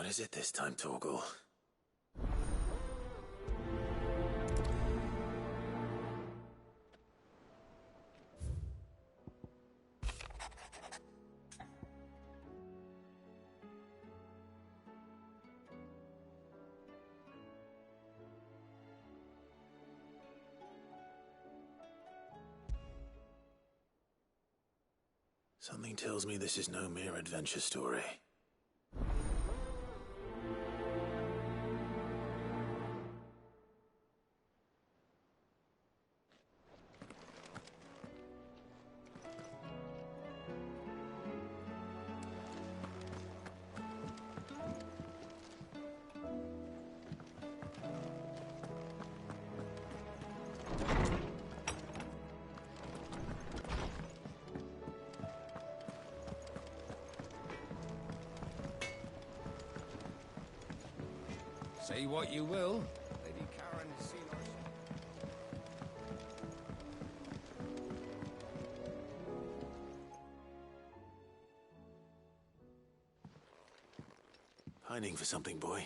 What is it this time, Torgal? Something tells me this is no mere adventure story. Say what you will, Lady Karen has seen us. Pining for something, boy.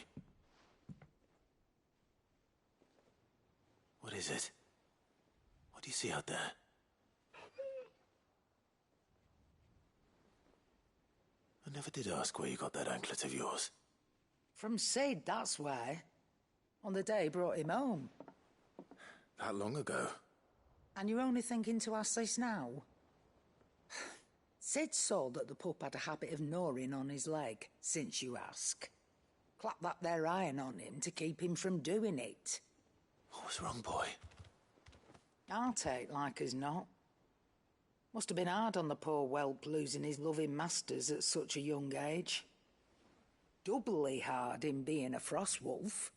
What is it? What do you see out there? I never did ask where you got that anklet of yours. From Sid, that's why. On the day he brought him home. That long ago? And you're only thinking to ask this now? Sid saw that the pup had a habit of gnawing on his leg, since you ask. Clap that there iron on him to keep him from doing it. What was wrong, boy? I'll take like as not. Must have been hard on the poor whelp losing his loving masters at such a young age. Doubly hard in being a frost wolf,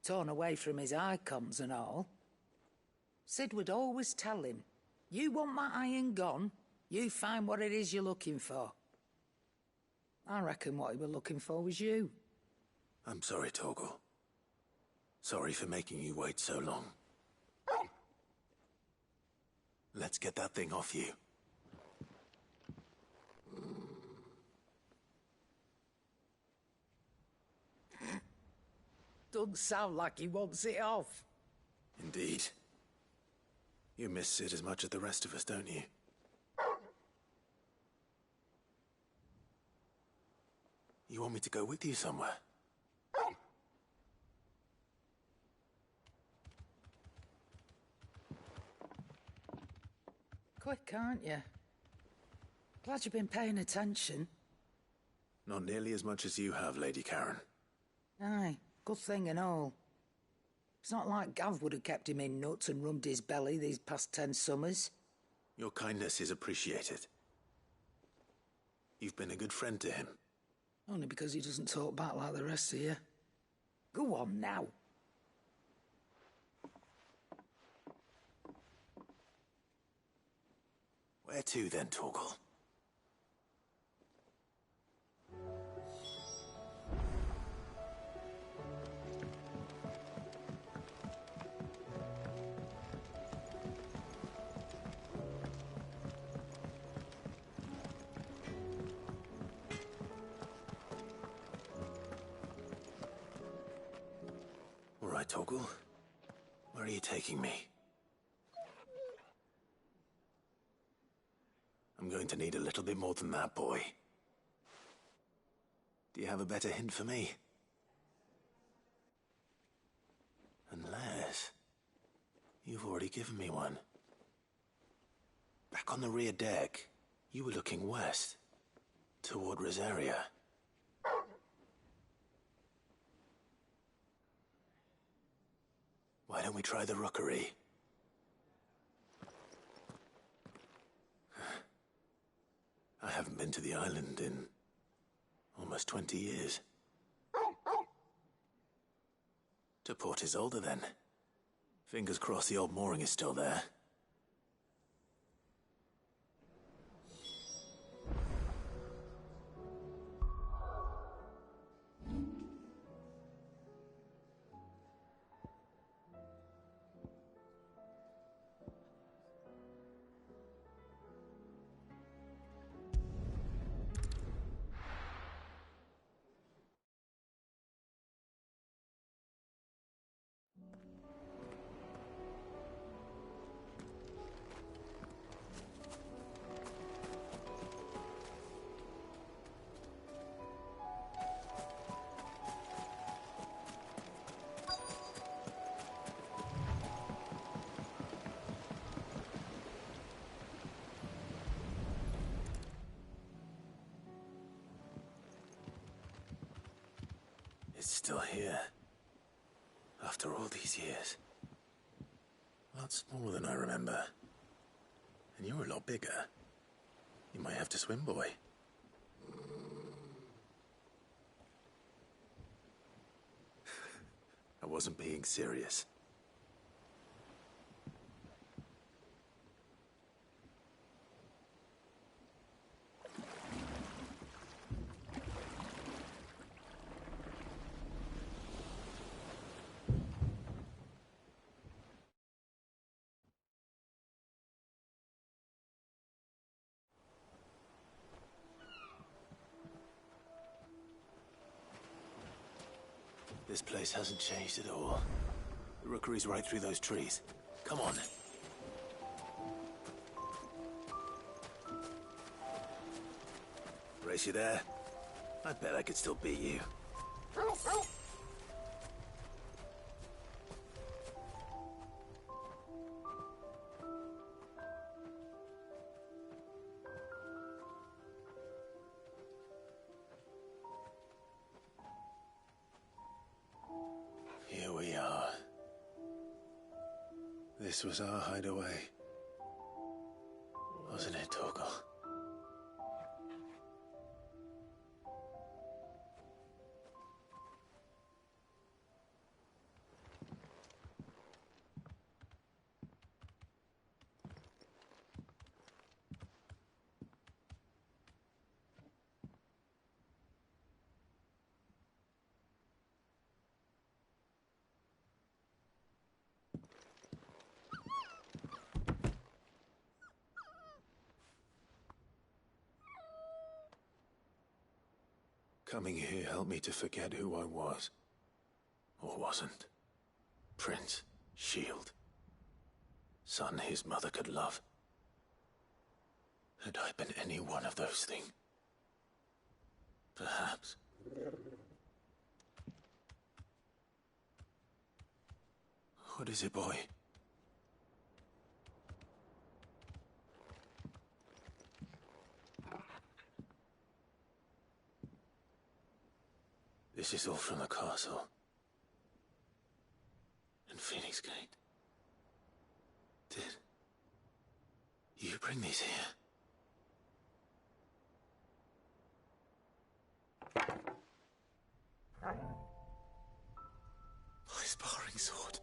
torn away from his icons and all. Sid would always tell him, you want that iron gone, you find what it is you're looking for. I reckon what he was looking for was you. I'm sorry, Torgal. Sorry for making you wait so long. Let's get that thing off you. Doesn't sound like he wants it off. Indeed. You miss Sid as much as the rest of us, don't you? You want me to go with you somewhere? Quick, aren't you? Glad you've been paying attention. Not nearly as much as you have, Lady Karen. Aye, good thing and all. It's not like Gav would have kept him in nuts and rubbed his belly these past 10 summers. Your kindness is appreciated. You've been a good friend to him. Only because he doesn't talk back like the rest of you. Go on now. Where to then, Torgal? All right, Torgal. Where are you taking me? I'm going to need a little bit more than that, boy. Do you have a better hint for me? Unless... you've already given me one. Back on the rear deck, you were looking west, toward Rosaria. Why don't we try the rookery? I haven't been to the island in almost 20 years. To Port Isolde, then. Fingers crossed the old mooring is still there. It's still here. After all these years. A lot smaller than I remember. And you're a lot bigger. You might have to swim, boy. I wasn't being serious. This place hasn't changed at all. The rookery's right through those trees. Come on. Race you there? I bet I could still beat you. Here we are. This was our hideaway. Wasn't it, Torgal? Coming here helped me to forget who I was. Or wasn't. Prince, shield. Son his mother could love. Had I been any one of those things? Perhaps. What is it, boy? This is all from the castle. And Phoenix Gate. Did you bring these here? My sparring sword.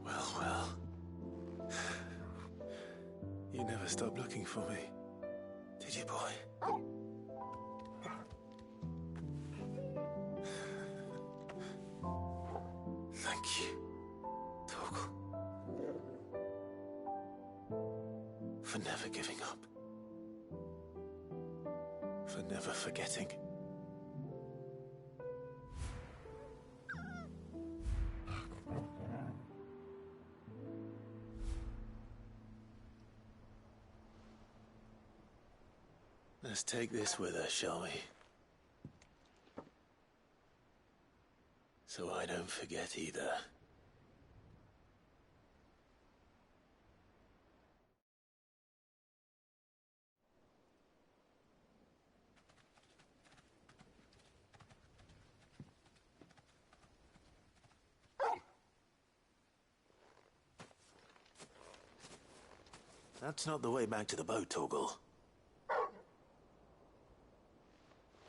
Well, well. You never stopped looking for me, did you, boy? Thank you, Torgal. For never giving up. For never forgetting. Let's take this with us, shall we? So I don't forget either. That's not the way back to the boat, Torgal.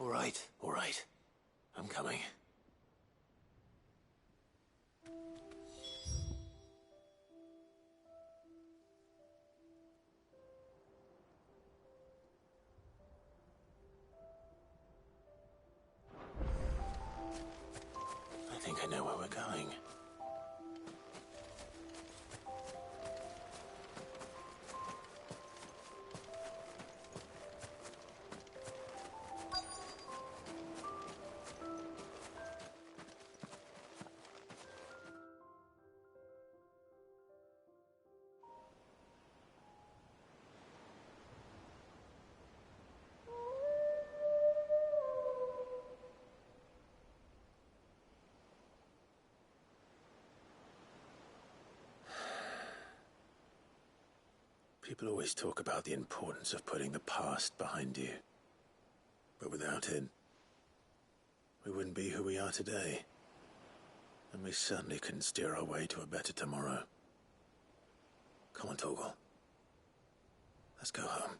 All right. I'm coming. I think I know where we're going. People always talk about the importance of putting the past behind you. But without it, we wouldn't be who we are today. And we certainly couldn't steer our way to a better tomorrow. Come on, Torgal. Let's go home.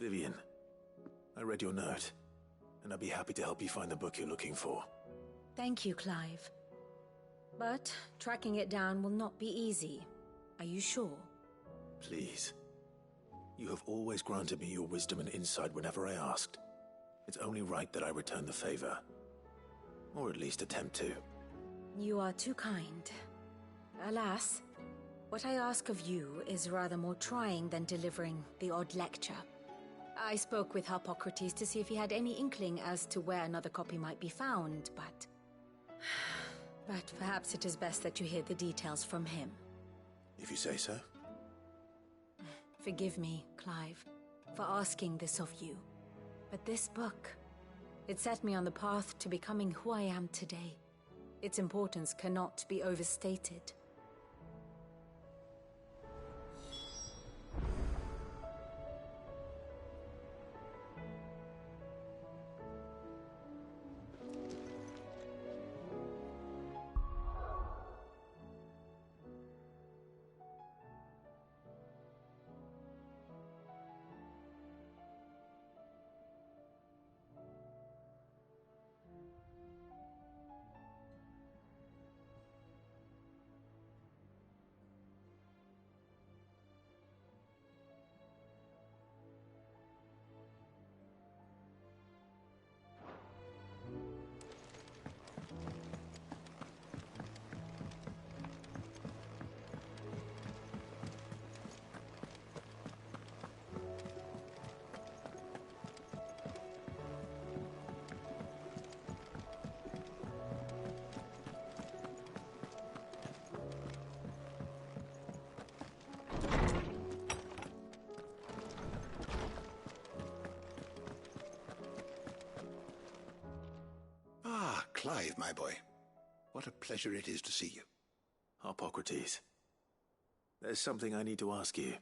Vivian, I read your note, and I'd be happy to help you find the book you're looking for. Thank you, Clive. But tracking it down will not be easy. Are you sure? Please. You have always granted me your wisdom and insight whenever I asked. It's only right that I return the favor. Or at least attempt to. You are too kind. Alas, what I ask of you is rather more trying than delivering the odd lecture. I spoke with Harpocrates to see if he had any inkling as to where another copy might be found, but... But perhaps it is best that you hear the details from him. If you say so. Forgive me, Clive, for asking this of you. But this book, it set me on the path to becoming who I am today. Its importance cannot be overstated. Clive, my boy. What a pleasure it is to see you. Harpocrates. There's something I need to ask you.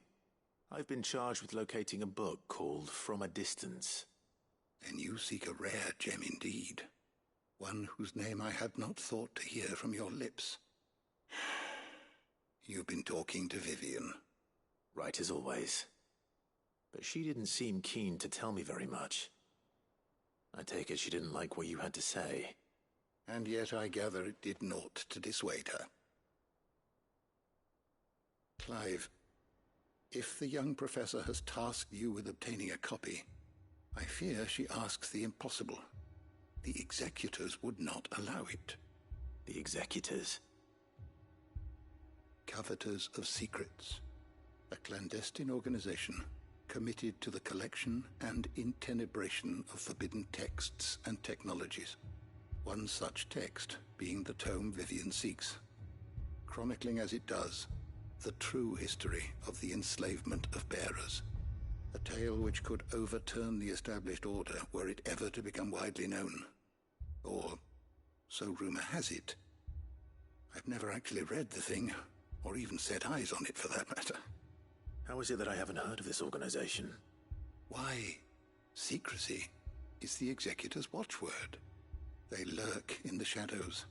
I've been charged with locating a book called From a Distance. Then you seek a rare gem indeed. One whose name I had not thought to hear from your lips. You've been talking to Vivian. Right as always. But she didn't seem keen to tell me very much. I take it she didn't like what you had to say. And yet I gather it did naught to dissuade her. Clive, if the young professor has tasked you with obtaining a copy, I fear she asks the impossible. The executors would not allow it. The executors? Coveters of Secrets, a clandestine organization committed to the collection and intenebration of forbidden texts and technologies. One such text being the tome Vivian seeks, chronicling as it does the true history of the enslavement of bearers, a tale which could overturn the established order were it ever to become widely known. Or, so rumor has it. I've never actually read the thing, or even set eyes on it for that matter. How is it that I haven't heard of this organization? Why, secrecy is the Executor's watchword. They lurk in the shadows,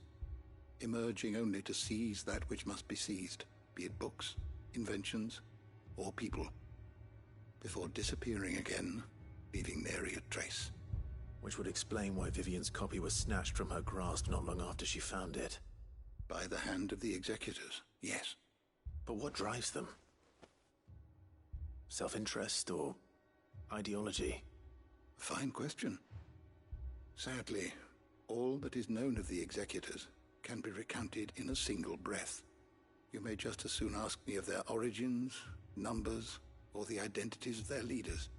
emerging only to seize that which must be seized, be it books, inventions, or people, before disappearing again, leaving nary a trace. Which would explain why Vivian's copy was snatched from her grasp not long after she found it. By the hand of the Executors, yes. But what drives them? Self-interest or ideology? A fine question. Sadly, all that is known of the Executors can be recounted in a single breath. You may just as soon ask me of their origins, numbers, or the identities of their leaders.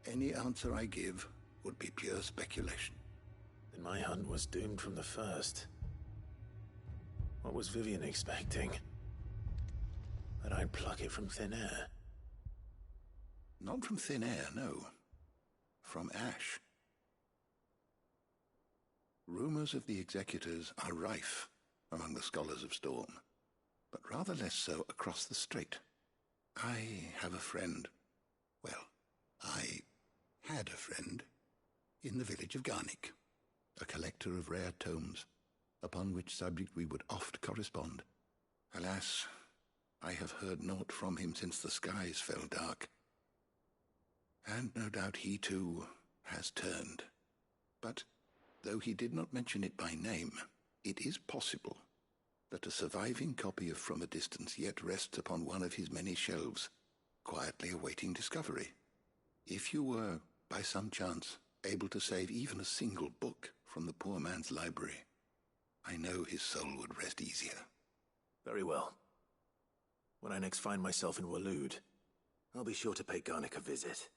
Any answer I give would be pure speculation. Then my hunt was doomed from the first. What was Vivian expecting? That I'd pluck it from thin air? Not from thin air, no. From ash. Rumors of the Executors are rife among the Scholars of Storm, but rather less so across the Strait. I have a friend. Well, I had a friend in the village of Garnik, a collector of rare tomes, upon which subject we would oft correspond. Alas, I have heard naught from him since the skies fell dark. And no doubt he too has turned. But though he did not mention it by name, it is possible that a surviving copy of From a Distance yet rests upon one of his many shelves, quietly awaiting discovery. If you were, by some chance, able to save even a single book from the poor man's library, I know his soul would rest easier. Very well. When I next find myself in Waloed, I'll be sure to pay Garnik a visit.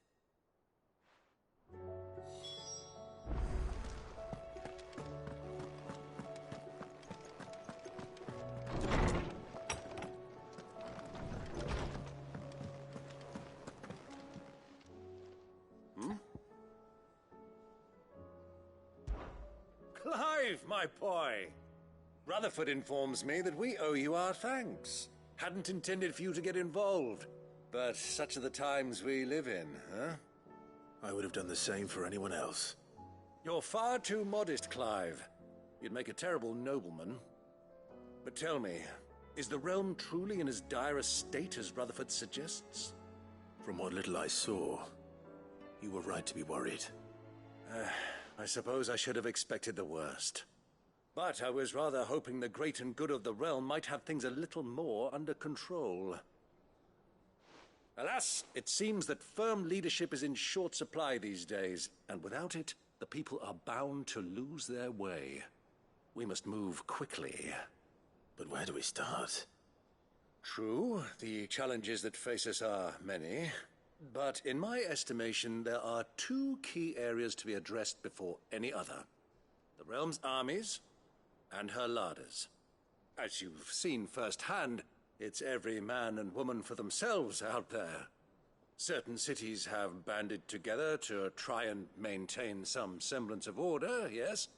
Clive, my boy! Rutherford informs me that we owe you our thanks. Hadn't intended for you to get involved, but such are the times we live in, huh? I would have done the same for anyone else. You're far too modest, Clive. You'd make a terrible nobleman. But tell me, is the realm truly in as dire a state as Rutherford suggests? From what little I saw, you were right to be worried. I suppose I should have expected the worst. But I was rather hoping the great and good of the realm might have things a little more under control. Alas, it seems that firm leadership is in short supply these days, and without it, the people are bound to lose their way. We must move quickly. But where do we start? True, the challenges that face us are many. But in my estimation, there are two key areas to be addressed before any other. The realm's armies and her larders. As you've seen firsthand, it's every man and woman for themselves out there. Certain cities have banded together to try and maintain some semblance of order, yes,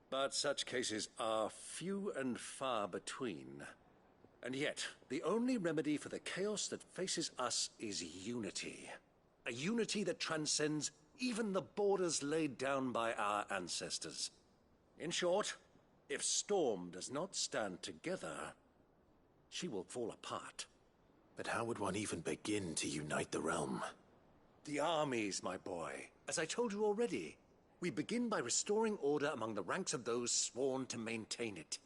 but such cases are few and far between. And yet, the only remedy for the chaos that faces us is unity. A unity that transcends even the borders laid down by our ancestors. In short, if Storm does not stand together, she will fall apart. But how would one even begin to unite the realm? The armies, my boy. As I told you already, we begin by restoring order among the ranks of those sworn to maintain it.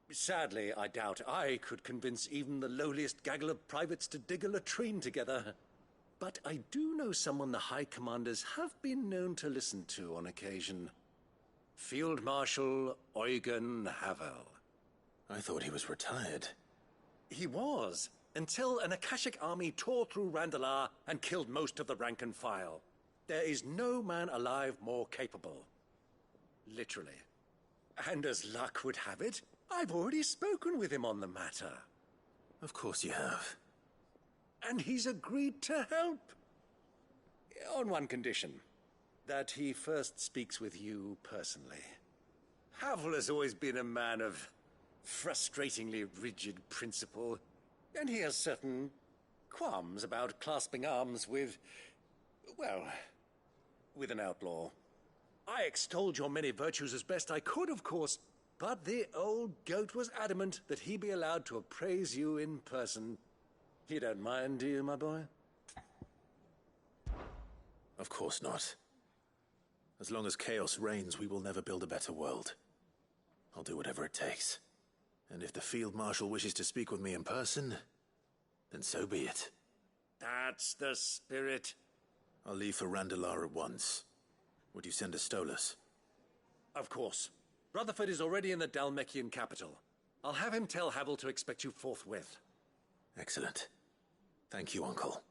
Sadly, I doubt I could convince even the lowliest gaggle of privates to dig a latrine together. But I do know someone the High Commanders have been known to listen to on occasion. Field Marshal Eugen Havel. I thought he was retired. He was, until an Akashic army tore through Randalar and killed most of the rank and file. There is no man alive more capable. Literally. And as luck would have it, I've already spoken with him on the matter. Of course you have. And he's agreed to help. On one condition. That he first speaks with you personally. Havel has always been a man of frustratingly rigid principle, and he has certain qualms about clasping arms with, well, with an outlaw. I extolled your many virtues as best I could, of course, but the old goat was adamant that he be allowed to appraise you in person. You don't mind, do you, my boy? Of course not. As long as chaos reigns, we will never build a better world. I'll do whatever it takes. And if the Field Marshal wishes to speak with me in person, then so be it. That's the spirit. I'll leave for Randalar at once. Would you send a Stolas? Of course. Rutherford is already in the Dhalmekian capital. I'll have him tell Havel to expect you forthwith. Excellent. Thank you, Uncle.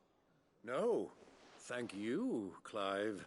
No, thank you, Clive.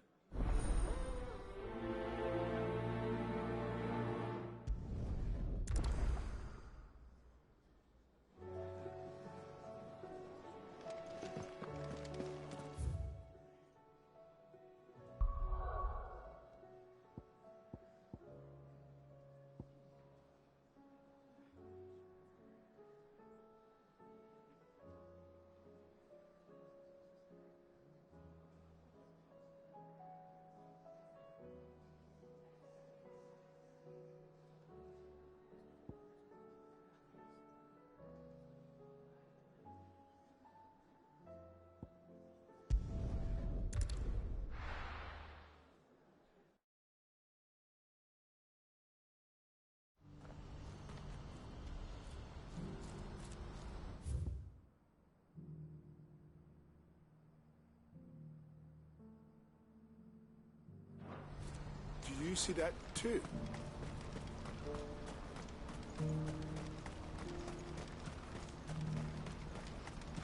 Do you see that too?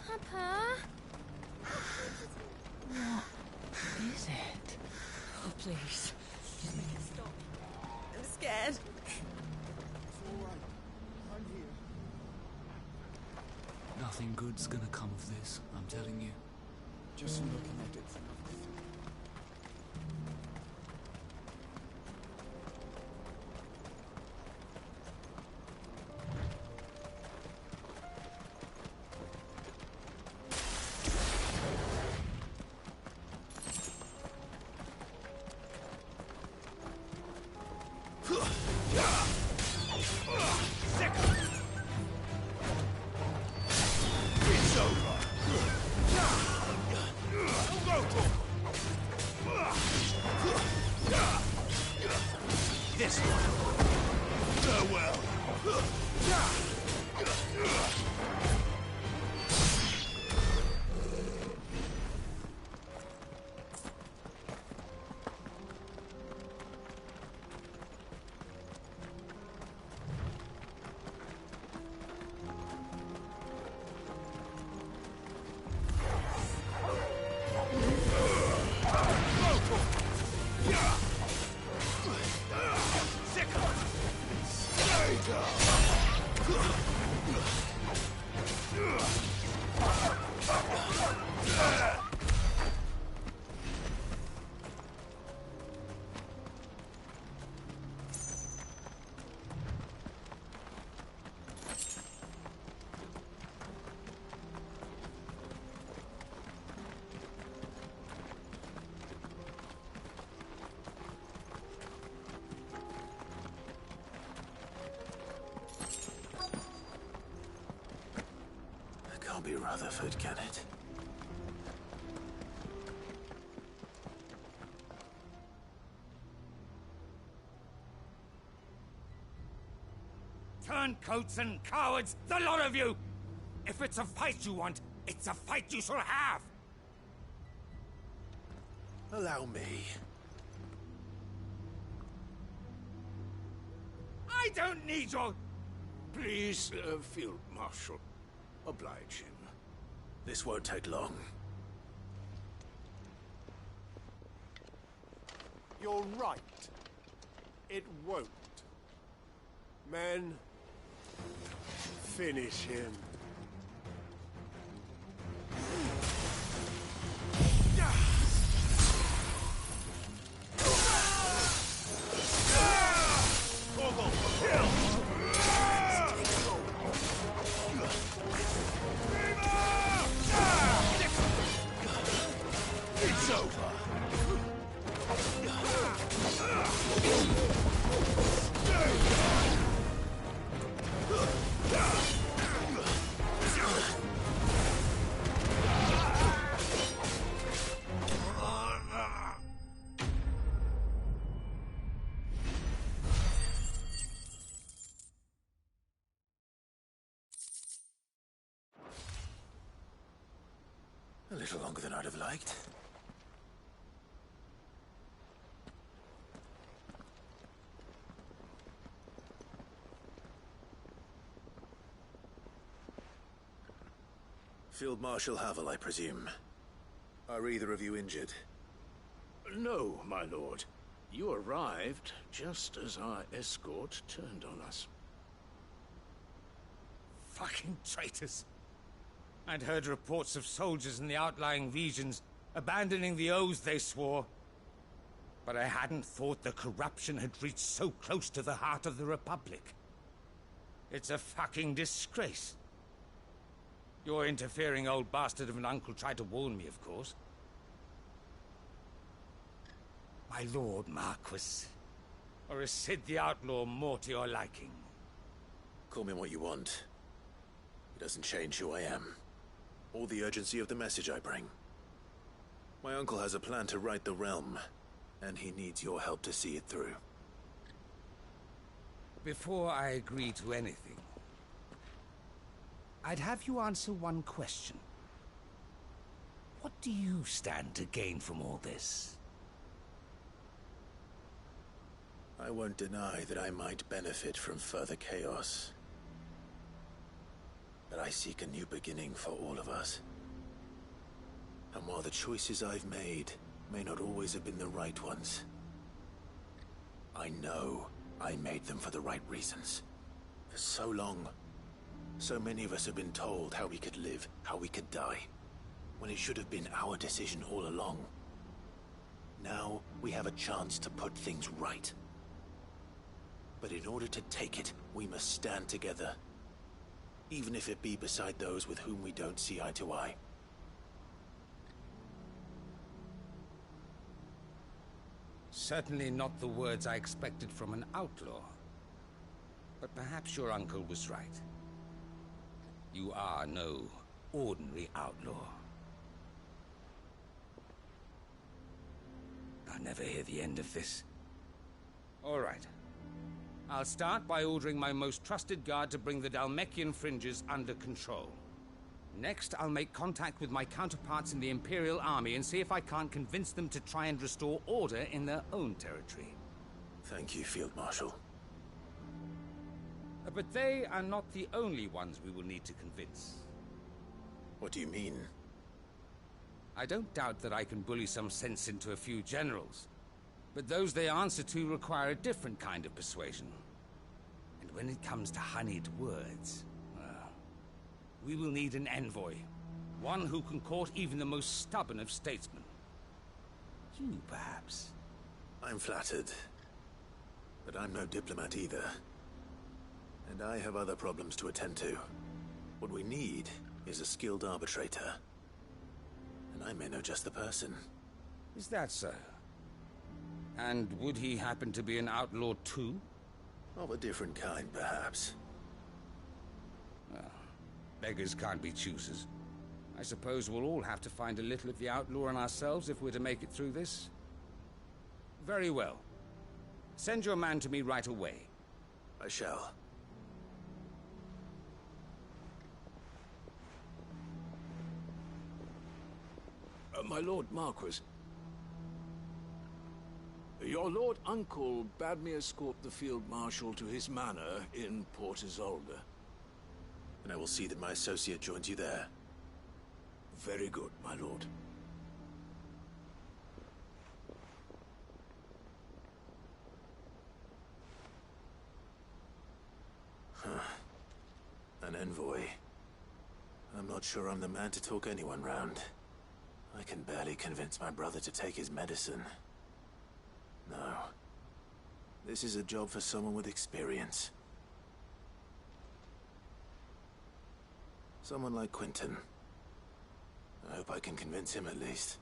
Papa? What is it? Oh, please. Just make it stop. I'm scared. It's all right. I'm here. Nothing good's gonna come of this, I'm telling you. Just looking at it. This one. Farewell. Can't be Rutherford, can it? Turncoats and cowards, the lot of you! If it's a fight you want, it's a fight you shall have! Allow me. I don't need your... Please, Field Marshal. Oblige him. This won't take long. You're right. It won't. Men, finish him. Kill! A little longer than I'd have liked. Field Marshal Havel, I presume. Are either of you injured? No, my lord. You arrived just as our escort turned on us. Fucking traitors. I'd heard reports of soldiers in the outlying regions abandoning the oaths they swore. But I hadn't thought the corruption had reached so close to the heart of the Republic. It's a fucking disgrace. Your interfering old bastard of an uncle tried to warn me, of course. My lord Marquis. Or is Sid the Outlaw more to your liking? Call me what you want. It doesn't change who I am, or the urgency of the message I bring. My uncle has a plan to right the realm, and he needs your help to see it through. Before I agree to anything, I'd have you answer one question. What do you stand to gain from all this? I won't deny that I might benefit from further chaos. But I seek a new beginning for all of us. And while the choices I've made may not always have been the right ones, I know I made them for the right reasons. For so long, so many of us have been told how we could live, how we could die, when it should have been our decision all along. Now we have a chance to put things right. But in order to take it, we must stand together. Even if it be beside those with whom we don't see eye to eye. Certainly not the words I expected from an outlaw. But perhaps your uncle was right. You are no ordinary outlaw. I'll never hear the end of this. All right. I'll start by ordering my most trusted guard to bring the Dhalmekian fringes under control. Next, I'll make contact with my counterparts in the Imperial Army and see if I can't convince them to try and restore order in their own territory. Thank you, Field Marshal. But they are not the only ones we will need to convince. What do you mean? I don't doubt that I can bully some sense into a few generals. But those they answer to require a different kind of persuasion. And when it comes to honeyed words, well, we will need an envoy. One who can court even the most stubborn of statesmen. You, perhaps. I'm flattered. But I'm no diplomat either. And I have other problems to attend to. What we need is a skilled arbitrator. And I may know just the person. Is that so? And would he happen to be an outlaw too? Of a different kind, perhaps. Well, beggars can't be choosers. I suppose we'll all have to find a little of the outlaw in ourselves if we're to make it through this. Very well. Send your man to me right away. I shall. My Lord Marquis. Your Lord Uncle bade me escort the Field Marshal to his manor in Port Isolde. And I will see that my associate joins you there. Very good, my lord. An envoy. I'm not sure I'm the man to talk anyone round. I can barely convince my brother to take his medicine. No. This is a job for someone with experience. Someone like Quentin. I hope I can convince him at least.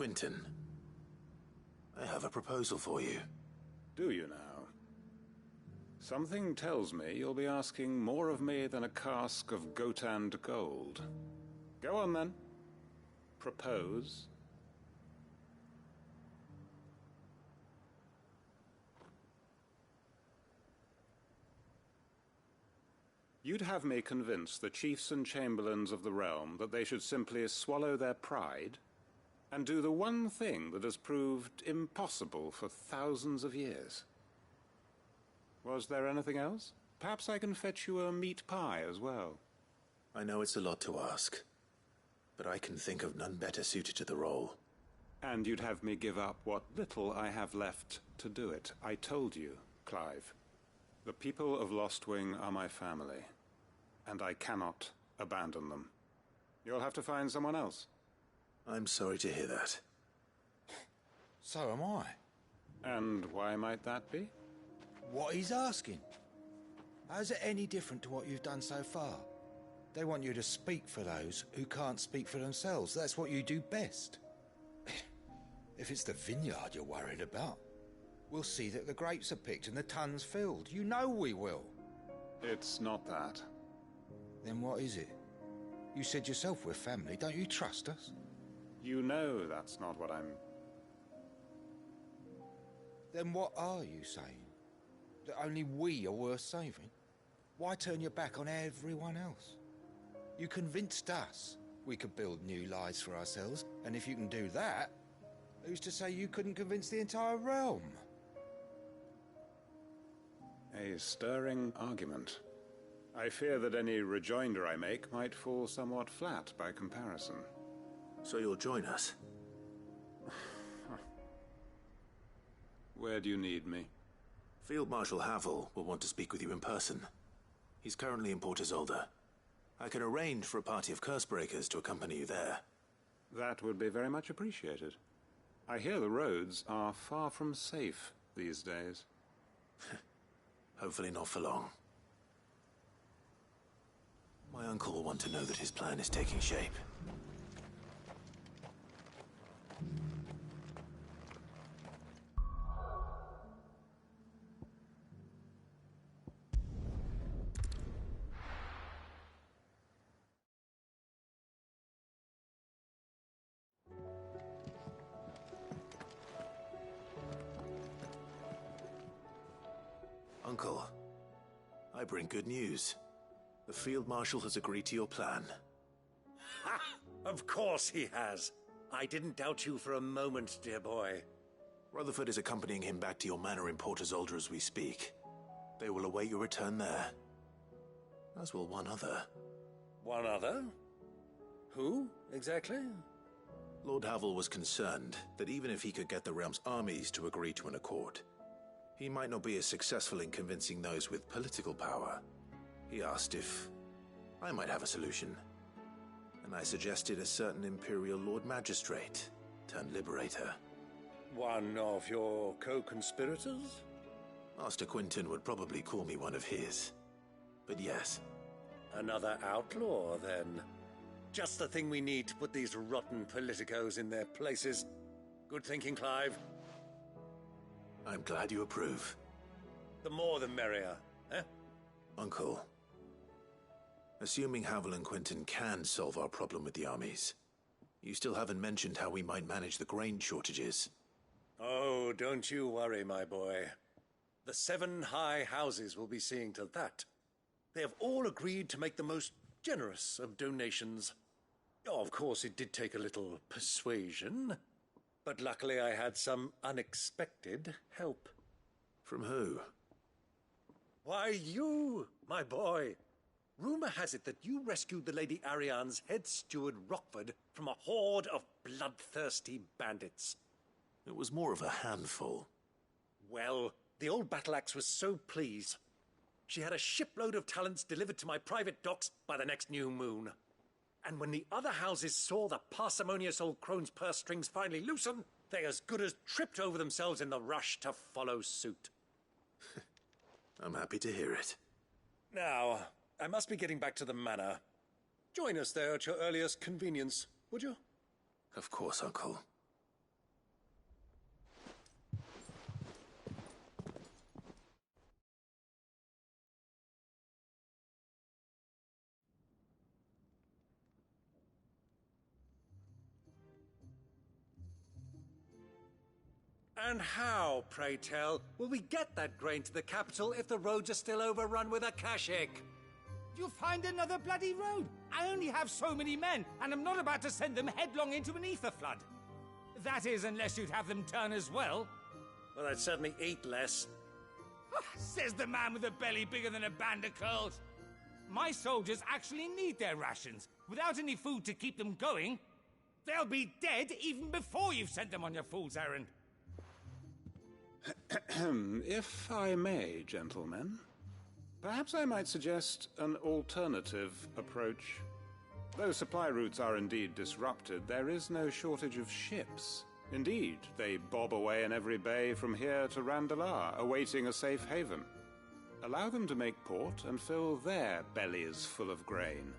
Quinton, I have a proposal for you. Do you now? Something tells me you'll be asking more of me than a cask of Gotand gold. Go on, then. Propose. You'd have me convince the chiefs and chamberlains of the realm that they should simply swallow their pride and do the one thing that has proved impossible for thousands of years. Was there anything else? Perhaps I can fetch you a meat pie as well. I know it's a lot to ask, but I can think of none better suited to the role. And you'd have me give up what little I have left to do it. I told you, Clive. The people of Lostwing are my family, and I cannot abandon them. You'll have to find someone else. I'm sorry to hear that. So am I. And why might that be? What he's asking. How's it any different to what you've done so far? They want you to speak for those who can't speak for themselves. That's what you do best. If it's the vineyard you're worried about, we'll see that the grapes are picked and the tons filled. You know we will. It's not that. Then what is it? You said yourself we're family. Don't you trust us? You know that's not what I'm... Then what are you saying? That only we are worth saving? Why turn your back on everyone else? You convinced us we could build new lives for ourselves, and if you can do that, who's to say you couldn't convince the entire realm? A stirring argument. I fear that any rejoinder I make might fall somewhat flat by comparison. So you'll join us? Where do you need me? Field Marshal Havel will want to speak with you in person. He's currently in Port Isolde. I can arrange for a party of Cursebreakers to accompany you there. That would be very much appreciated. I hear the roads are far from safe these days. Hopefully not for long. My uncle will want to know that his plan is taking shape. Uncle, I bring good news. The Field Marshal has agreed to your plan. Ha! Of course he has. I didn't doubt you for a moment, dear boy. Rutherford is accompanying him back to your manor in Port Isolde as we speak. They will await your return there. As will one other. One other? Who, exactly? Lord Havel was concerned that even if he could get the realm's armies to agree to an accord, he might not be as successful in convincing those with political power. He asked if I might have a solution, and I suggested a certain Imperial Lord Magistrate turned Liberator. One of your co-conspirators? Master Quinton would probably call me one of his, but yes. Another outlaw, then. Just the thing we need to put these rotten politicos in their places. Good thinking, Clive. I'm glad you approve. The more the merrier, eh? Uncle, assuming Havel and Quinton can solve our problem with the armies, you still haven't mentioned how we might manage the grain shortages. Oh, don't you worry, my boy. The 7 high houses will be seeing to that. They have all agreed to make the most generous of donations. Oh, of course, it did take a little persuasion, but luckily I had some unexpected help. From who? Why, you, my boy. Rumor has it that you rescued the Lady Ariane's head steward Rockford from a horde of bloodthirsty bandits. It was more of a handful. Well, the old battle axe was so pleased. She had a shipload of talents delivered to my private docks by the next new moon. And when the other houses saw the parsimonious old crone's purse strings finally loosen, they as good as tripped over themselves in the rush to follow suit. I'm happy to hear it. Now, I must be getting back to the manor. Join us there at your earliest convenience, would you? Of course, Uncle. And how, pray tell, will we get that grain to the capital if the roads are still overrun with Akashic? You'll find another bloody road. I only have so many men, and I'm not about to send them headlong into an ether flood. That is, unless you'd have them turn as well. Well, I'd certainly eat less. Says the man with a belly bigger than a band of curls. My soldiers actually need their rations. Without any food to keep them going, they'll be dead even before you've sent them on your fool's errand. If I may, gentlemen, perhaps I might suggest an alternative approach. Though supply routes are indeed disrupted, there is no shortage of ships. Indeed, they bob away in every bay from here to Randalar, awaiting a safe haven. Allow them to make port and fill their bellies full of grain.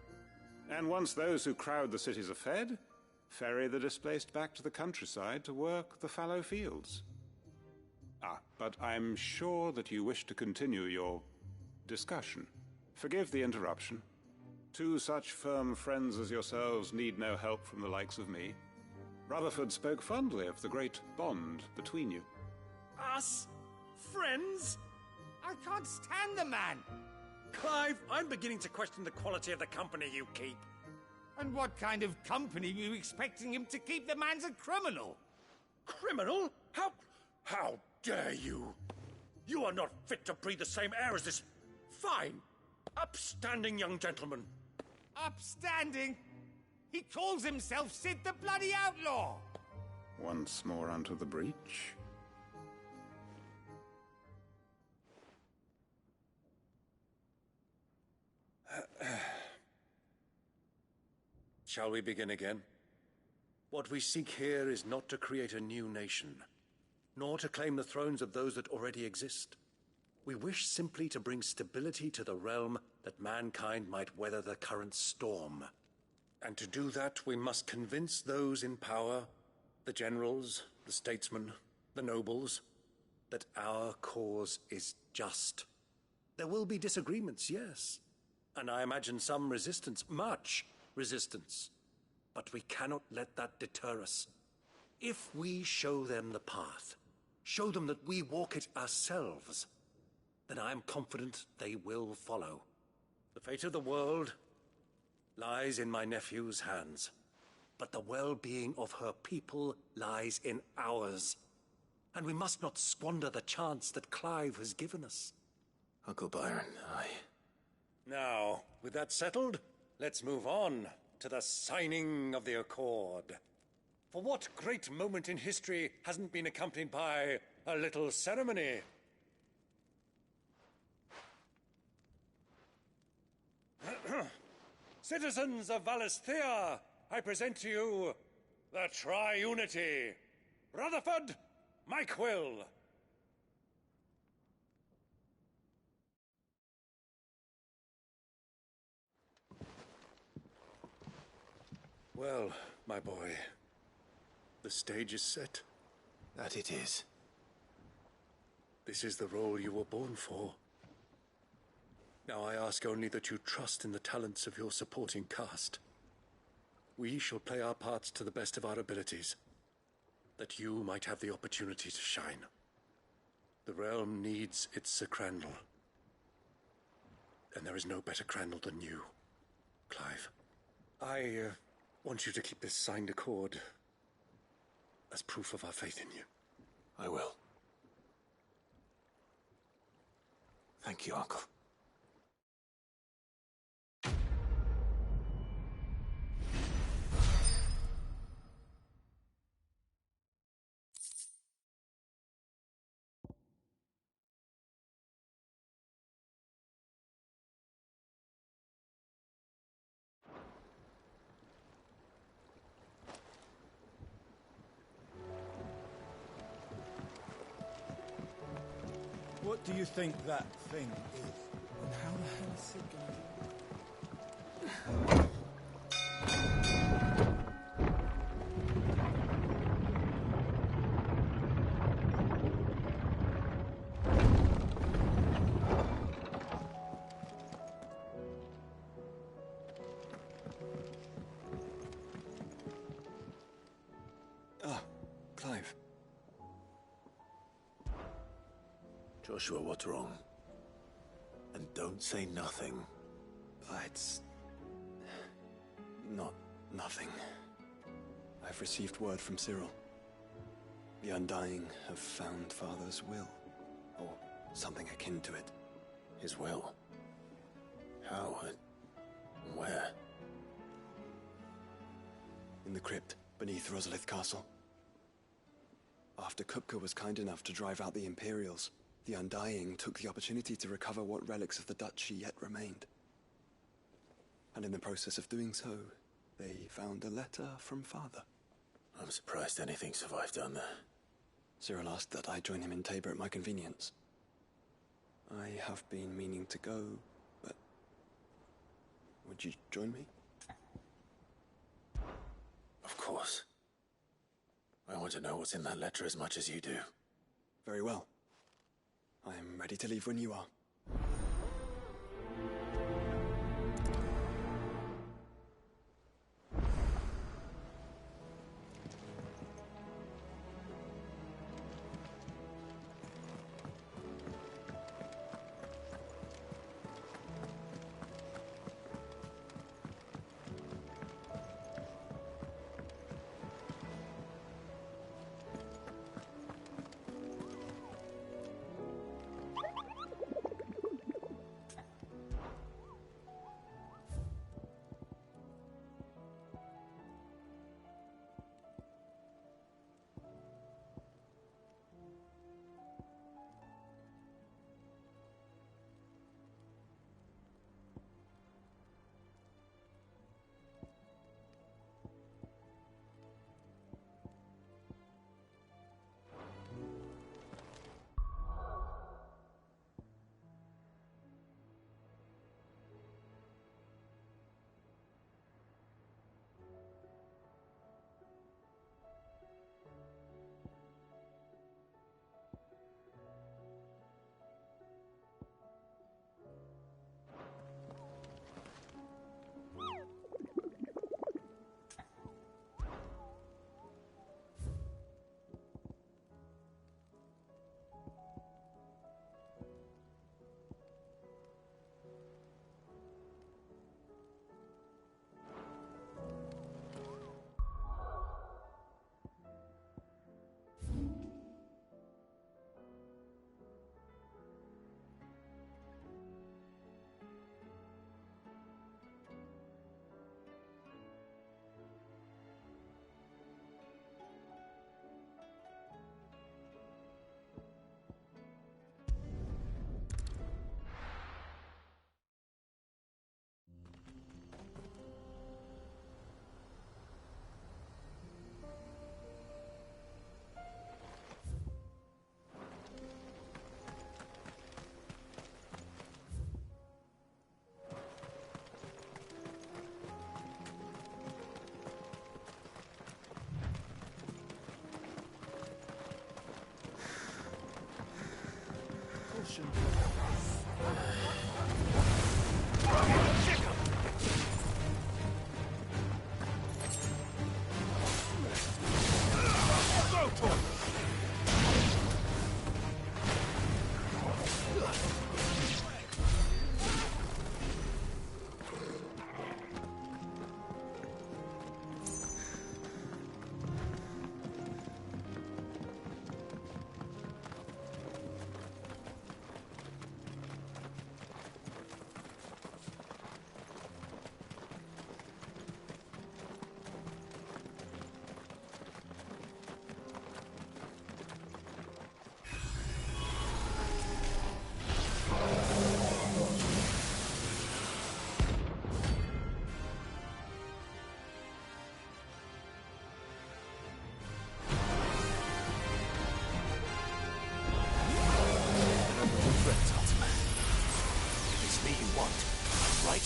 And once those who crowd the cities are fed, ferry the displaced back to the countryside to work the fallow fields. But I'm sure that you wish to continue your discussion. Forgive the interruption. Two such firm friends as yourselves need no help from the likes of me. Rutherford spoke fondly of the great bond between you. Us? Friends? I can't stand the man! Clive, I'm beginning to question the quality of the company you keep. And what kind of company were you expecting him to keep? The man's a criminal! Criminal? How dare you? You are not fit to breathe the same air as this fine, upstanding young gentleman. Upstanding? He calls himself Sid the Bloody Outlaw! Once more onto the breach. Shall we begin again? What we seek here is not to create a new nation, nor to claim the thrones of those that already exist. We wish simply to bring stability to the realm that mankind might weather the current storm. And to do that, we must convince those in power, the generals, the statesmen, the nobles, that our cause is just. There will be disagreements, yes, and I imagine some resistance, much resistance. But we cannot let that deter us. If we show them the path, show them that we walk it ourselves, then I am confident they will follow. The fate of the world lies in my nephew's hands, but the well-being of her people lies in ours. And we must not squander the chance that Clive has given us. Uncle Byron, Now, with that settled, let's move on to the signing of the Accord. For what great moment in history hasn't been accompanied by a little ceremony? Citizens of Valisthea, I present to you the Tri-Unity. Rutherford, Mike Will. Well, my boy, the stage is set. That it is. This is the role you were born for. Now I ask only that you trust in the talents of your supporting cast. We shall play our parts to the best of our abilities, that you might have the opportunity to shine. The realm needs its Sir Crandall. And there is no better Crandall than you, Clive. I want you to keep this signed accord as proof of our faith in you. I will. Thank you, Uncle. What do you think that thing is? And how the hell is Sid going to do it? Ah, Clive. Joshua, what's wrong? And don't say nothing. It's... nothing. I've received word from Cyril. The Undying have found Father's will, or something akin to it. His will? How and where? In the crypt beneath Rosalith Castle. After Kupka was kind enough to drive out the Imperials, the Undying took the opportunity to recover what relics of the Duchy yet remained. And in the process of doing so, they found a letter from Father. I'm surprised anything survived down there. Cyril asked that I join him in Tabor at my convenience. I have been meaning to go, but... would you join me? Of course. I want to know what's in that letter as much as you do. Very well. I am ready to leave when you are.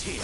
Here.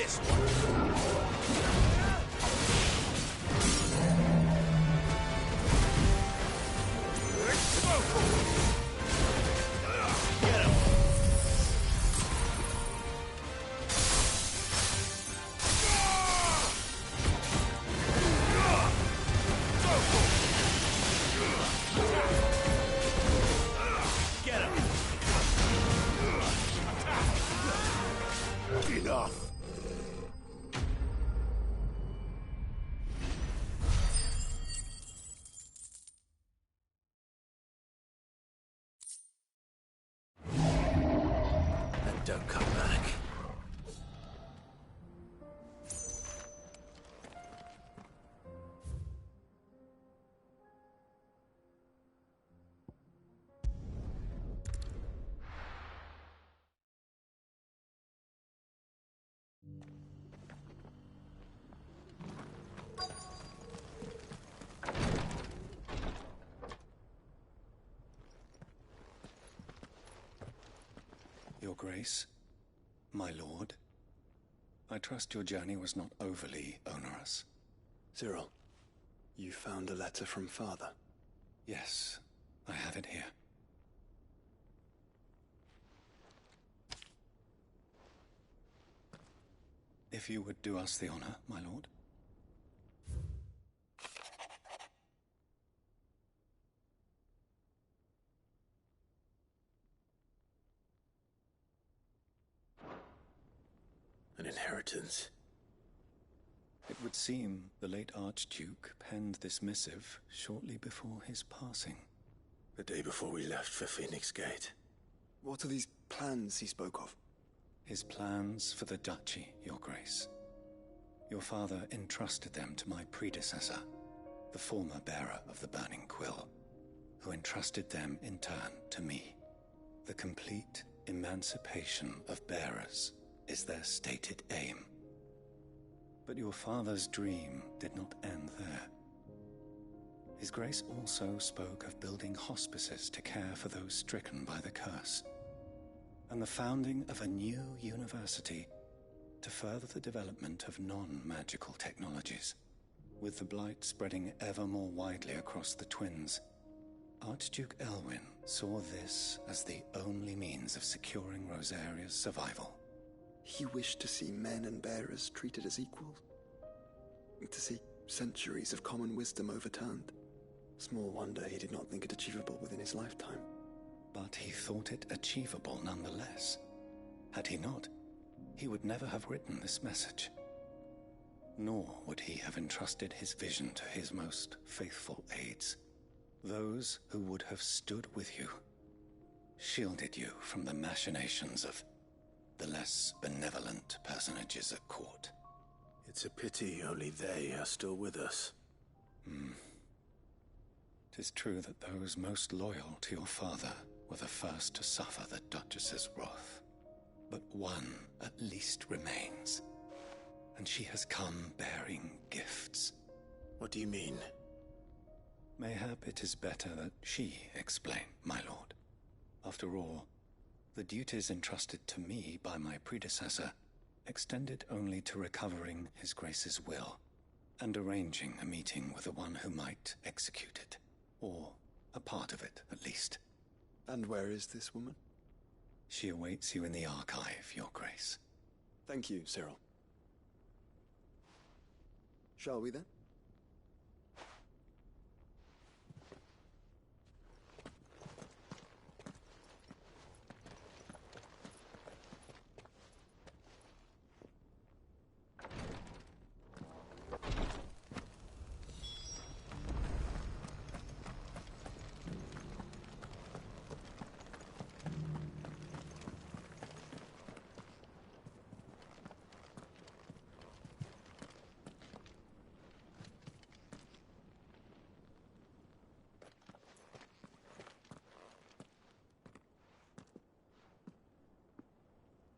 this one! Enough! And don't come back. Your Grace, my lord, I trust your journey was not overly onerous. Cyril, you found a letter from Father? Yes, I have it here. If you would do us the honor, my lord. An inheritance. It would seem the late Archduke penned this missive shortly before his passing. The day before we left for Phoenix Gate. What are these plans he spoke of? His plans for the duchy, Your Grace. Your father entrusted them to my predecessor, the former bearer of the Burning Quill, who entrusted them in turn to me. The complete emancipation of bearers is their stated aim. But your father's dream did not end there. His Grace also spoke of building hospices to care for those stricken by the curse, and the founding of a new university to further the development of non-magical technologies. With the blight spreading ever more widely across the twins, Archduke Elwyn saw this as the only means of securing Rosaria's survival. He wished to see men and bearers treated as equals. To see centuries of common wisdom overturned. Small wonder he did not think it achievable within his lifetime. But he thought it achievable nonetheless. Had he not, he would never have written this message. Nor would he have entrusted his vision to his most faithful aides. Those who would have stood with you, shielded you from the machinations of the less benevolent personages at court. It's a pity only they are still with us. 'Tis true that those most loyal to your father were the first to suffer the Duchess's wrath. But one at least remains, and she has come bearing gifts. What do you mean? Mayhap it is better that she explain, my lord. After all, the duties entrusted to me by my predecessor extended only to recovering His Grace's will and arranging a meeting with the one who might execute it, or a part of it at least. And where is this woman? She awaits you in the archive, Your Grace. Thank you, Cyril. Shall we then?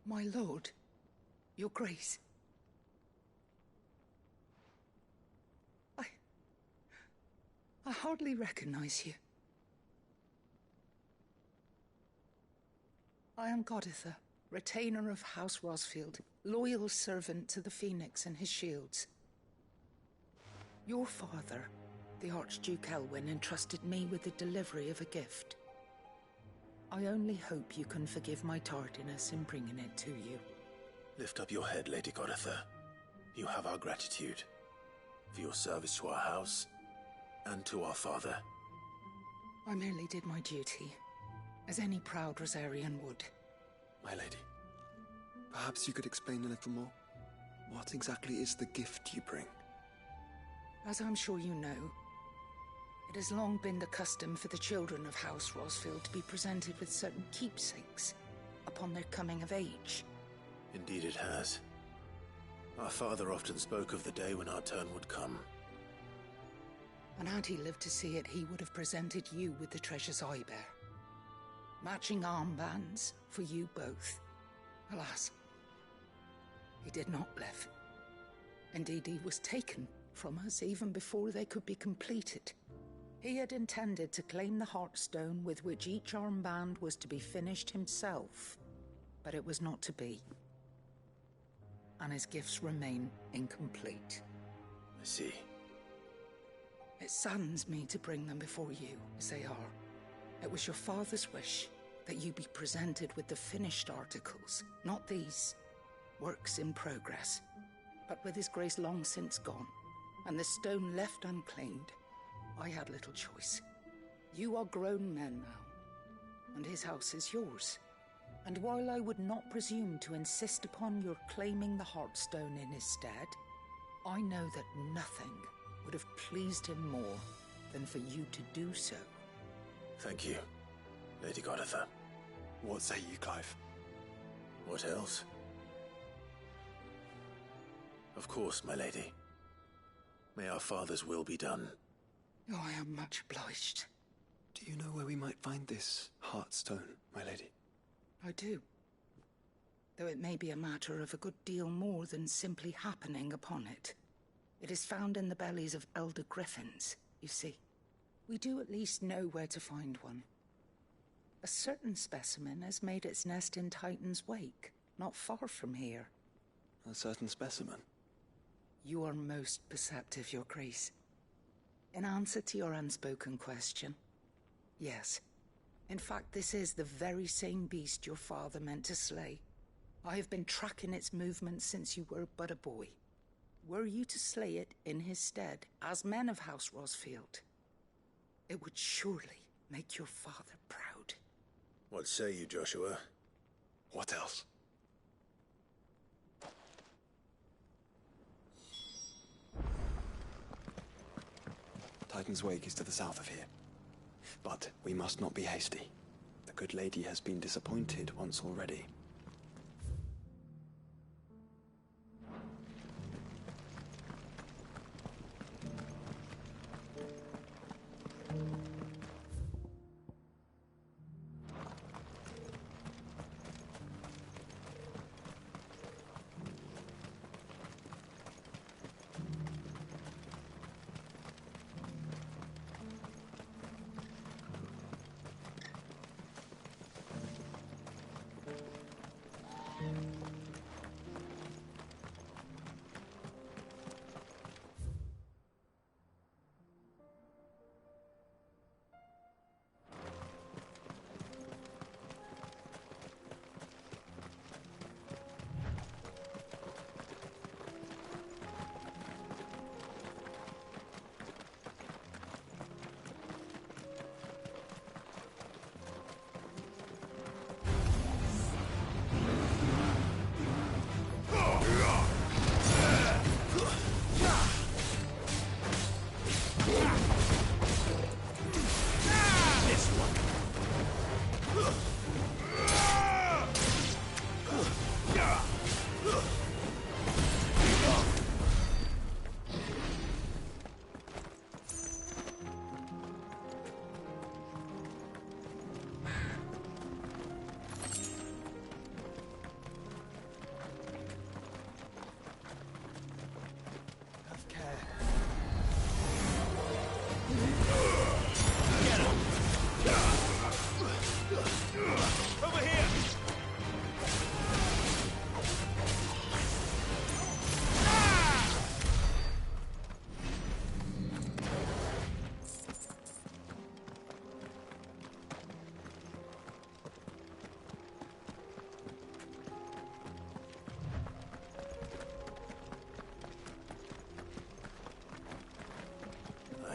My lord, Your Grace. I hardly recognize you. I am Goditha, retainer of House Rosfield, loyal servant to the Phoenix and his shields. Your father, the Archduke Elwyn, entrusted me with the delivery of a gift. I only hope you can forgive my tardiness in bringing it to you. Lift up your head, Lady Goditha. You have our gratitude for your service to our house and to our father. I merely did my duty, as any proud Rosarian would. My lady, perhaps you could explain a little more? What exactly is the gift you bring? As I'm sure you know, it has long been the custom for the children of House Rosfield to be presented with certain keepsakes upon their coming of age. Indeed it has. Our father often spoke of the day when our turn would come. And had he lived to see it, he would have presented you with the treasures I bear. Matching armbands for you both. Alas, he did not live. Indeed, he was taken from us even before they could be completed. He had intended to claim the Heartstone with which each armband was to be finished himself, but it was not to be. And his gifts remain incomplete. I see. It saddens me to bring them before you, as they are. It was your father's wish that you be presented with the finished articles, not these, works in progress. But with his grace long since gone, and the stone left unclaimed, I had little choice. You are grown men now, and his house is yours. And while I would not presume to insist upon your claiming the Heartstone in his stead, I know that nothing would have pleased him more than for you to do so. Thank you, Lady Goditha. What say you, Clive? What else? Of course, my lady. May our father's will be done. Oh, I am much obliged. Do you know where we might find this Heartstone, my lady? I do. Though it may be a matter of a good deal more than simply happening upon it. It is found in the bellies of elder griffins, you see. We do at least know where to find one. A certain specimen has made its nest in Titan's Wake, not far from here. A certain specimen? You are most perceptive, Your Grace. In answer to your unspoken question, yes. In fact, this is the very same beast your father meant to slay. I have been tracking its movements since you were but a boy. Were you to slay it in his stead, as men of House Rosfield, it would surely make your father proud. What say you, Joshua? What else? Titan's Wake is to the south of here. But we must not be hasty. The good lady has been disappointed once already.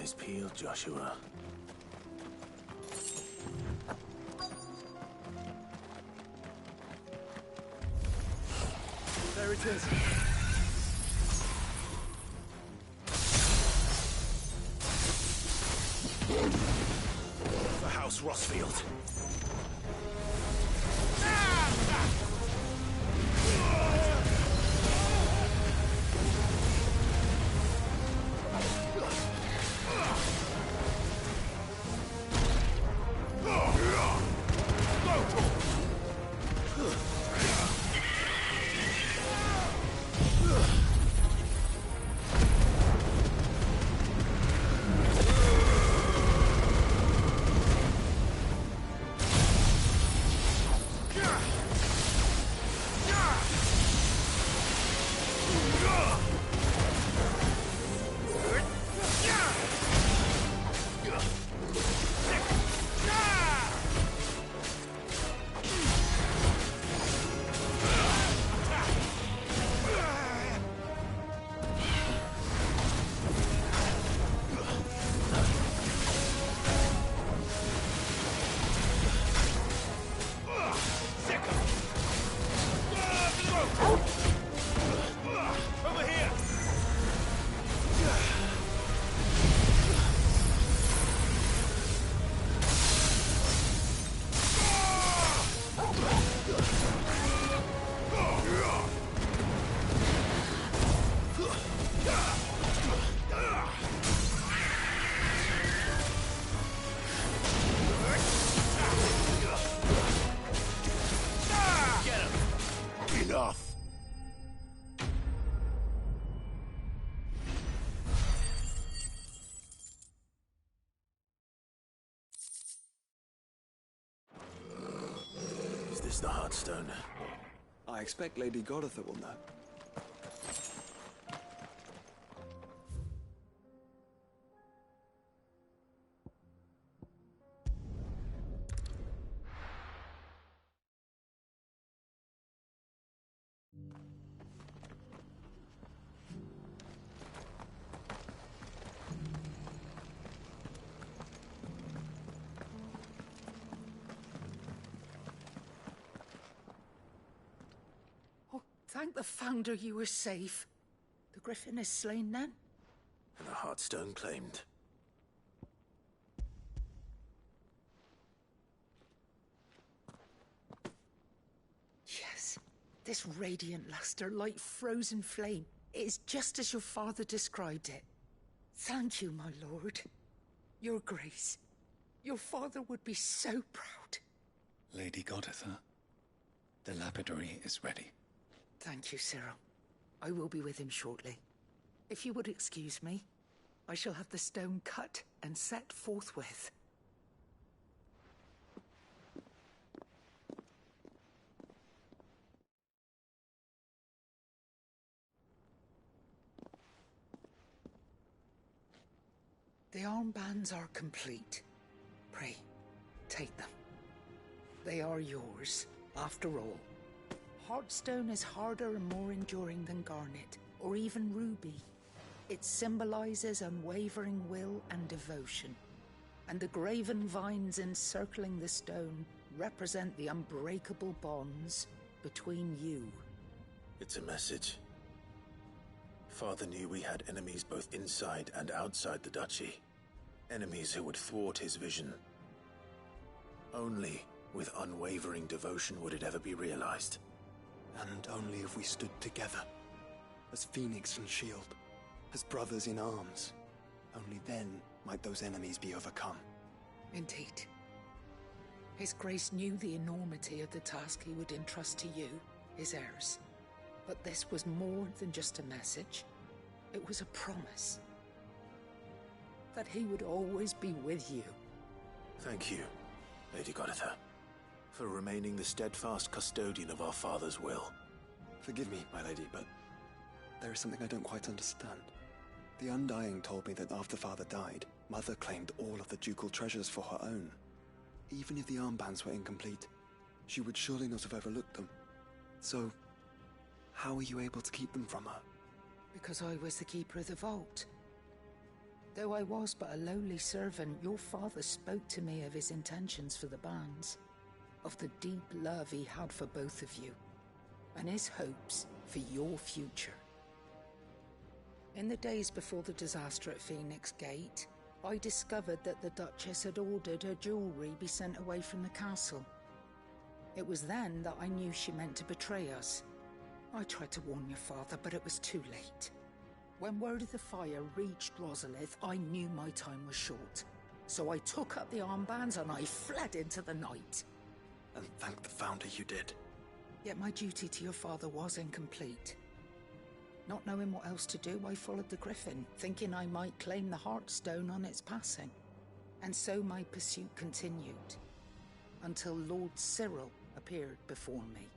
Eyes peeled, Joshua. There it is. For House Rossfield. Is the Heartstone? I expect Lady Goditha will know. Thank the Founder you were safe. The Griffin is slain then? And the Heartstone claimed. Yes. This radiant luster, like frozen flame. It is just as your father described it. Thank you, my lord. Your Grace. Your father would be so proud. Lady Goditha, the lapidary is ready. Thank you, Cyril. I will be with him shortly. If you would excuse me, I shall have the stone cut and set forthwith. The armbands are complete. Pray, take them. They are yours, after all. Heartstone is harder and more enduring than garnet, or even ruby. It symbolizes unwavering will and devotion, and the graven vines encircling the stone represent the unbreakable bonds between you. It's a message. Father knew we had enemies both inside and outside the duchy. Enemies who would thwart his vision. Only with unwavering devotion would it ever be realized. And only if we stood together, as Phoenix and Shield, as brothers in arms. Only then might those enemies be overcome. Indeed. His Grace knew the enormity of the task he would entrust to you, his heirs. But this was more than just a message. It was a promise. That he would always be with you. Thank you, Lady Goditha, for remaining the steadfast custodian of our father's will. Forgive me, my lady, but there is something I don't quite understand. The Undying told me that after Father died, Mother claimed all of the ducal treasures for her own. Even if the armbands were incomplete, she would surely not have overlooked them. So, how were you able to keep them from her? Because I was the keeper of the vault. Though I was but a lowly servant, your father spoke to me of his intentions for the bands, of the deep love he had for both of you, and his hopes for your future. In the days before the disaster at Phoenix Gate, I discovered that the Duchess had ordered her jewelry be sent away from the castle. It was then that I knew she meant to betray us. I tried to warn your father, but it was too late. When word of the fire reached Rosalith, I knew my time was short. So I took up the armbands and I fled into the night. And thank the Founder you did. Yet my duty to your father was incomplete. Not knowing what else to do, I followed the Griffin, thinking I might claim the Heartstone on its passing. And so my pursuit continued, until Lord Cyril appeared before me.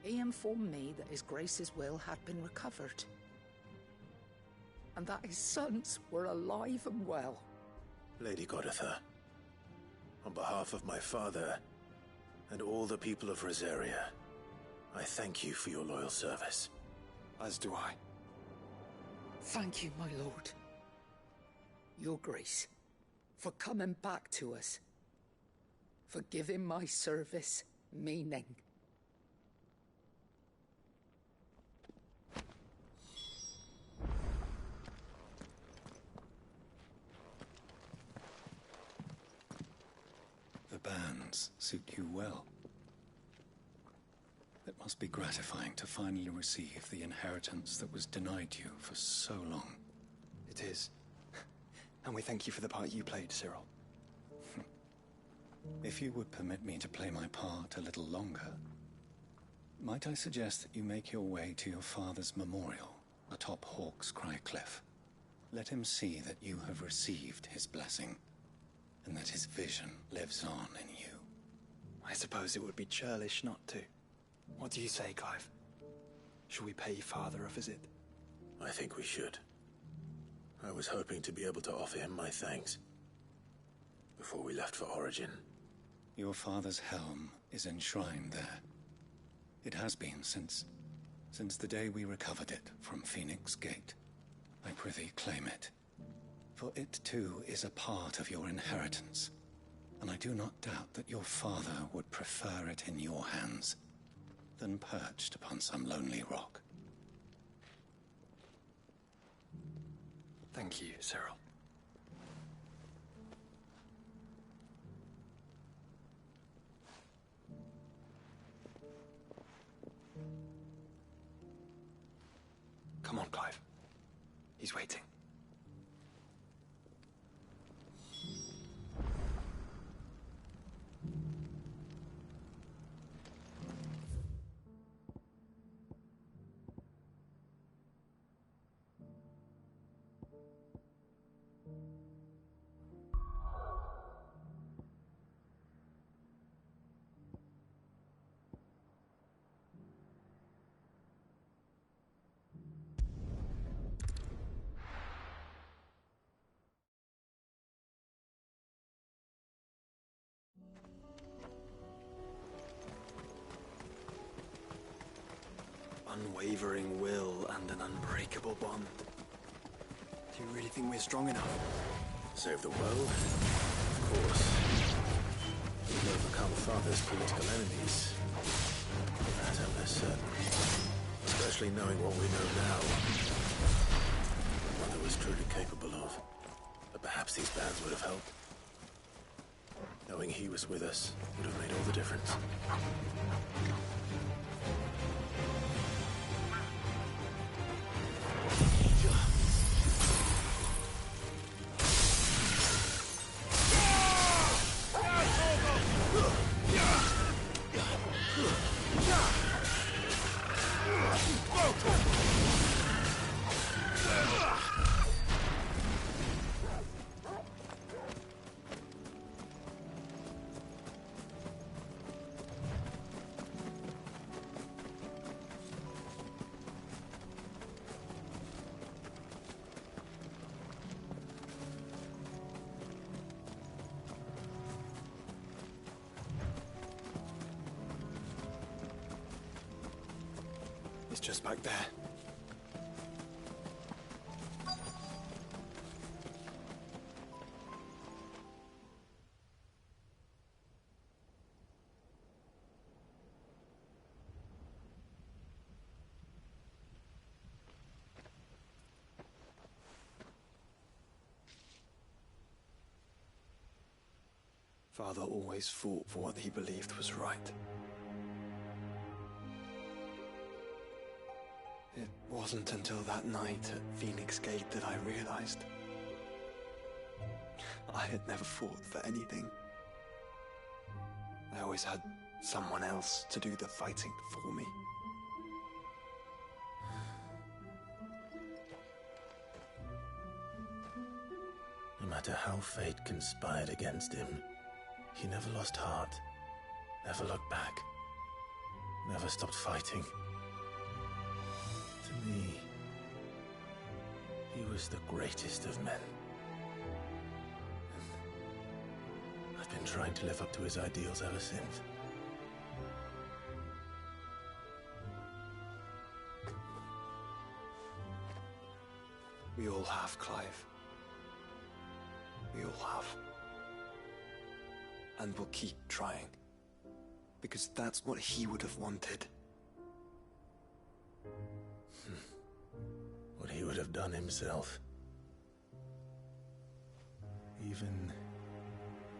He informed me that His Grace's will had been recovered, and that his sons were alive and well. Lady Goditha, on behalf of my father and all the people of Rosaria, I thank you for your loyal service. As do I. Thank you, my lord. Your Grace, for coming back to us, for giving my service meaning. The bands suit you well. It must be gratifying to finally receive the inheritance that was denied you for so long. It is. And we thank you for the part you played, Cyril. If you would permit me to play my part a little longer, might I suggest that you make your way to your father's memorial atop Hawk's Cry Cliff? Let him see that you have received his blessing, and that his vision lives on in you. I suppose it would be churlish not to. What do you say, Clive? Shall we pay Father a visit? I think we should. I was hoping to be able to offer him my thanks before we left for Origin. Your father's helm is enshrined there. It has been since the day we recovered it from Phoenix Gate. I prithee claim it, for it too is a part of your inheritance, and I do not doubt that your father would prefer it in your hands than perched upon some lonely rock. Thank you, Cyril. Come on, Clive. He's waiting. Unwavering will and an unbreakable bond. Do you really think we're strong enough? Save the world? Of course. We've overcome Father's political enemies. That I'm less certain. Especially knowing what we know now. What Mother was truly capable of. But perhaps these bands would have helped. Knowing he was with us would have made all the difference. It's just back there. Father always fought for what he believed was right. It wasn't until that night at Phoenix Gate that I realized I had never fought for anything. I always had someone else to do the fighting for me. No matter how fate conspired against him, he never lost heart, never looked back, never stopped fighting. To me, he was the greatest of men. And I've been trying to live up to his ideals ever since. We all have, Clive. We all have. And we'll keep trying. Because that's what he would have wanted. What he would have done himself. Even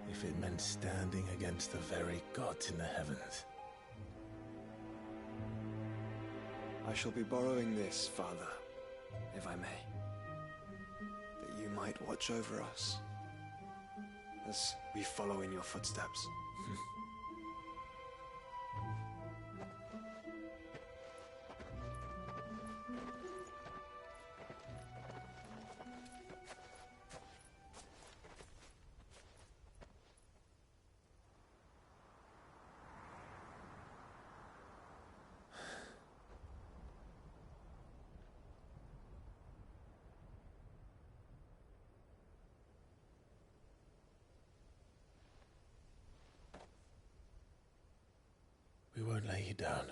if it meant standing against the very gods in the heavens. I shall be borrowing this, Father, if I may. That you might watch over us as we follow in your footsteps. We won't lay you down.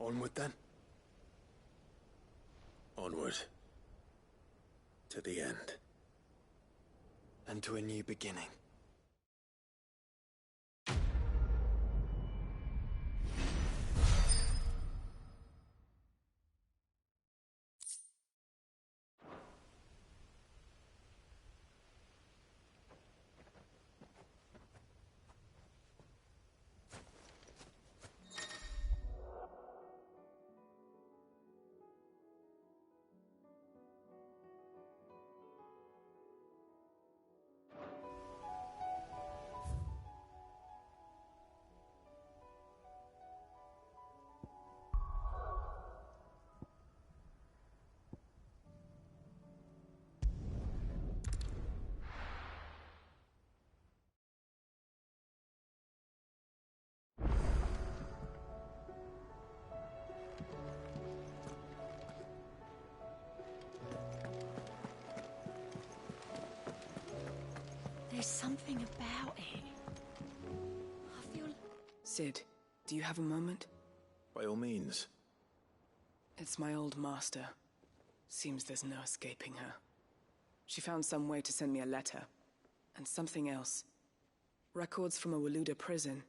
Onward then. Onward. To the end. And to a new beginning. There's something about it. I feel... Cid, do you have a moment? By all means. It's my old master. Seems there's no escaping her. She found some way to send me a letter. And something else. Records from a Waluda prison.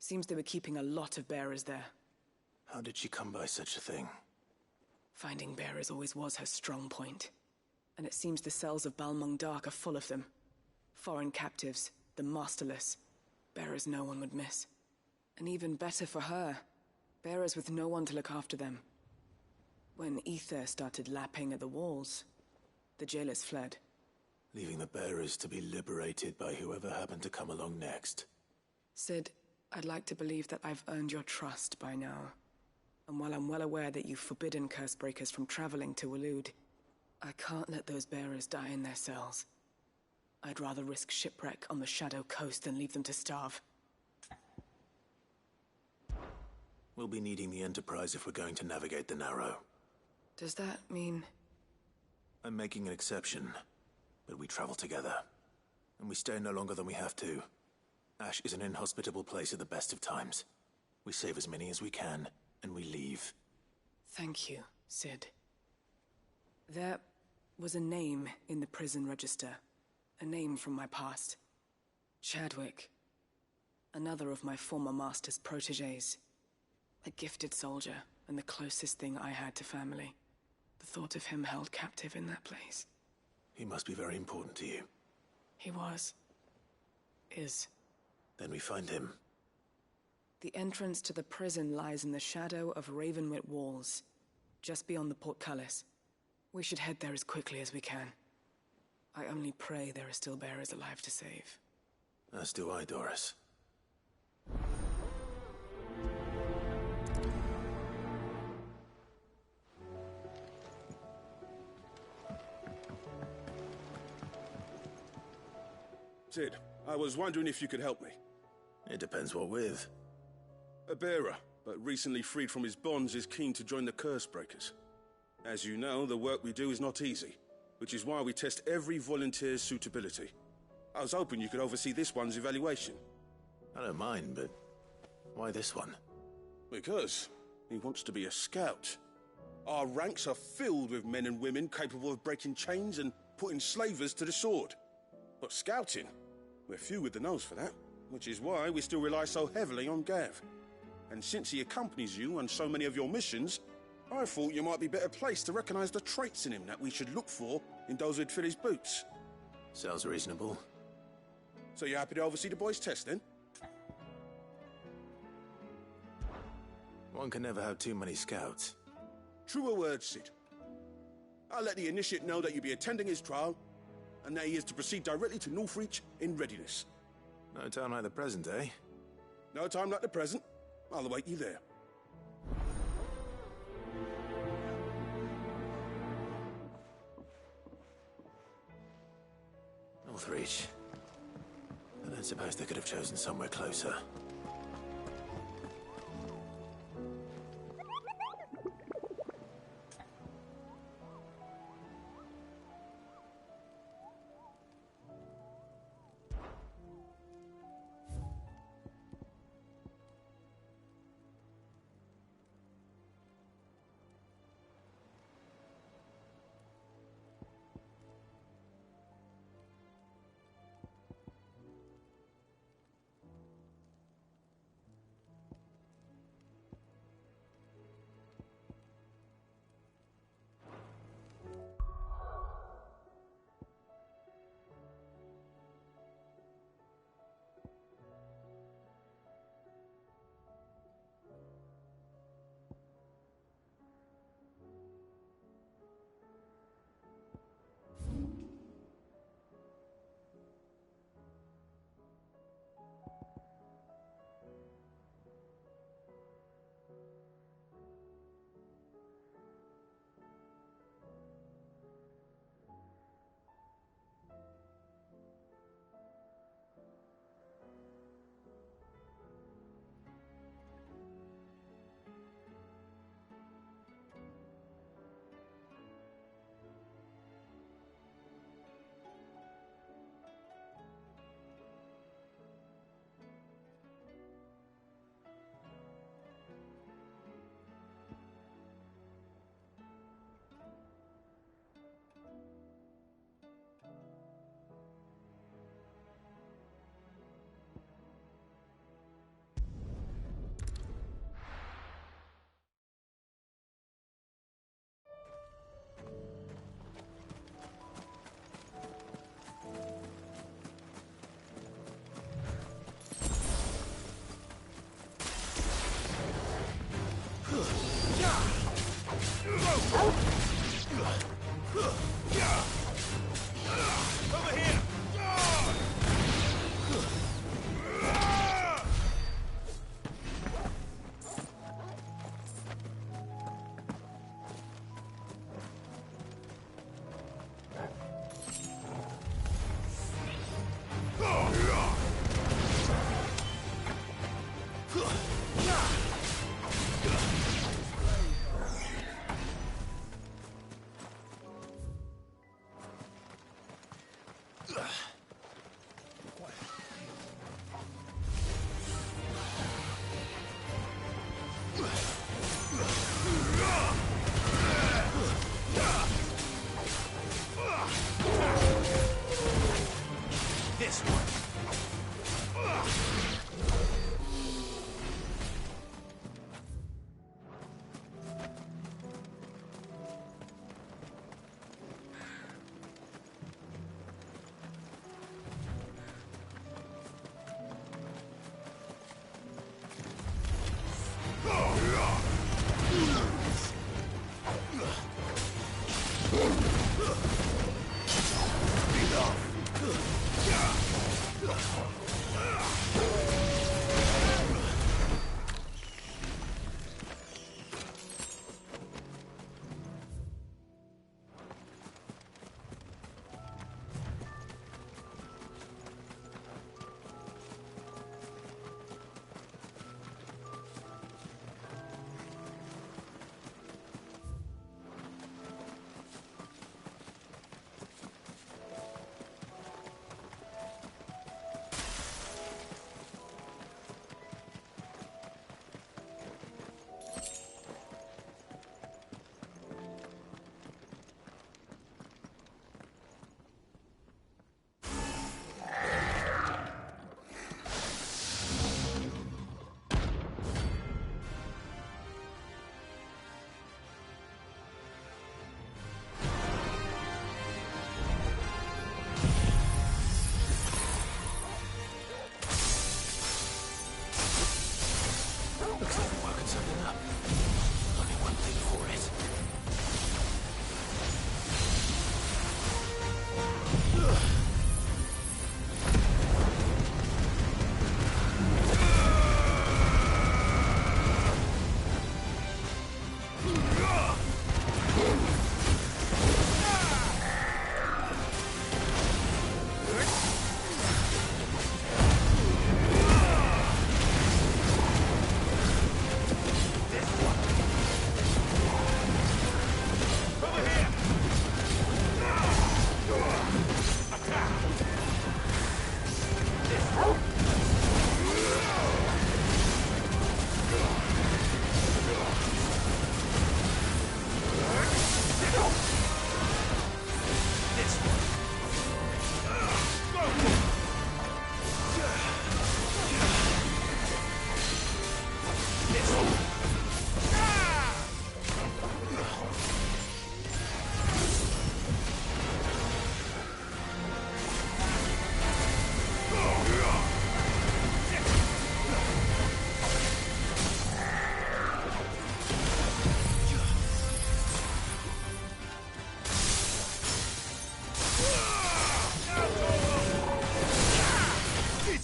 Seems they were keeping a lot of bearers there. How did she come by such a thing? Finding bearers always was her strong point. And it seems the cells of Balmung Dark are full of them. Foreign captives, the masterless. Bearers no one would miss. And even better for her, bearers with no one to look after them. When ether started lapping at the walls, the jailers fled. Leaving the bearers to be liberated by whoever happened to come along next. Cid, I'd like to believe that I've earned your trust by now. And while I'm well aware that you've forbidden Cursebreakers from traveling to Waloed, I can't let those bearers die in their cells. I'd rather risk shipwreck on the Shadow Coast than leave them to starve. We'll be needing the Enterprise if we're going to navigate the Narrow. Does that mean... I'm making an exception, but we travel together. And we stay no longer than we have to. Ash is an inhospitable place at the best of times. We save as many as we can, and we leave. Thank you, Cid. There was a name in the prison register. A name from my past. Chadwick. Another of my former master's protégés. A gifted soldier, and the closest thing I had to family. The thought of him held captive in that place. He must be very important to you. He was. Is. Then we find him. The entrance to the prison lies in the shadow of Ravenwit Walls, just beyond the portcullis. We should head there as quickly as we can. I only pray there are still bearers alive to save. As do I, Doris. Cid, I was wondering if you could help me. It depends what with. A bearer, but recently freed from his bonds, is keen to join the Cursebreakers. As you know, the work we do is not easy, which is why we test every volunteer's suitability. I was hoping you could oversee this one's evaluation. I don't mind, but why this one? Because he wants to be a scout. Our ranks are filled with men and women capable of breaking chains and putting slavers to the sword. But scouting, we're few with the nose for that, which is why we still rely so heavily on Gav. And since he accompanies you on so many of your missions, I thought you might be better placed to recognize the traits in him that we should look for in those who'd fill his boots. Sounds reasonable. So you're happy to oversee the boys' test, then? One can never have too many scouts. Truer words, Cid. I'll let the initiate know that you'll be attending his trial, and that he is to proceed directly to Northreach in readiness. No time like the present, eh? No time like the present. I'll await you there. Northreach. I don't suppose they could have chosen somewhere closer. Over here! This one.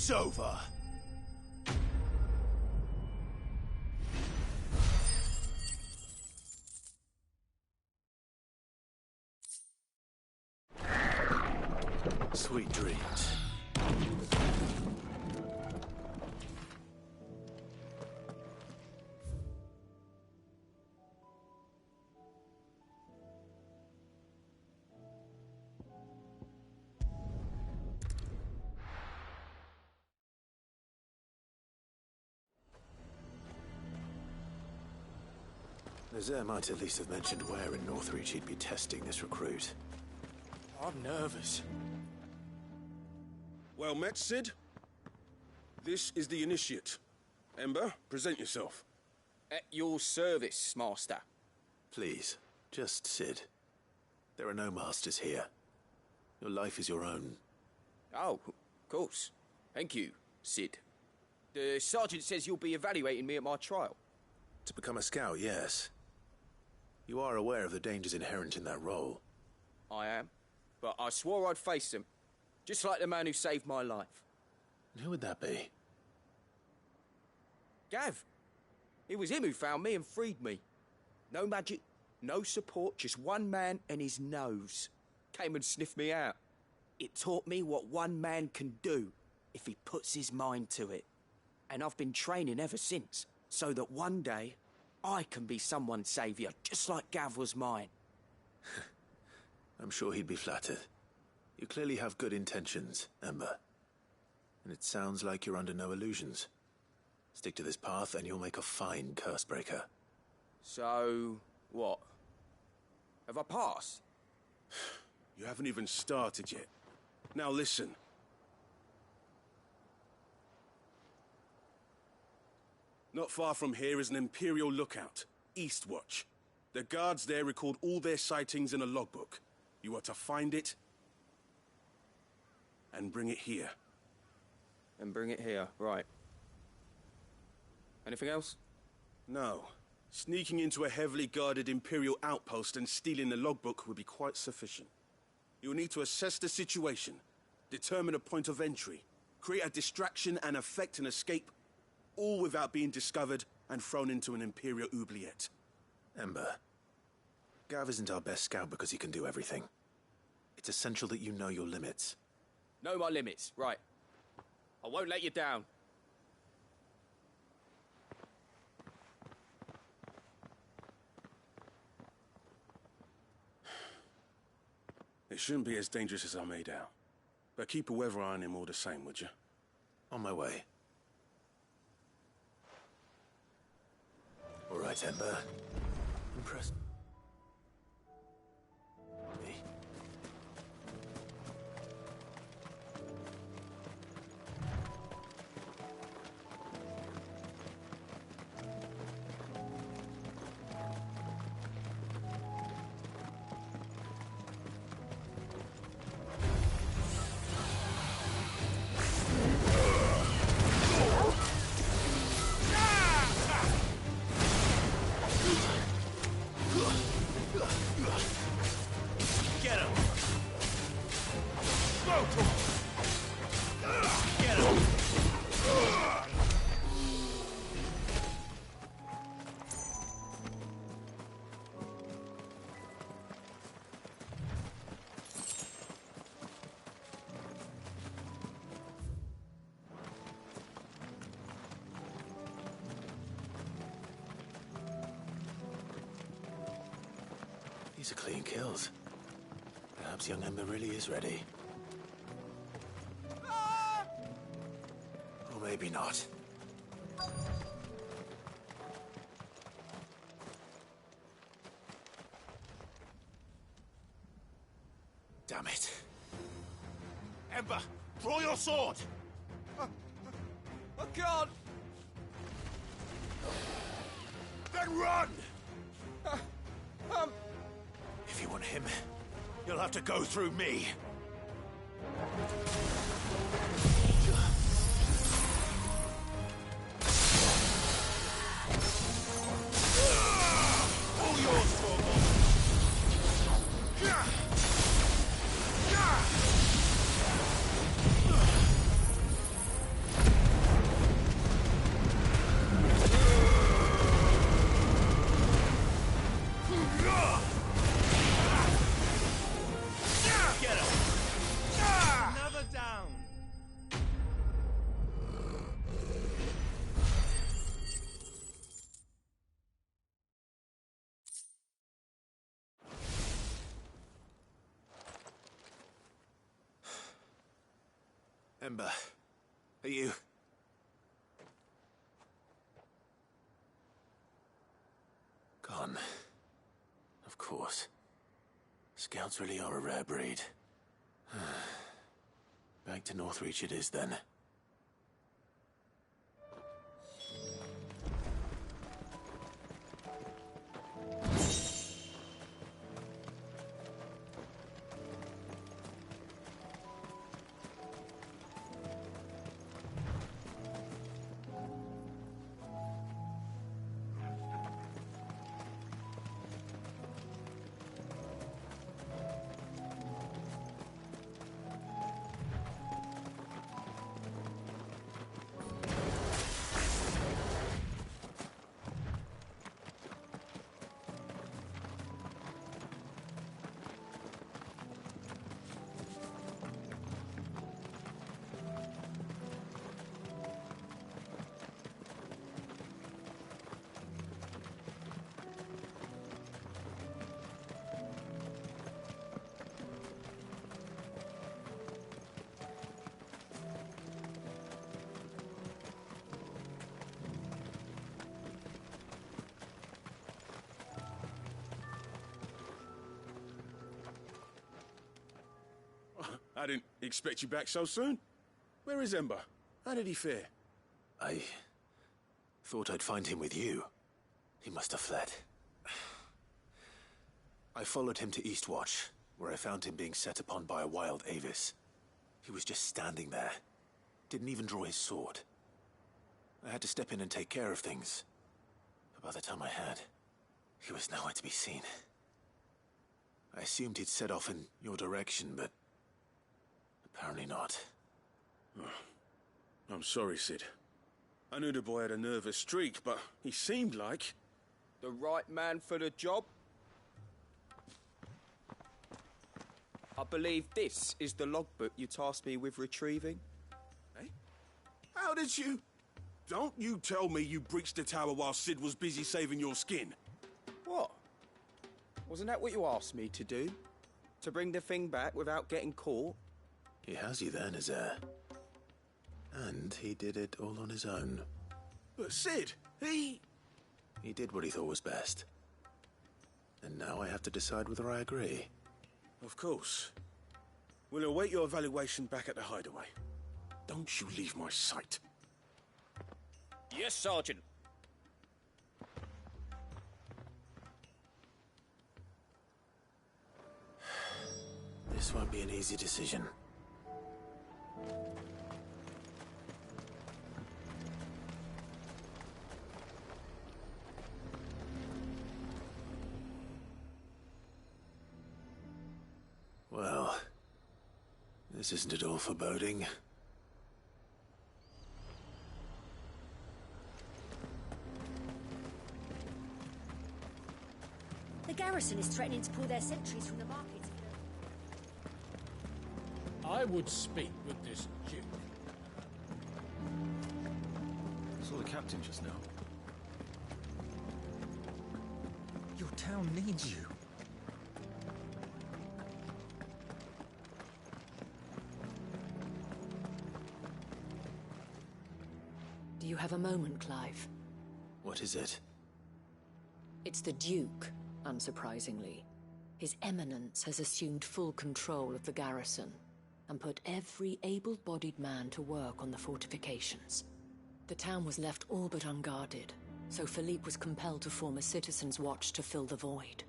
It's over. Sweet dreams. Nazaire might at least have mentioned where in Northreach he'd be testing this recruit. I'm nervous. Well met, Cid. This is the Initiate. Ember, present yourself. At your service, Master. Please, just Cid. There are no masters here. Your life is your own. Oh, of course. Thank you, Cid. The Sergeant says you'll be evaluating me at my trial. To become a scout, yes. You are aware of the dangers inherent in that role. I am. But I swore I'd face them. Just like the man who saved my life. And who would that be? Gav. It was him who found me and freed me. No magic, no support, just one man and his nose. Came and sniffed me out. It taught me what one man can do if he puts his mind to it. And I've been training ever since, so that one day I can be someone's saviour, just like Gav was mine. I'm sure he'd be flattered. You clearly have good intentions, Ember. And it sounds like you're under no illusions. Stick to this path and you'll make a fine Cursebreaker. So, what? Have I passed? You haven't even started yet. Now listen. Not far from here is an Imperial lookout, Eastwatch. The guards there record all their sightings in a logbook. You are to find it and bring it here. And bring it here, right. Anything else? No. Sneaking into a heavily guarded Imperial outpost and stealing the logbook would be quite sufficient. You'll need to assess the situation, determine a point of entry, create a distraction and effect an escape, all without being discovered and thrown into an Imperial oubliette. Ember, Gav isn't our best scout because he can do everything. It's essential that you know your limits. Know my limits, right. I won't let you down. It shouldn't be as dangerous as I made out. But keep a weather eye on him all the same, would you? On my way. All right, Ember. Impressed. Me. These are clean kills. Perhaps young Ember really is ready. Or maybe not. Damn it. Ember, draw your sword! I can't! Then run! If you want him, you'll have to go through me. All yours, Torgal! Ember, are you... Gone. Of course. Scouts really are a rare breed. Back to Northreach it is, then. I didn't expect you back so soon. Where is Ember? How did he fare? I thought I'd find him with you. He must have fled. I followed him to Eastwatch, where I found him being set upon by a wild Avis. He was just standing there. Didn't even draw his sword. I had to step in and take care of things. But by the time I had, he was nowhere to be seen. I assumed he'd set off in your direction, but apparently not. Oh, I'm sorry, Sid. I knew the boy had a nervous streak, but he seemed like... The right man for the job? I believe this is the logbook you tasked me with retrieving. Eh? How did you... Don't you tell me you breached the tower while Sid was busy saving your skin. What? Wasn't that what you asked me to do? To bring the thing back without getting caught? He has you there, Nazaire. And he did it all on his own. But Sid, he did what he thought was best. And now I have to decide whether I agree. Of course. We'll await your evaluation back at the hideaway. Don't you leave my sight. Yes, Sergeant. This won't be an easy decision. Well, this isn't at all foreboding. The garrison is threatening to pull their sentries from the market. I would speak with this Duke. Saw the captain just now. Your town needs you. Do you have a moment, Clive? What is it? It's the Duke, unsurprisingly. His Eminence has assumed full control of the garrison and put every able-bodied man to work on the fortifications. The town was left all but unguarded, so Philippe was compelled to form a citizens' watch to fill the void.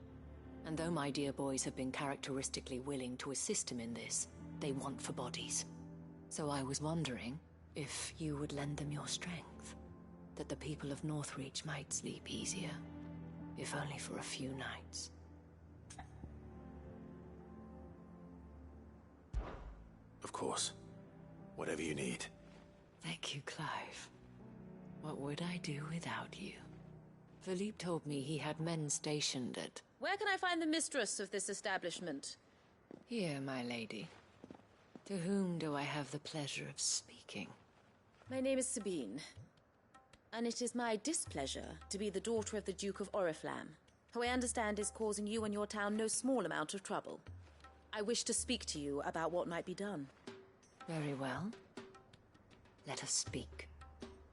And though my dear boys have been characteristically willing to assist him in this, they want for bodies. So I was wondering if you would lend them your strength, that the people of Northreach might sleep easier, if only for a few nights. Of course. Whatever you need. Thank you, Clive. What would I do without you? Philippe told me he had men stationed at... Where can I find the mistress of this establishment? Here, my lady. To whom do I have the pleasure of speaking? My name is Sabine, and it is my displeasure to be the daughter of the Duke of Oriflamme, who I understand is causing you and your town no small amount of trouble. I wish to speak to you about what might be done. Very well. Let us speak.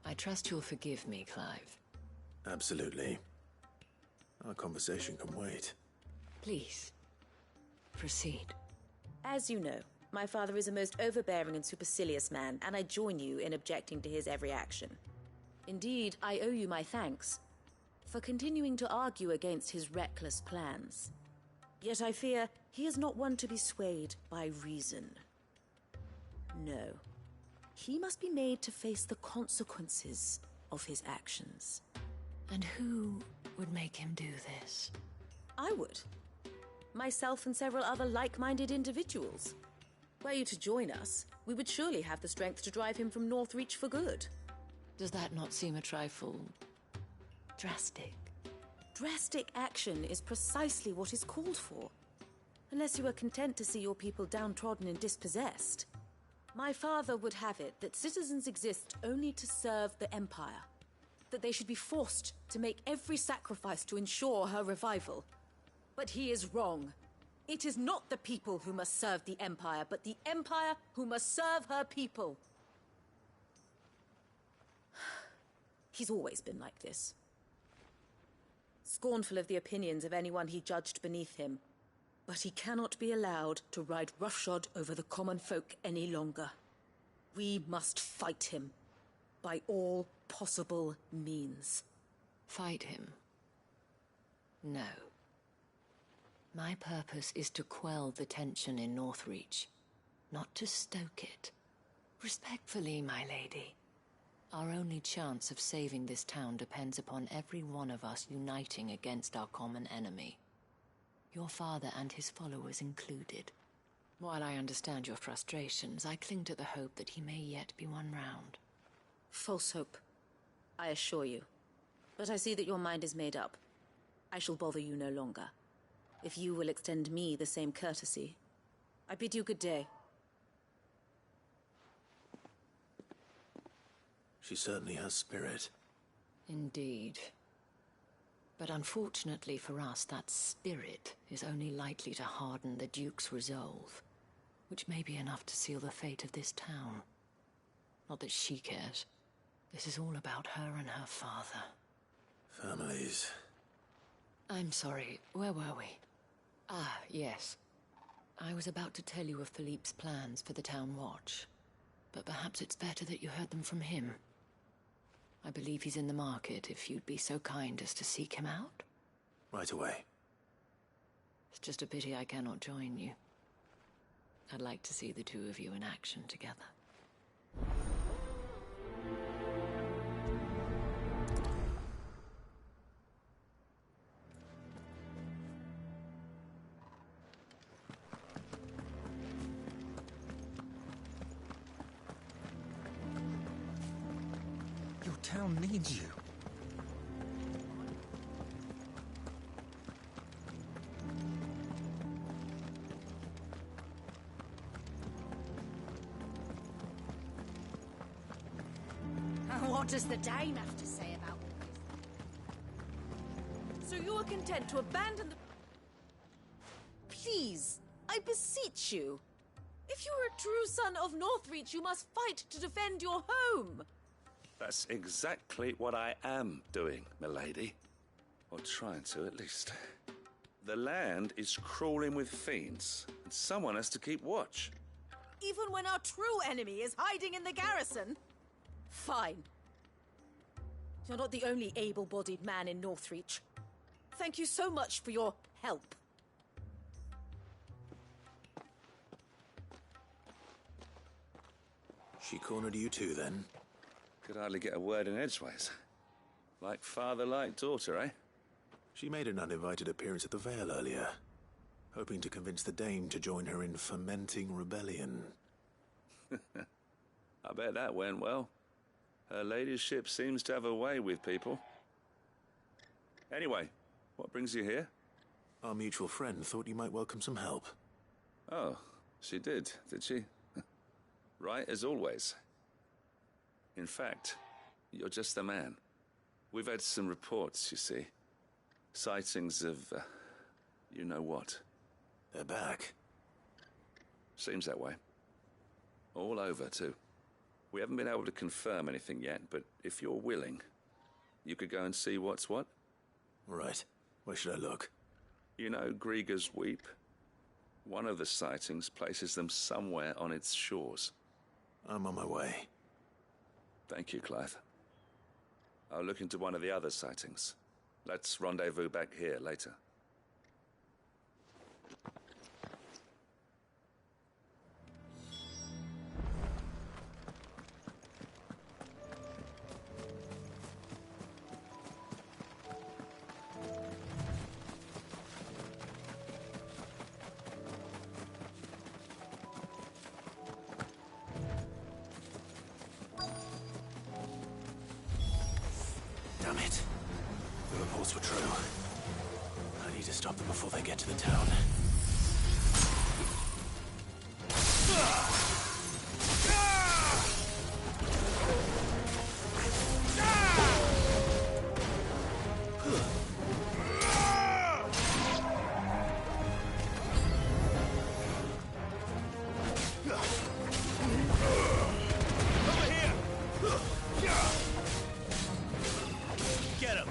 I trust you'll forgive me, Clive. Absolutely. Our conversation can wait. Please, proceed. As you know, my father is a most overbearing and supercilious man, and I join you in objecting to his every action. Indeed, I owe you my thanks for continuing to argue against his reckless plans. Yet I fear he is not one to be swayed by reason. No. He must be made to face the consequences of his actions. And who would make him do this? I would. Myself and several other like-minded individuals. Were you to join us, we would surely have the strength to drive him from Northreach for good. Does that not seem a trifle drastic? Drastic action is precisely what is called for. Unless you are content to see your people downtrodden and dispossessed. My father would have it that citizens exist only to serve the Empire. That they should be forced to make every sacrifice to ensure her revival. But he is wrong. It is not the people who must serve the Empire, but the Empire who must serve her people. He's always been like this. Scornful of the opinions of anyone he judged beneath him. But he cannot be allowed to ride roughshod over the common folk any longer. We must fight him. By all possible means. Fight him? No. My purpose is to quell the tension in Northreach, not to stoke it. Respectfully, my lady. Our only chance of saving this town depends upon every one of us uniting against our common enemy. Your father and his followers included. While I understand your frustrations, I cling to the hope that he may yet be won round. False hope, I assure you. But I see that your mind is made up. I shall bother you no longer. If you will extend me the same courtesy, I bid you good day. She certainly has spirit. Indeed. But unfortunately for us, that spirit is only likely to harden the Duke's resolve, which may be enough to seal the fate of this town. Not that she cares. This is all about her and her father. Families. I'm sorry, where were we? Ah, yes. I was about to tell you of Philippe's plans for the town watch, but perhaps it's better that you heard them from him. I believe he's in the market, if you'd be so kind as to seek him out. Right away. It's just a pity I cannot join you. I'd like to see the two of you in action together. Your town needs you. What does the Dame have to say about all this? So you are content to abandon the... Please, I beseech you. If you are a true son of Northreach, you must fight to defend your home. That's exactly what I am doing, milady. Or trying to, at least. The land is crawling with fiends, and someone has to keep watch. Even when our true enemy is hiding in the garrison? Fine. You're not the only able-bodied man in Northreach. Thank you so much for your help. She cornered you too, then? Could hardly get a word in edgeways. Like father, like daughter, eh? She made an uninvited appearance at the Vale earlier, hoping to convince the Dame to join her in fomenting rebellion. I bet that went well. Her ladyship seems to have a way with people. Anyway, what brings you here? Our mutual friend thought you might welcome some help. Oh, she did she? Right as always. In fact, you're just the man. We've had some reports, you see. Sightings of, you know what. They're back. Seems that way. All over, too. We haven't been able to confirm anything yet, but if you're willing, you could go and see what's what. Right. Where should I look? You know Grieger's Weep? One of the sightings places them somewhere on its shores. I'm on my way. Thank you, Clive. I'll look into one of the other sightings. Let's rendezvous back here later. Damn it. The reports were true. I need to stop them before they get to the town. Get him!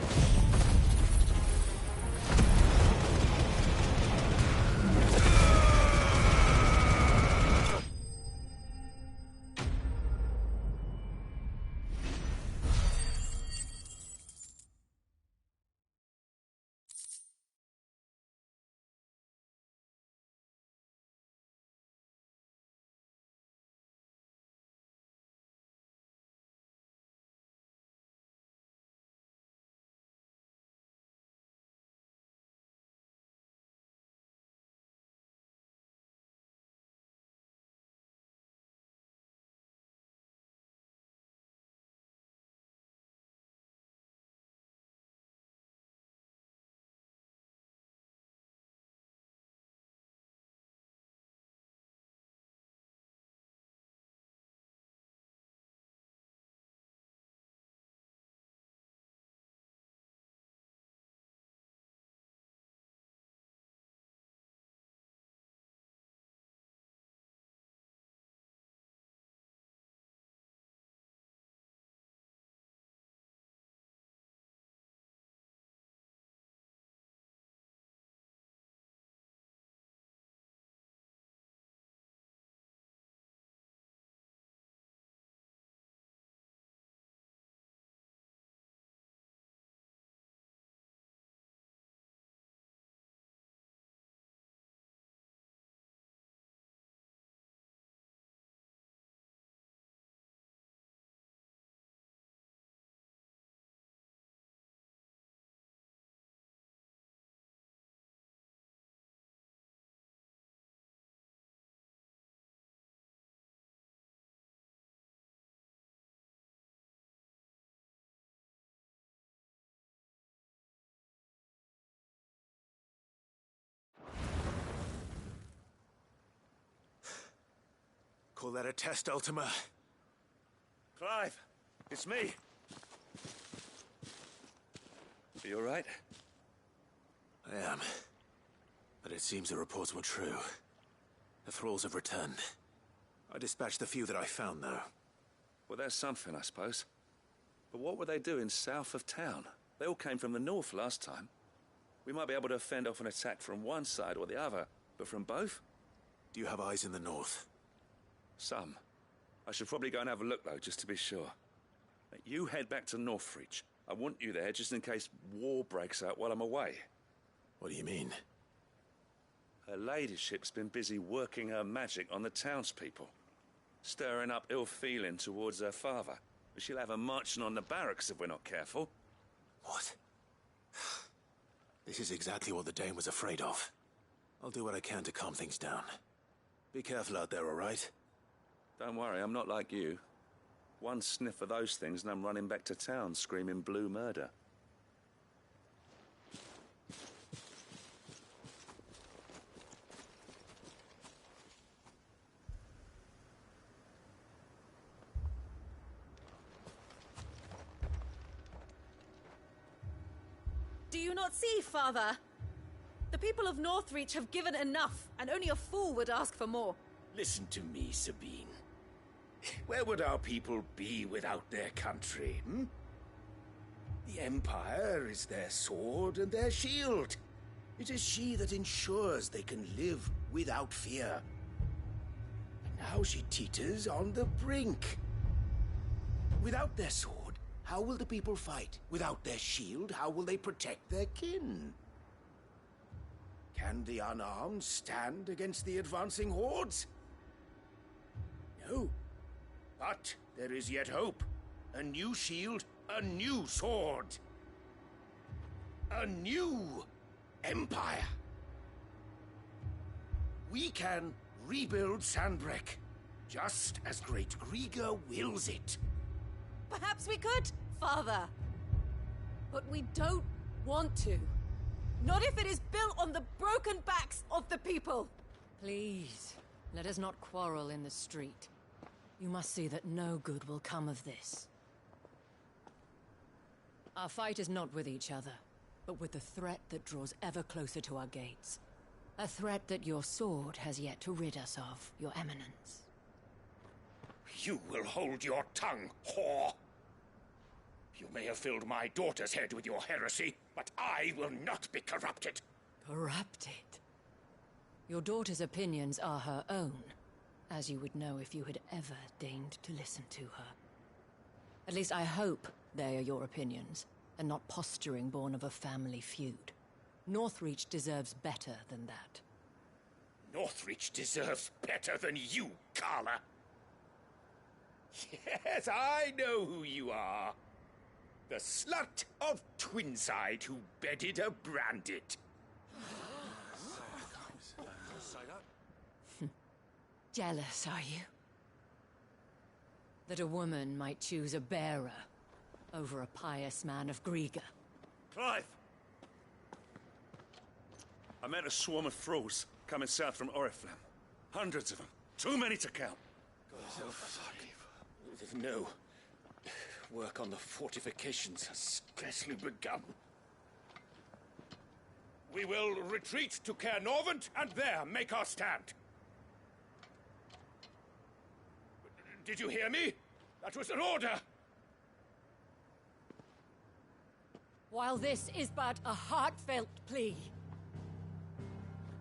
Call that a test, Ultima? Clive, it's me. Are you all right? I am. But it seems the reports were true. The thralls have returned. I dispatched the few that I found, though. Well, that's something, I suppose. But what were they doing south of town? They all came from the north last time. We might be able to fend off an attack from one side or the other, but from both? Do you have eyes in the north? Some. I should probably go and have a look, though, just to be sure. You head back to Northreach. I want you there just in case war breaks out while I'm away. What do you mean? Her ladyship's been busy working her magic on the townspeople, stirring up ill feeling towards her father. She'll have her marching on the barracks if we're not careful. What? This is exactly what the Dane was afraid of. I'll do what I can to calm things down. Be careful out there, all right? Don't worry, I'm not like you. One sniff of those things and I'm running back to town screaming blue murder. Do you not see, Father? The people of Northreach have given enough, and only a fool would ask for more. Listen to me, Sabine. Where would our people be without their country, hmm? The Empire is their sword and their shield. It is she that ensures they can live without fear. And now she teeters on the brink. Without their sword, how will the people fight? Without their shield, how will they protect their kin? Can the unarmed stand against the advancing hordes? No. But there is yet hope. A new shield, a new sword. A new empire. We can rebuild Sanbreque, just as Great Griga wills it. Perhaps we could, Father. But we don't want to. Not if it is built on the broken backs of the people. Please, let us not quarrel in the street. You must see that no good will come of this. Our fight is not with each other, but with the threat that draws ever closer to our gates. A threat that your sword has yet to rid us of, Your Eminence. You will hold your tongue, whore. You may have filled my daughter's head with your heresy, but I will not be corrupted. Corrupted? Your daughter's opinions are her own, as you would know if you had ever deigned to listen to her. At least I hope they are your opinions, and not posturing born of a family feud. Northreach deserves better than that. Northreach deserves better than you, Carla. Yes, I know who you are. The slut of Twinside who bedded a Brandit. Jealous, are you? That a woman might choose a bearer over a pious man of Griga. Clive! I met a swarm of thralls coming south from Oriflamme. Hundreds of them. Too many to count. No. Work on the fortifications has scarcely begun. We will retreat to Caer Norvent and there make our stand. Did you hear me? That was an order! While this is but a heartfelt plea,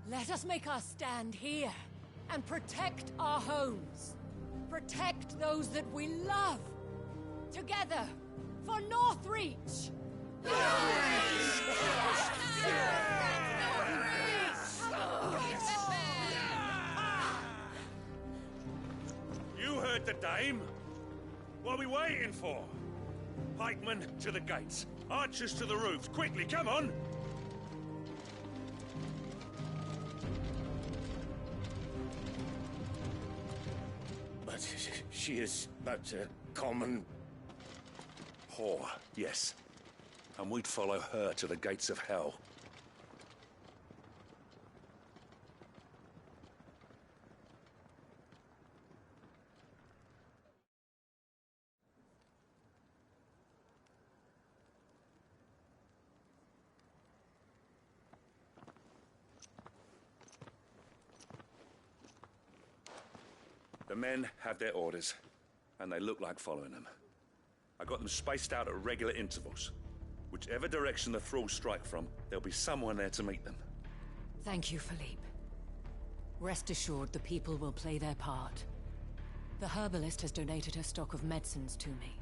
let us make our stand here and protect our homes. Protect those that we love. Together, for Northreach! You heard the dame. What are we waiting for? Pikemen to the gates. Archers to the roofs. Quickly, come on! But she is but a common... whore, yes. And we'd follow her to the gates of hell. The men have their orders, and they look like following them. I got them spaced out at regular intervals. Whichever direction the thralls strike from, there'll be someone there to meet them. Thank you, Philippe. Rest assured the people will play their part. The herbalist has donated her stock of medicines to me.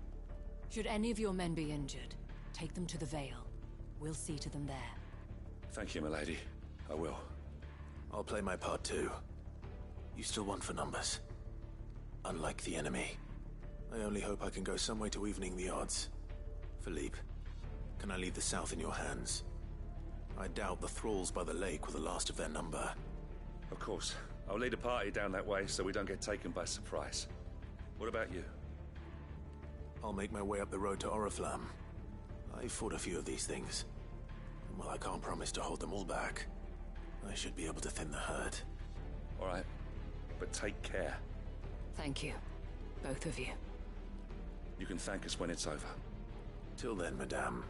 Should any of your men be injured, take them to the Vale. We'll see to them there. Thank you, milady. I will. I'll play my part too. You still want for numbers. Unlike the enemy. I only hope I can go some way to evening the odds. Philippe, can I leave the south in your hands? I doubt the thralls by the lake were the last of their number. Of course. I'll lead a party down that way so we don't get taken by surprise. What about you? I'll make my way up the road to Oriflamme. I've fought a few of these things. And while I can't promise to hold them all back, I should be able to thin the herd. All right. But take care. Thank you. Both of you. You can thank us when it's over. Till then, madame.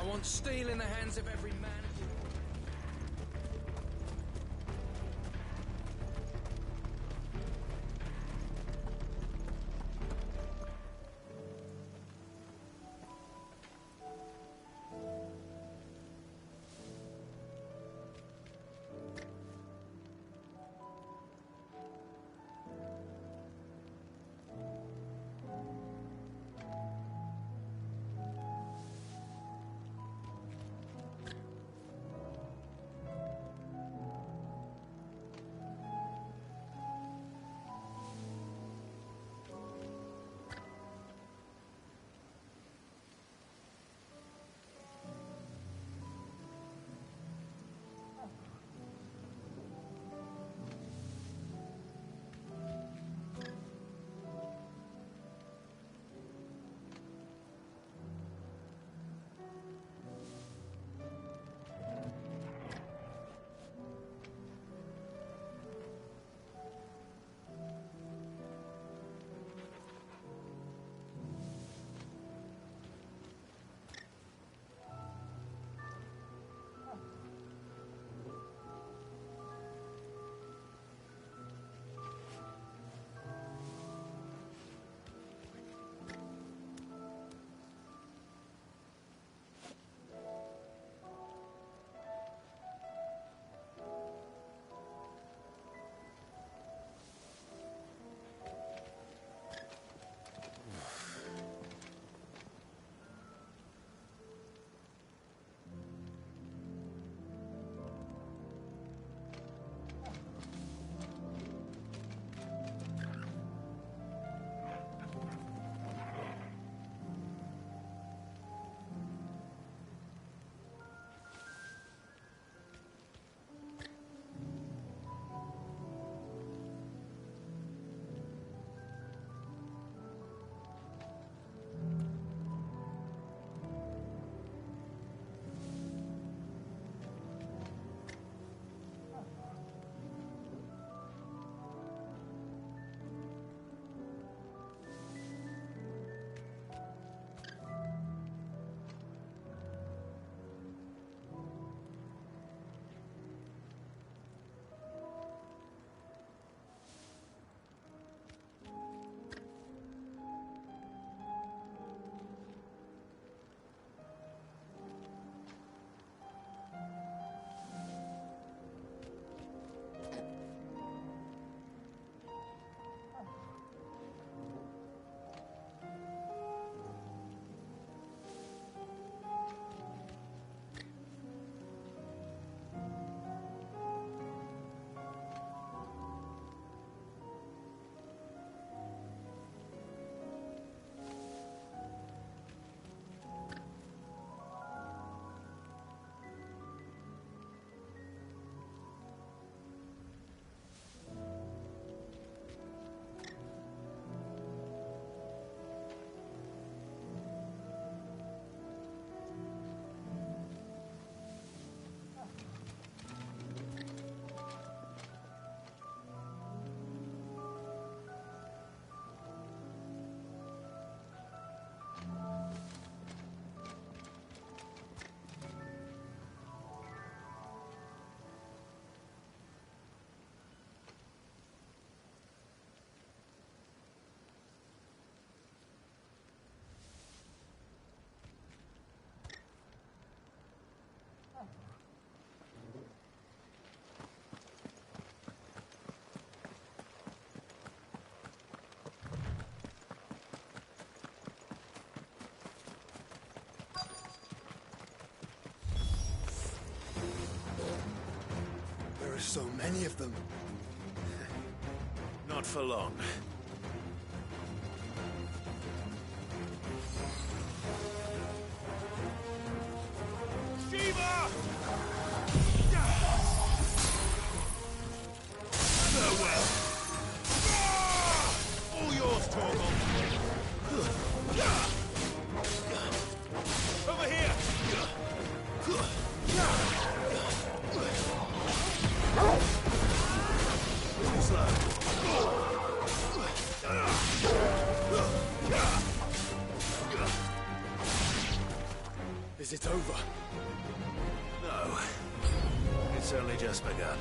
I want steel in the hands of every man. So many of them. Not for long. Shiva! Farewell. All yours, Torgal. Over here! Slow. Is it over? No. It's only just begun.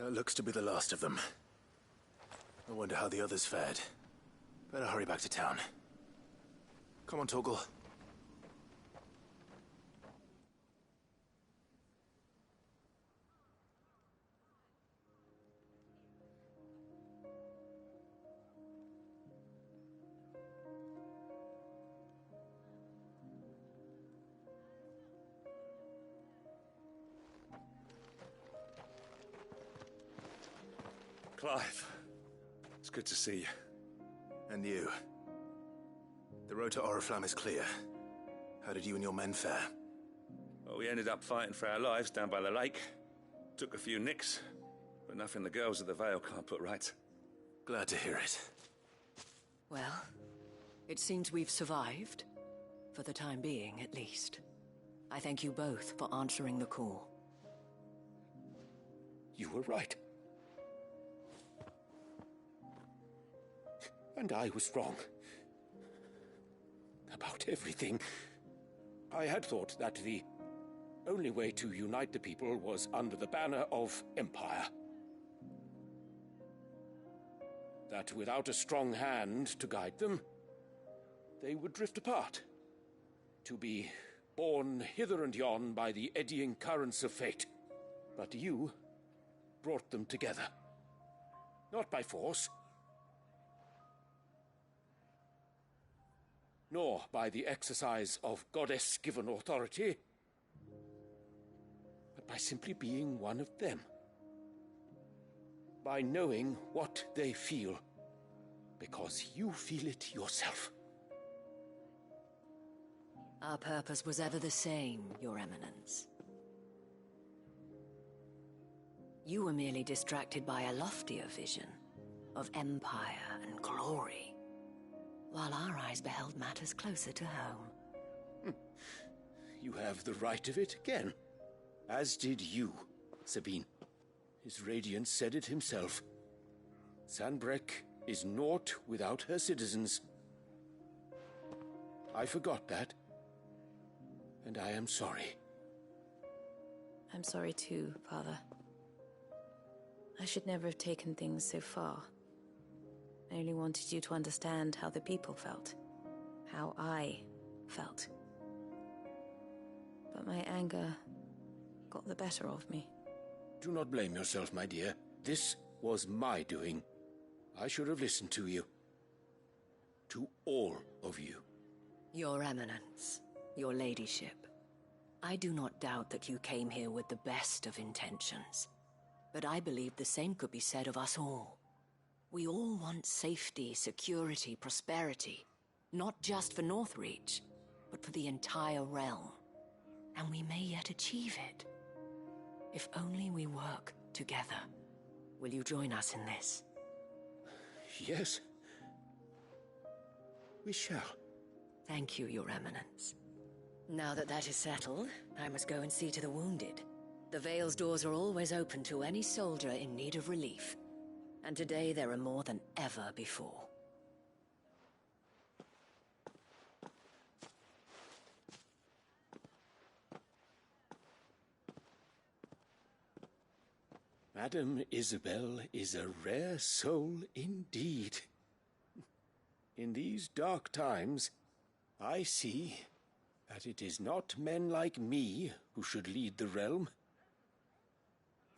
That looks to be the last of them. I wonder how the others fared. Better hurry back to town. Come on, Torgal. Clive, it's good to see you. And you. The road to Oriflamme is clear. How did you and your men fare? Well, we ended up fighting for our lives down by the lake. Took a few nicks, but nothing the girls of the Vale can't put right. Glad to hear it. Well, It seems we've survived. For the time being, at least. I thank you both for answering the call. You were right. And I was wrong. About everything. I had thought that the only way to unite the people was under the banner of Empire. That without a strong hand to guide them, they would drift apart. To be borne hither and yon by the eddying currents of fate. But you brought them together. Not by force, nor by the exercise of goddess-given authority, but by simply being one of them. By knowing what they feel, because you feel it yourself. Our purpose was ever the same, Your Eminence. You were merely distracted by a loftier vision of empire and glory, while our eyes beheld matters closer to home. You have the right of it again. As did you, Sabine. His radiance said it himself. Sanbreque is naught without her citizens. I forgot that. And I am sorry. I'm sorry too, Father. I should never have taken things so far. I only wanted you to understand how the people felt. How I felt. But my anger got the better of me. Do not blame yourself, my dear. This was my doing. I should have listened to you. To all of you. Your Eminence, your ladyship, I do not doubt that you came here with the best of intentions. But I believe the same could be said of us all. We all want safety, security, prosperity. Not just for Northreach, but for the entire realm. And we may yet achieve it. If only we work together. Will you join us in this? Yes. We shall. Thank you, Your Eminence. Now that that is settled, I must go and see to the wounded. The Vale's doors are always open to any soldier in need of relief. And today there are more than ever before. Madame Isabel is a rare soul indeed. In these dark times, I see that it is not men like me who should lead the realm,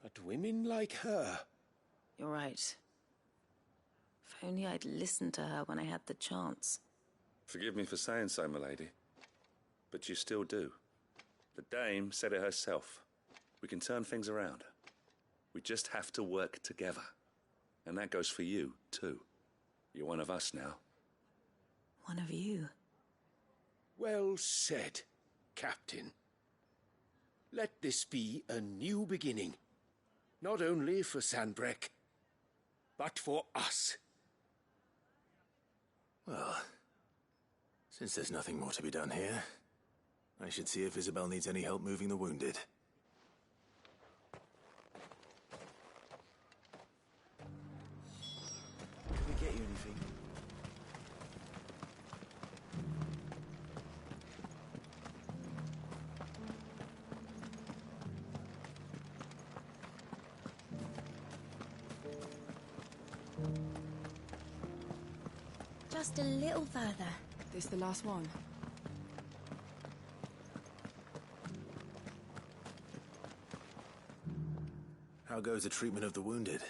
but women like her. You're right. If only I'd listened to her when I had the chance. Forgive me for saying so, milady, but you still do. The Dame said it herself. We can turn things around. We just have to work together. And that goes for you, too. You're one of us now. One of you? Well said, Captain. Let this be a new beginning. Not only for Sanbreque, but for us. Well, since there's nothing more to be done here, I should see if Isabel needs any help moving the wounded. Can we get you anything? Just a little further. This the last one? How goes the treatment of the wounded?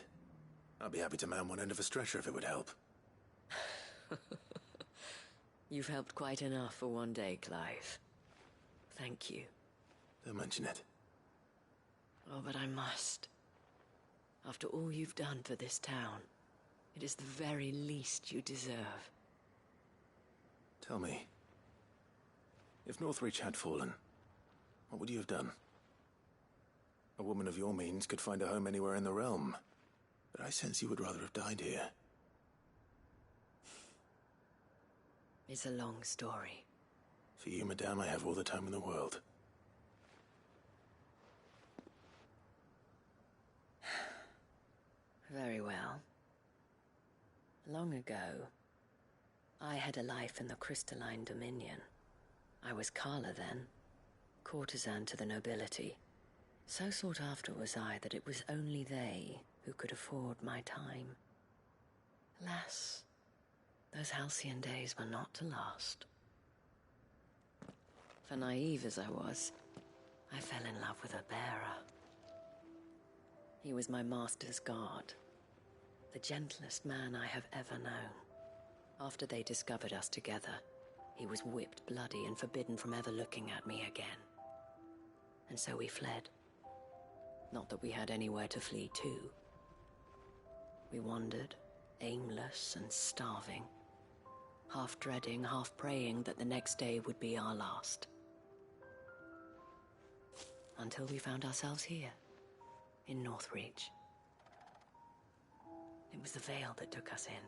I'd be happy to man one end of a stretcher if it would help. You've helped quite enough for one day, Clive. Thank you. Don't mention it. Oh, but I must. After all you've done for this town, it is the very least you deserve. Tell me, if Northreach had fallen, what would you have done? A woman of your means could find a home anywhere in the realm, but I sense you would rather have died here. It's a long story. For you, madame, I have all the time in the world. Very well. Long ago, I had a life in the Crystalline Dominion. I was Carla then, courtesan to the nobility. So sought after was I that it was only they who could afford my time. Alas, those halcyon days were not to last. For naive as I was, I fell in love with a bearer. He was my master's guard, the gentlest man I have ever known. After they discovered us together, he was whipped bloody and forbidden from ever looking at me again. And so we fled. Not that we had anywhere to flee to. We wandered, aimless and starving, half dreading, half praying that the next day would be our last. Until we found ourselves here, in Northreach. It was the Vale that took us in,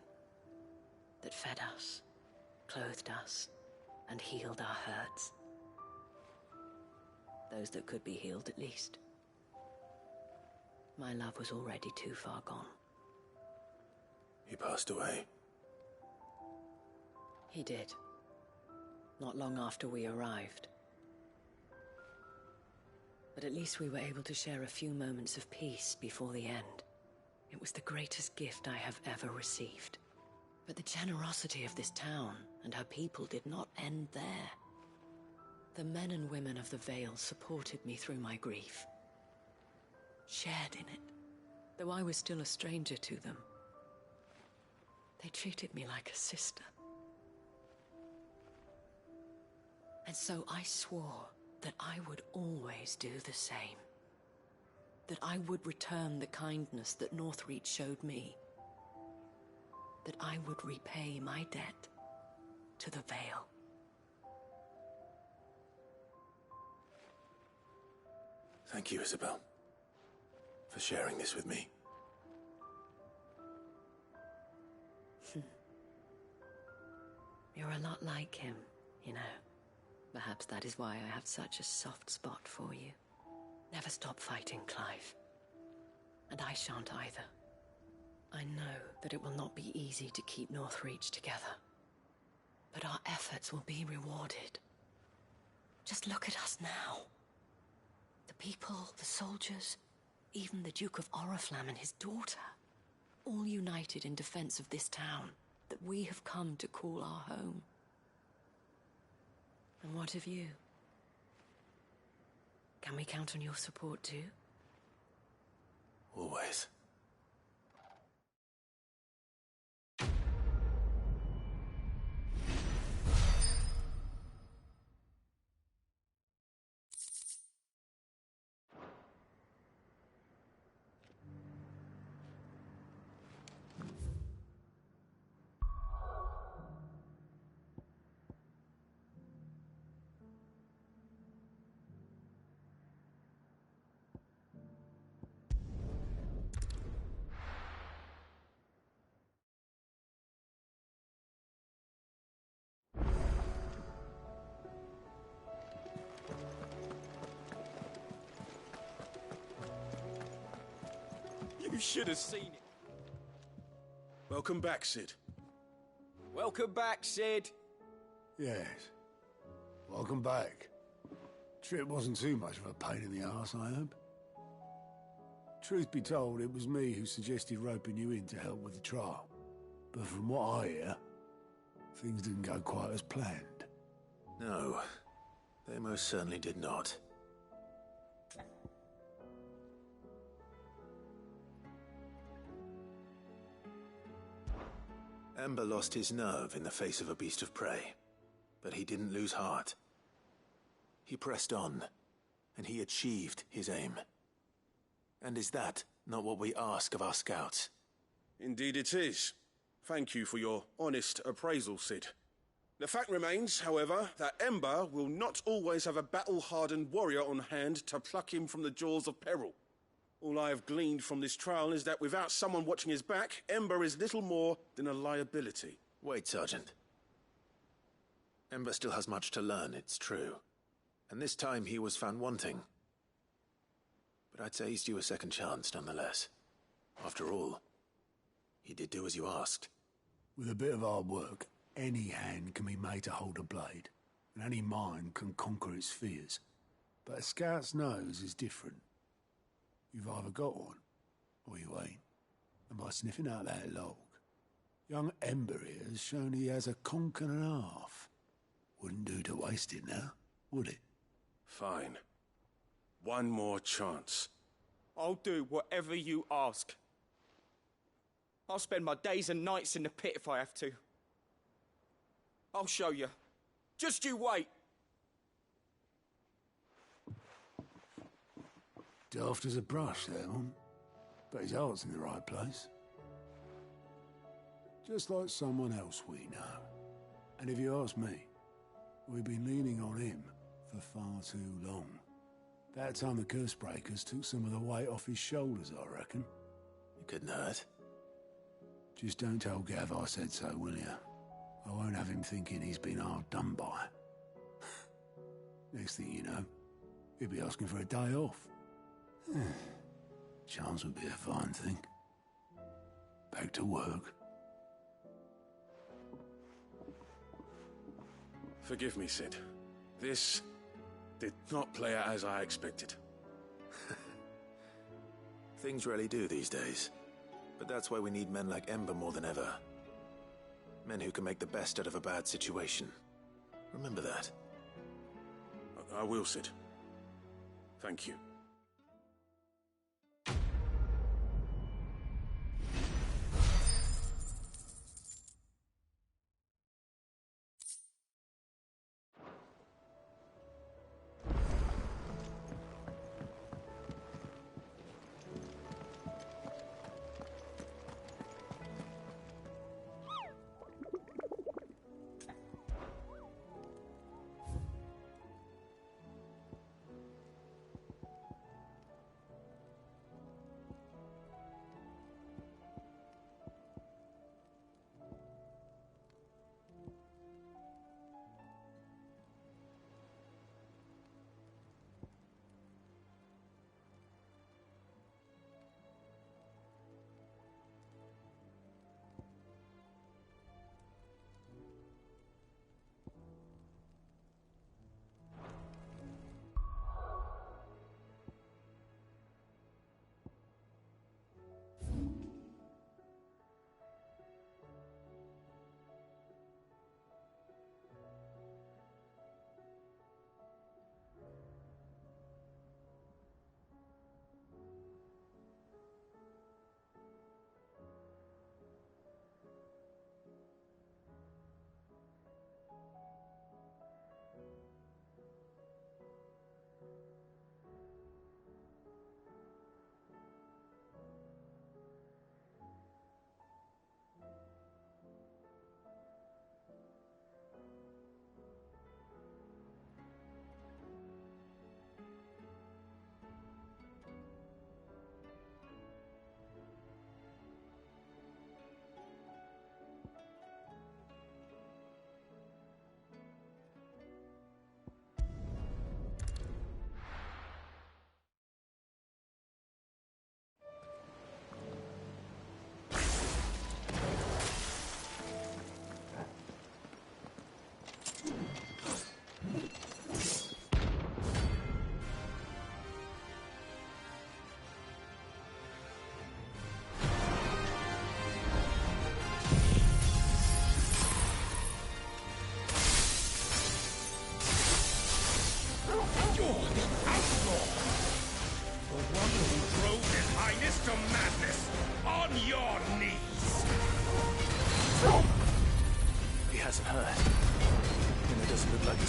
that fed us, clothed us, and healed our hurts. Those that could be healed, at least. My love was already too far gone. He passed away. He did. Not long after we arrived. But at least we were able to share a few moments of peace before the end. It was the greatest gift I have ever received. But the generosity of this town and her people did not end there. The men and women of the Vale supported me through my grief. Shared in it, though I was still a stranger to them. They treated me like a sister. And so I swore that I would always do the same. That I would return the kindness that Northreach showed me. That I would repay my debt to the Vale. Thank you, Isabel, for sharing this with me. You're a lot like him, you know. Perhaps that is why I have such a soft spot for you. Never stop fighting, Clive. And I shan't either. I know that it will not be easy to keep Northreach together. But our efforts will be rewarded. Just look at us now. The people, the soldiers, even the Duke of Oriflamme and his daughter, all united in defense of this town that we have come to call our home. And what of you? Can we count on your support too? Always. You should have seen it. Welcome back, Cid. Welcome back, Cid. Yes. Welcome back. Trip wasn't too much of a pain in the arse, I hope. Truth be told, it was me who suggested roping you in to help with the trial. But from what I hear, things didn't go quite as planned. No, they most certainly did not. Ember lost his nerve in the face of a beast of prey, but he didn't lose heart. He pressed on, and he achieved his aim. And is that not what we ask of our scouts? Indeed it is. Thank you for your honest appraisal, Cid. The fact remains, however, that Ember will not always have a battle-hardened warrior on hand to pluck him from the jaws of peril. All I have gleaned from this trial is that without someone watching his back, Ember is little more than a liability. Wait, Sergeant. Ember still has much to learn, it's true. And this time he was found wanting. But I'd say he's due a second chance, nonetheless. After all, he did do as you asked. With a bit of hard work, any hand can be made to hold a blade, and any mind can conquer its fears. But a scout's nose is different. You've either got one, or you ain't. And by sniffing out that log, young Ember here has shown he has a conch and a half. Wouldn't do to waste it now, would it? Fine. One more chance. I'll do whatever you ask. I'll spend my days and nights in the pit if I have to. I'll show you. Just you wait. Daft as a brush, that one. But his heart's in the right place. Just like someone else we know. And if you ask me, we've been leaning on him for far too long. That time the Cursebreakers took some of the weight off his shoulders, I reckon. It couldn't hurt. Just don't tell Gav I said so, will you? I won't have him thinking he's been hard done by. Next thing you know, he'll be asking for a day off. Chance would be a fine thing. Back to work. Forgive me, Sid. This did not play out as I expected. Things really do these days. But that's why we need men like Ember more than ever. Men who can make the best out of a bad situation. Remember that. I will, Sid. Thank you.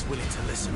Willing to listen.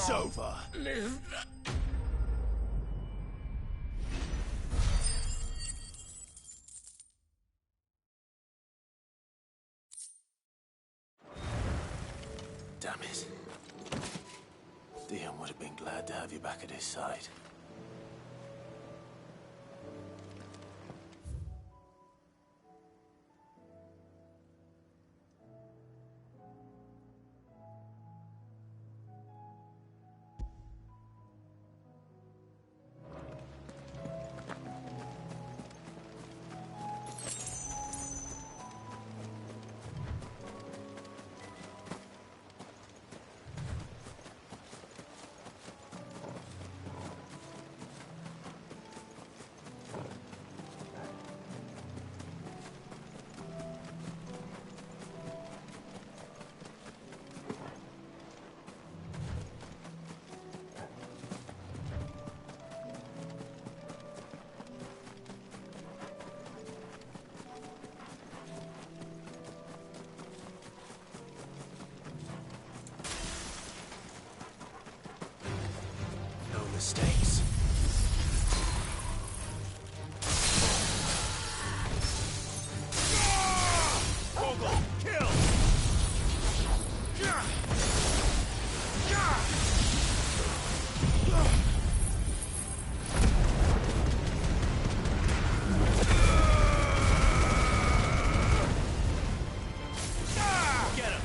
It's over. Live. Damn it. Dion would have been glad to have you back at his side. Mistakes. Torgal, kill! Get him!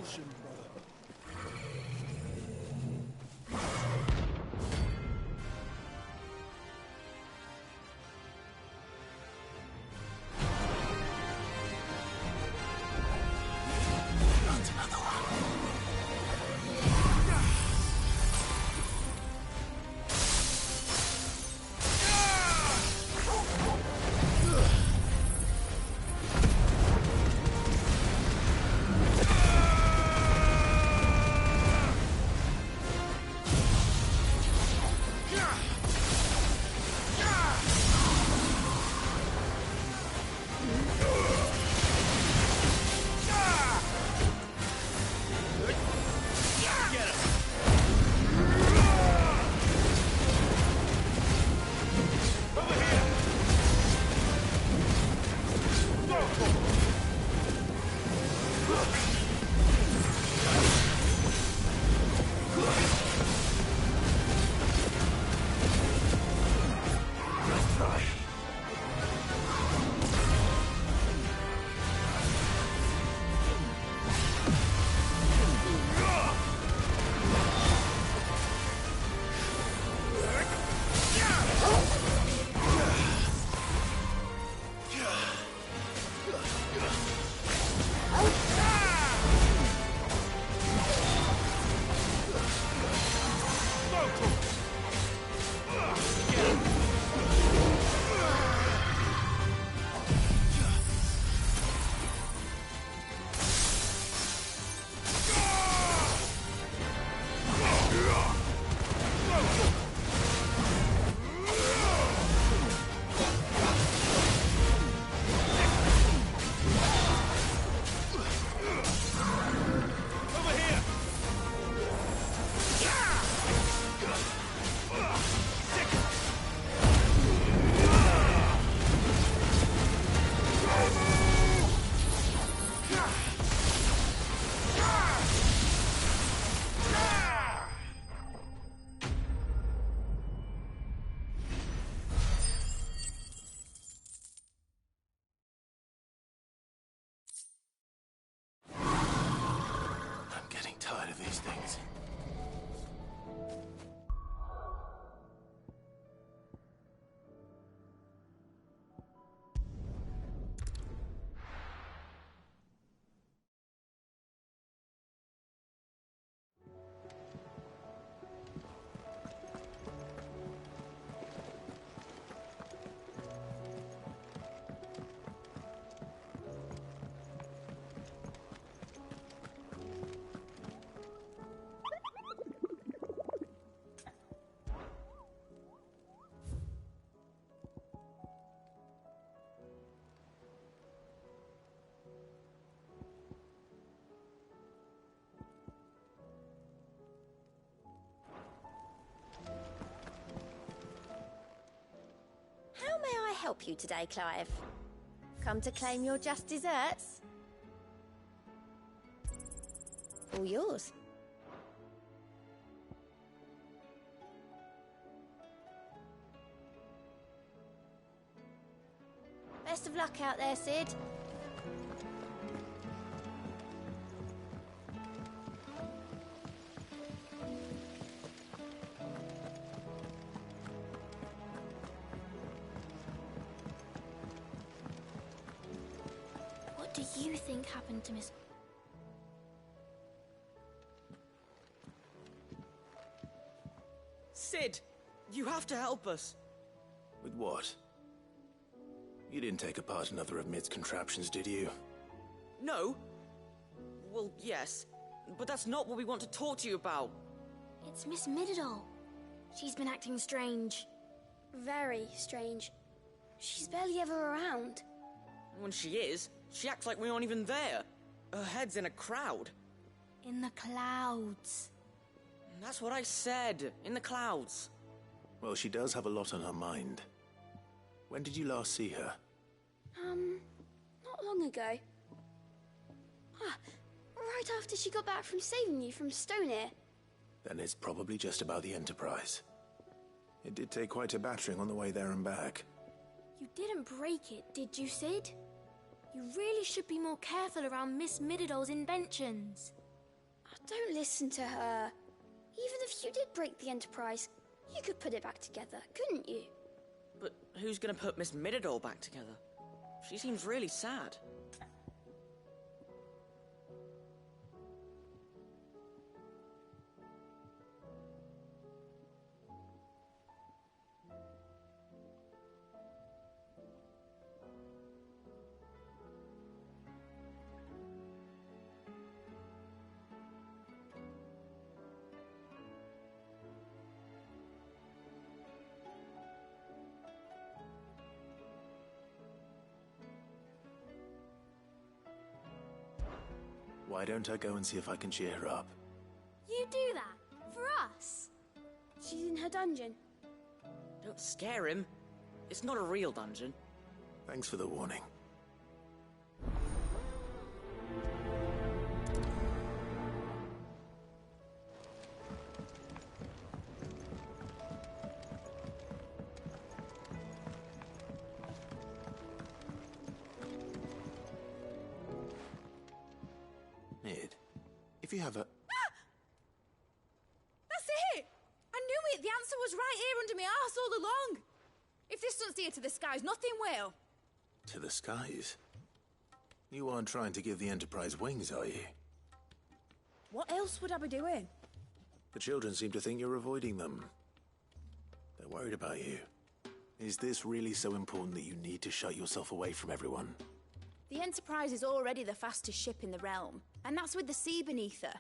caution, brother. Tired of these things. How may I help you today, Clive? Come to claim your just desserts? All yours. Best of luck out there, Sid. What do you think happened to Miss... Sid, you have to help us. With what? You didn't take apart another of Mid's contraptions, did you? No. Well, yes. But that's not what we want to talk to you about. It's Miss Mididol. She's been acting strange. Very strange. She's barely ever around. When she is, she acts like we aren't even there. Her head's in a crowd. In the clouds. That's what I said. In the clouds. Well, she does have a lot on her mind. When did you last see her? Not long ago. Right after she got back from saving you from Stoneir. Then it's probably just about the Enterprise. It did take quite a battering on the way there and back. You didn't break it, did you, Sid? You really should be more careful around Miss Mididol's inventions. Don't listen to her. Even if you did break the Enterprise, you could put it back together, couldn't you? But who's gonna put Miss Midadol back together? She seems really sad. Why don't I go and see if I can cheer her up? You do that? For us? She's in her dungeon. Don't scare him. It's not a real dungeon. Thanks for the warning. Mid, if you have a... That's it! I knew it! The answer was right here under my arse all along! If this doesn't steer to the skies, nothing will! To the skies? You aren't trying to give the Enterprise wings, are you? What else would I be doing? The children seem to think you're avoiding them. They're worried about you. Is this really so important that you need to shut yourself away from everyone? The Enterprise is already the fastest ship in the realm, and that's with the sea beneath her.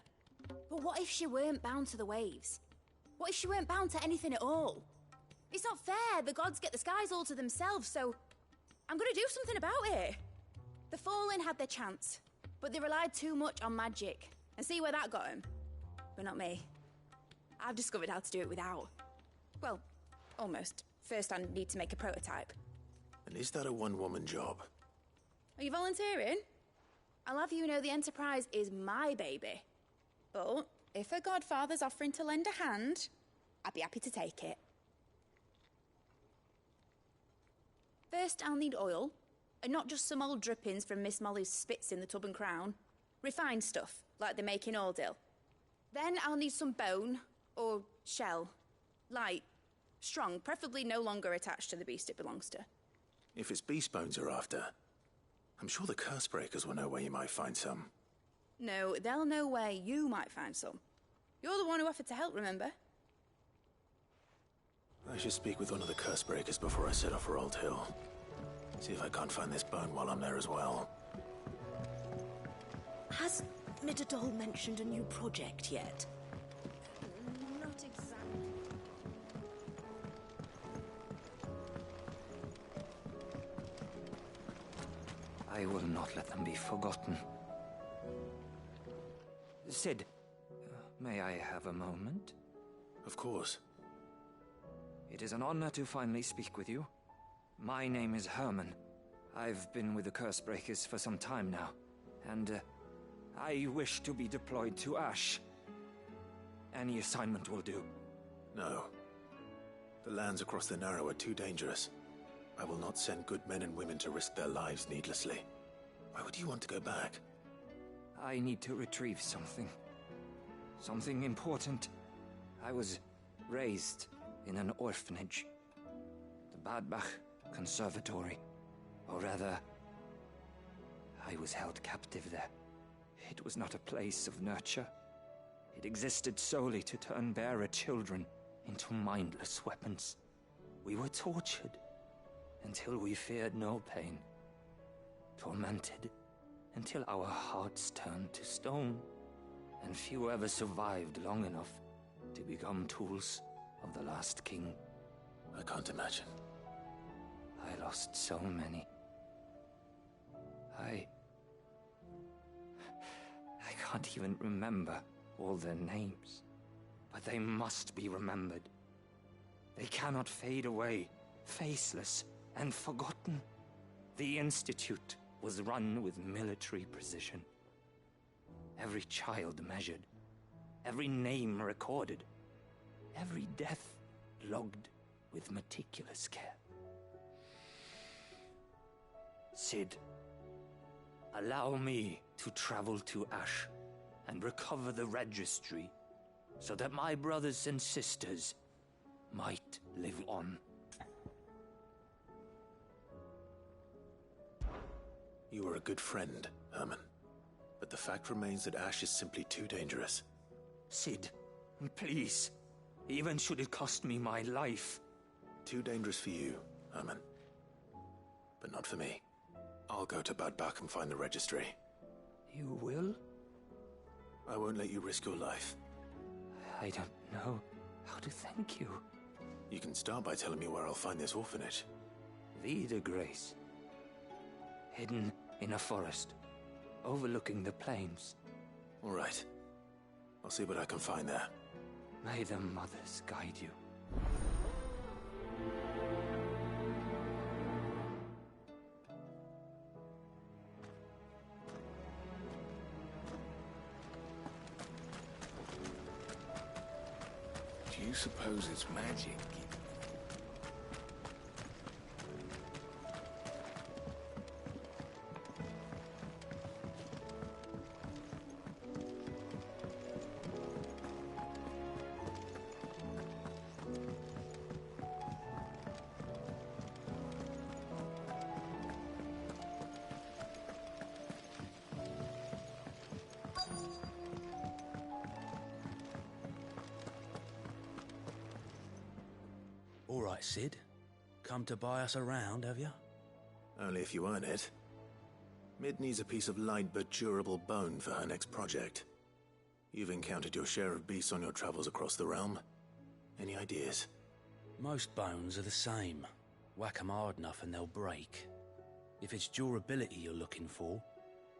But what if she weren't bound to the waves? What if she weren't bound to anything at all? It's not fair. The gods get the skies all to themselves, so I'm gonna do something about it. The Fallen had their chance, but they relied too much on magic. And see where that got them? But not me. I've discovered how to do it without. Well, almost. First, I need to make a prototype. And is that a one-woman job? Are you volunteering? I'll have you know the Enterprise is my baby. But if a godfather's offering to lend a hand, I'd be happy to take it. First, I'll need oil, and not just some old drippings from Miss Molly's spits in the Tub and Crown. Refined stuff, like they make in Ordil. Then I'll need some bone, or shell. Light, strong, preferably no longer attached to the beast it belongs to. If it's beast bones you're after, I'm sure the Cursebreakers will know where you might find some. No, they'll know where you might find some. You're the one who offered to help, remember? I should speak with one of the Cursebreakers before I set off for Old Hill. See if I can't find this bone while I'm there as well. Has Midadol mentioned a new project yet? Not exactly. I will not let them be forgotten. Sid, may I have a moment? Of course. It is an honor to finally speak with you. My name is Herman. I've been with the Cursebreakers for some time now, and I wish to be deployed to Ash. Any assignment will do. No. The lands across the Narrow are too dangerous. I will not send good men and women to risk their lives needlessly. Why would you want to go back? I need to retrieve something. Something important. I was raised in an orphanage. The Badbach Conservatory. Or rather, I was held captive there. It was not a place of nurture. It existed solely to turn bearer children into mindless weapons. We were tortured until we feared no pain. Tormented until our hearts turned to stone. And few ever survived long enough to become tools of the last king. I can't imagine. I lost so many. I can't even remember all their names. But they must be remembered. They cannot fade away, faceless and forgotten. The Institute was run with military precision. Every child measured, every name recorded, every death logged with meticulous care. Sid, allow me to travel to Ash and recover the registry, so that my brothers and sisters might live on. You were a good friend, Herman. But the fact remains that Ash is simply too dangerous. Cid, please. Even should it cost me my life. Too dangerous for you, Herman. But not for me. I'll go to Bad Bach and find the registry. You will? I won't let you risk your life. I don't know how to thank you. You can start by telling me where I'll find this orphanage. Vida Grace. Hidden in a forest, overlooking the plains. All right. I'll see what I can find there. May the mothers guide you. Do you suppose it's magic? All right, Cid. Come to buy us around, have you? Only if you earn it. Mid needs a piece of light but durable bone for her next project. You've encountered your share of beasts on your travels across the realm. Any ideas? Most bones are the same. Whack 'em hard enough and they'll break. If it's durability you're looking for,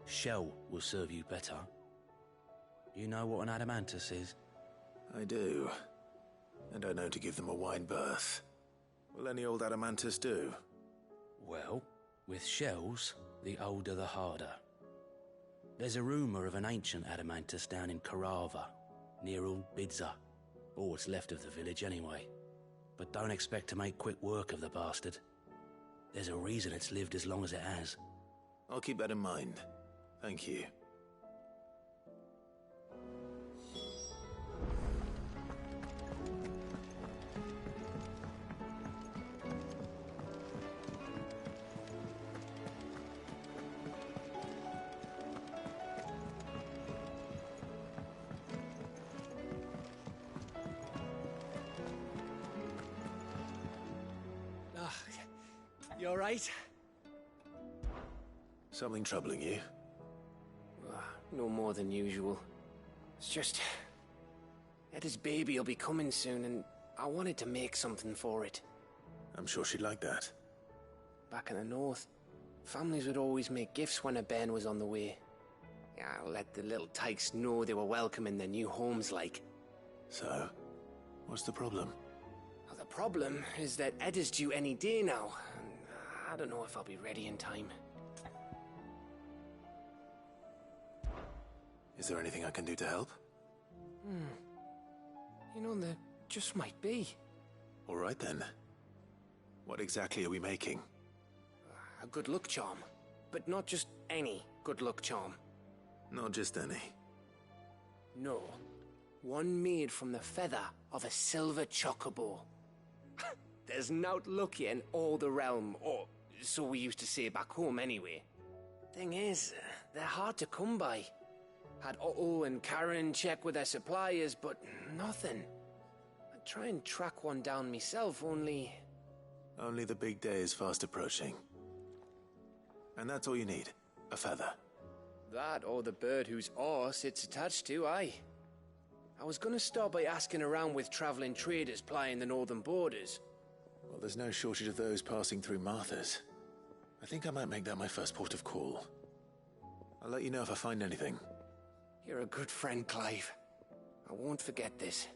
shell will serve you better. You know what an adamantus is? I do. And I know to give them a wide berth. Will any old adamantus do? Well, with shells, the older the harder. There's a rumour of an ancient adamantus down in Karava, near Ul Bidza, or what's left of the village anyway. But don't expect to make quick work of the bastard. There's a reason it's lived as long as it has. I'll keep that in mind. Thank you. You alright? Something troubling you? No more than usual. It's just... Etta's baby will be coming soon, and I wanted to make something for it. I'm sure she'd like that. Back in the north, families would always make gifts when a bairn was on the way. Yeah, let the little tykes know they were welcome in their new homes, like. So, what's the problem? Well, the problem is that Etta's due any day now, and I don't know if I'll be ready in time. Is there anything I can do to help? You know, there just might be. All right then. What exactly are we making? A good luck charm. But not just any good luck charm. Not just any. No. One made from the feather of a silver chocobo. There's nowt lucky in all the realm, or so we used to say back home anyway. Thing is, they're hard to come by. Had Otto and Karen check with their suppliers, but nothing. I'd try and track one down myself, only... Only the big day is fast approaching. And that's all you need, a feather. That or the bird whose horse it's attached to, aye. I was gonna start by asking around with traveling traders plying the northern borders. Well, there's no shortage of those passing through Martha's. I think I might make that my first port of call. I'll let you know if I find anything. You're a good friend, Clive. I won't forget this.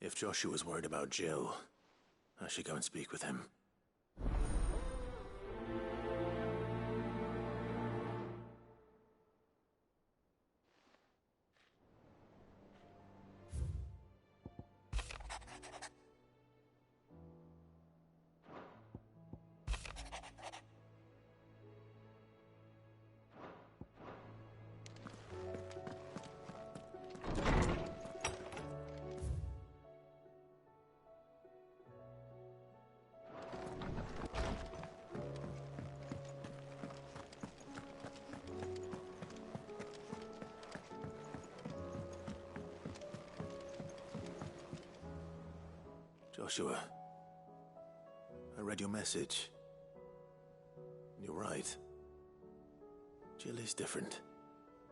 If Joshua's worried about Jill, I should go and speak with him. Joshua, I read your message. You're right. Jill is different.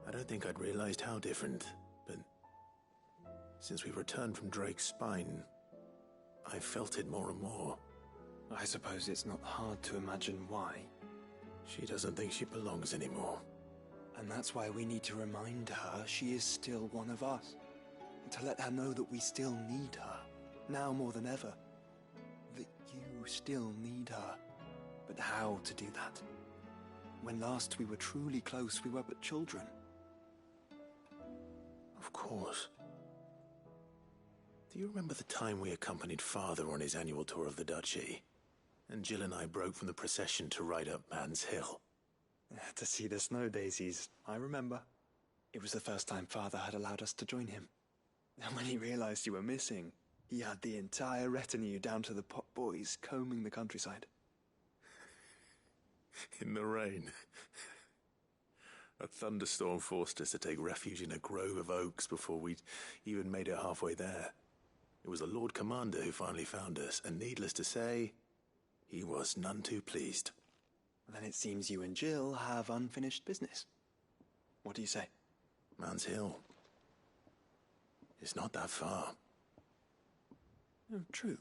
I don't think I'd realized how different, but since we returned from Drake's spine, I've felt it more and more. I suppose it's not hard to imagine why. She doesn't think she belongs anymore. And that's why we need to remind her she is still one of us. And to let her know that we still need her. Now more than ever. That you still need her. But how to do that? When last we were truly close, we were but children. Of course. Do you remember the time we accompanied Father on his annual tour of the Duchy? And Jill and I broke from the procession to ride up Man's Hill. To see the snow daisies, I remember. It was the first time Father had allowed us to join him. And when he realized you were missing, he had the entire retinue down to the pot boys combing the countryside. In the rain. A thunderstorm forced us to take refuge in a grove of oaks before we'd even made it halfway there. It was the Lord Commander who finally found us, and needless to say, he was none too pleased. Then it seems you and Jill have unfinished business. What do you say? Man's Hill. It's not that far. Oh, true.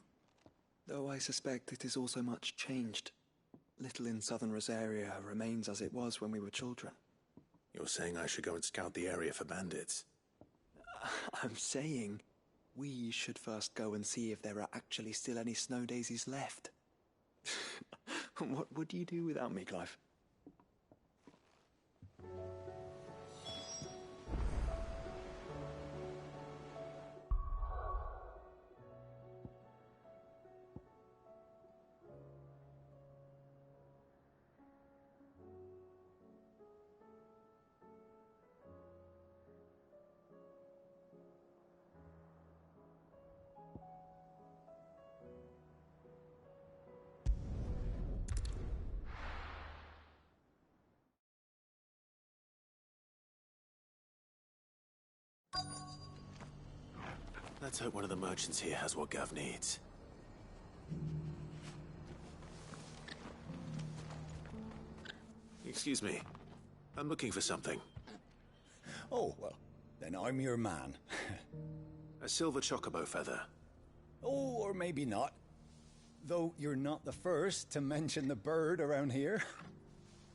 Though I suspect it is also much changed. Little in southern Rosaria remains as it was when we were children. You're saying I should go and scout the area for bandits? I'm saying we should first go and see if there are actually still any snow daisies left. What would you do without me, Clive? Let's hope one of the merchants here has what Gav needs. Excuse me. I'm looking for something. Oh, well, then I'm your man. A silver chocobo feather. Oh, or maybe not. Though you're not the first to mention the bird around here.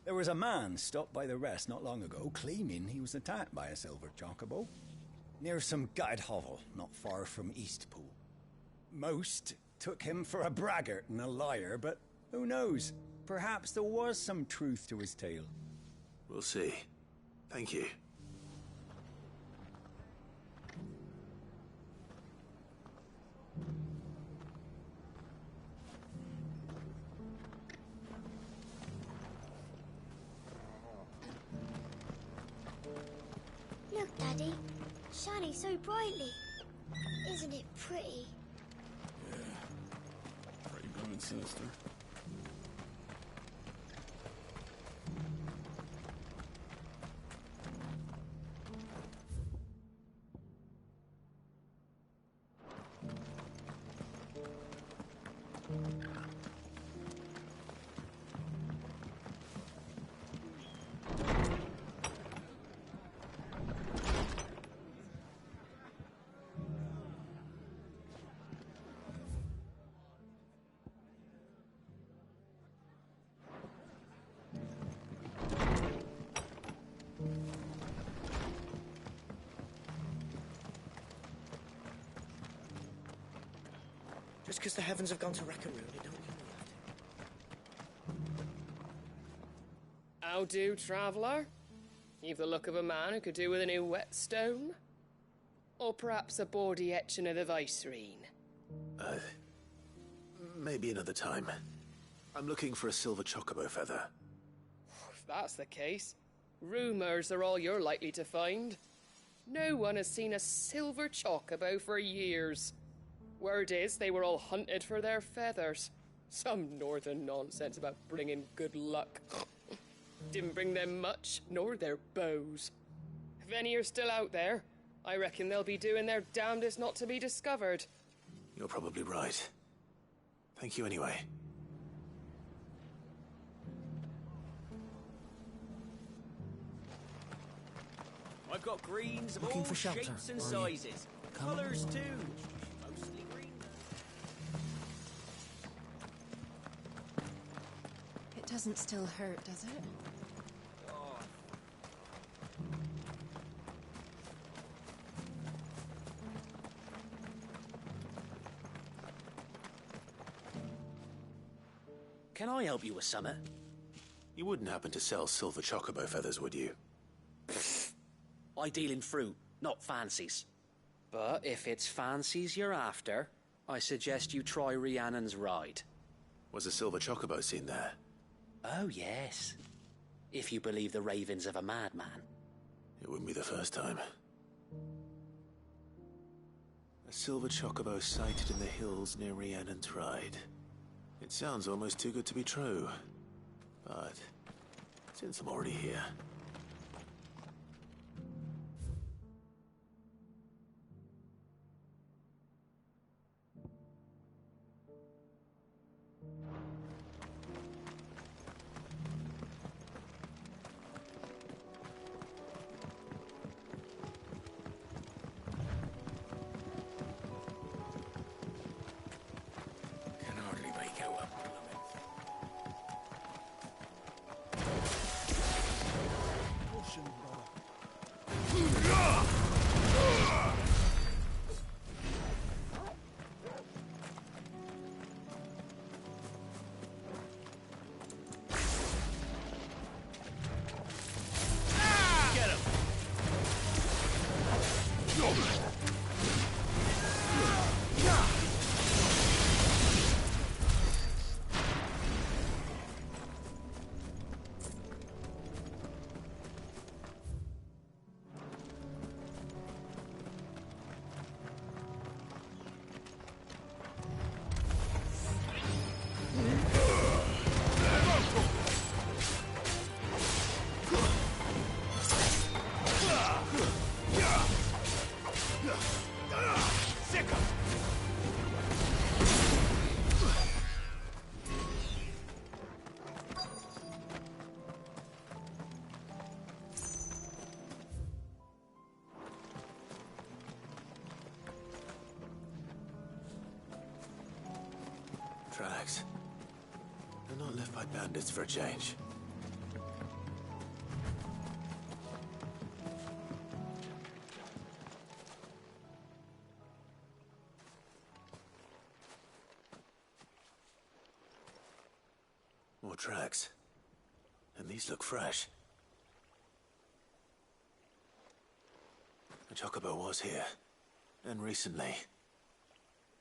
There was a man stopped by the rest not long ago, claiming he was attacked by a silver chocobo. Near some gutted hovel, not far from Eastpool. Most took him for a braggart and a liar, but who knows? Perhaps there was some truth to his tale. We'll see. Thank you. Look, Daddy. Shining so brightly. Isn't it pretty? Yeah. Pretty grim and sinister. Just because the heavens have gone to wreck-a-roon, it don't mean we have to. How do, traveller? You've the look of a man who could do with a new whetstone. Or perhaps a bawdy etching of the Vicerine. Maybe another time. I'm looking for a silver chocobo feather. If that's the case, rumours are all you're likely to find. No one has seen a silver chocobo for years. Word is they were all hunted for their feathers. Some northern nonsense about bringing good luck. Didn't bring them much, nor their bows. If any are still out there, I reckon they'll be doing their damnedest not to be discovered. You're probably right. Thank you anyway. I've got greens of Looking all for shelter, shapes and are you? sizes. Come Colours on. too. Mostly green. It doesn't still hurt, does it? Oh, Can I help you with something? You wouldn't happen to sell silver chocobo feathers, would you? I deal in fruit, not fancies. But if it's fancies you're after, I suggest you try Rhiannon's ride. Was a silver chocobo seen there? Oh, yes. If you believe the ravings of a madman. It wouldn't be the first time. A silver chocobo sighted in the hills near Rhiannon's Ride. It sounds almost too good to be true. But since I'm already here... Can hardly make out a plummet. Caution, brother. Get him! Sick 'em! Tracks. They're not left by bandits for a change. More tracks. And these look fresh. The chocobo was here. And recently.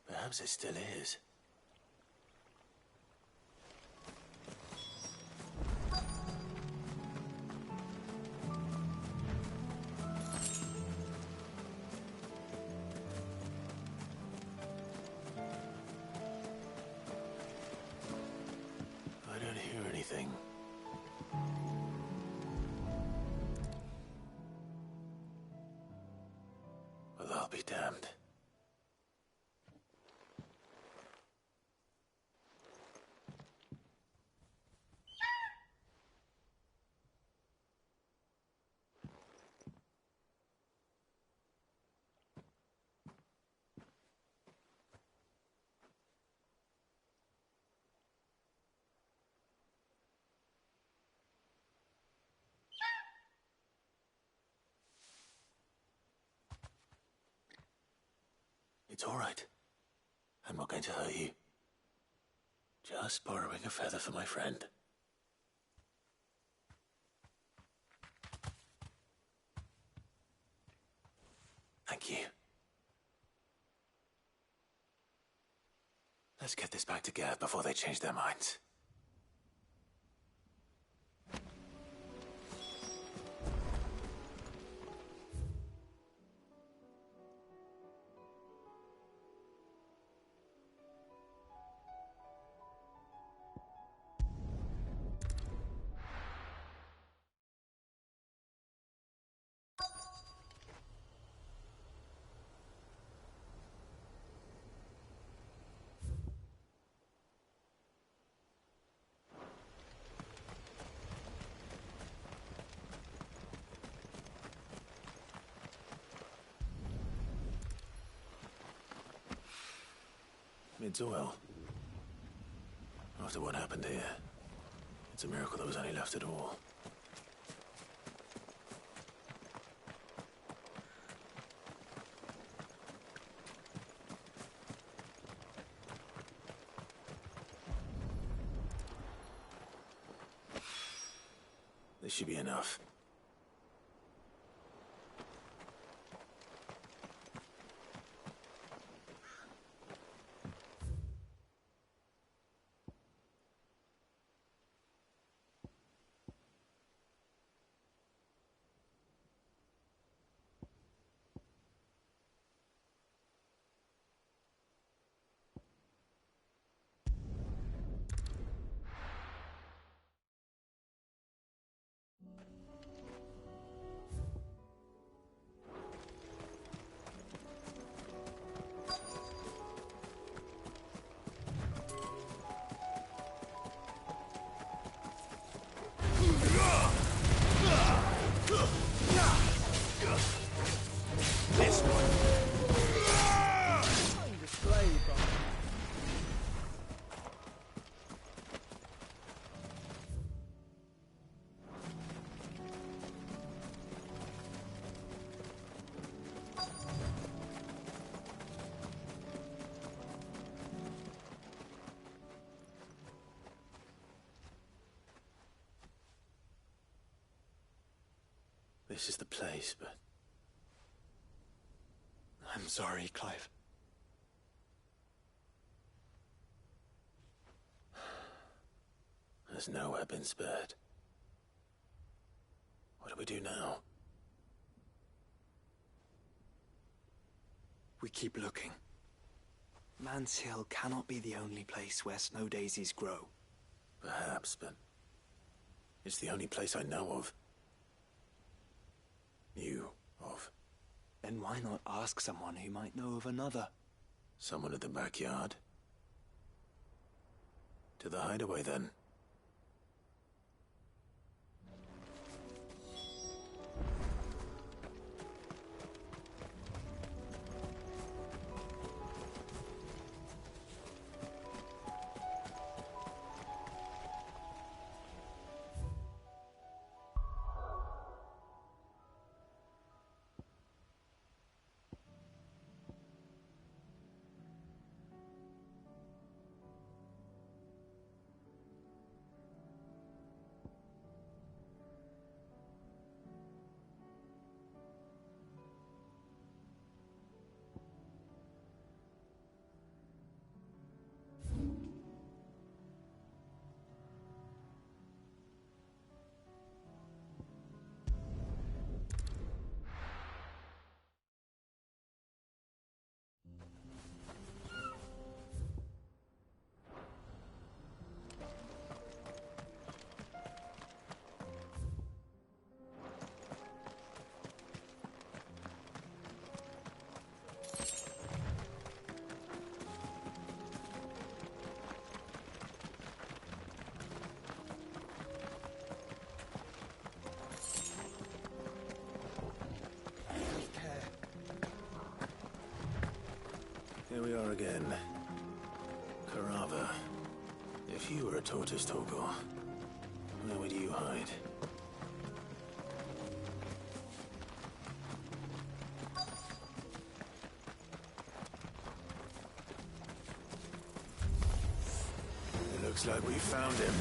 Perhaps it still is. I don't hear anything. Well, I'll be damned. It's all right. I'm not going to hurt you. Just borrowing a feather for my friend. Thank you. Let's get this back to Gav before they change their minds. It's oil. After what happened here, it's a miracle there was any left at all. This should be enough. This is the place, but... I'm sorry, Clive. There's nowhere been spared. What do we do now? We keep looking. Man's Hill cannot be the only place where snow daisies grow. Perhaps, but... it's the only place I know of. Knew of. Then why not ask someone who might know of another? Someone at the backyard? To the hideaway, then. Here we are again. Carava. If you were a tortoise, Torgor, where would you hide? Looks like we found him.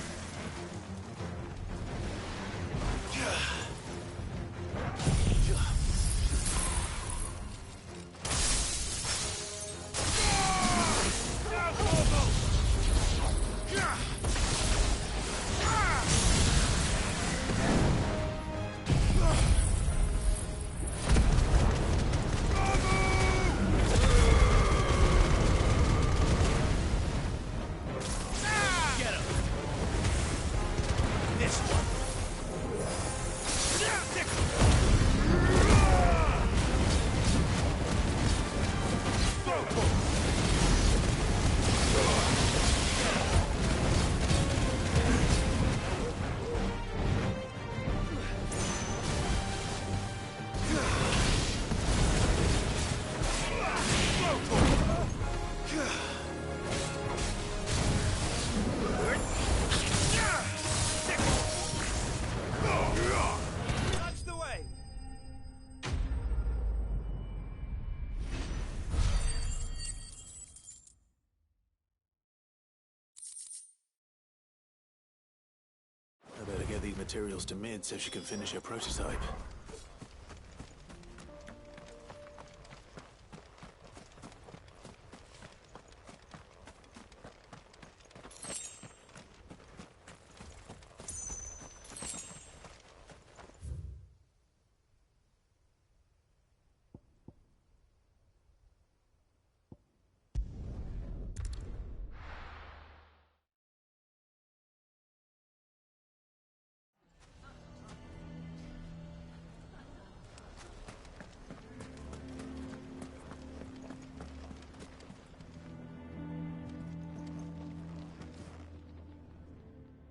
These materials to Mid so she can finish her prototype.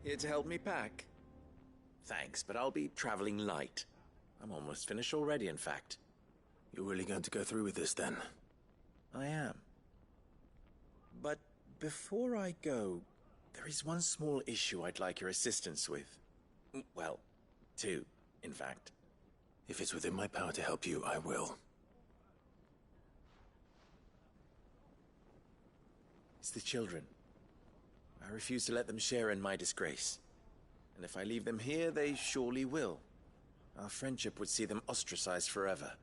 Here to help me pack? Thanks, but I'll be traveling light. I'm almost finished already, in fact. You're really going to go through with this, then? I am. But before I go, there is one small issue I'd like your assistance with. Well, two, in fact. If it's within my power to help you, I will. It's the children. I refuse to let them share in my disgrace. And if I leave them here, they surely will. Our friendship would see them ostracized forever.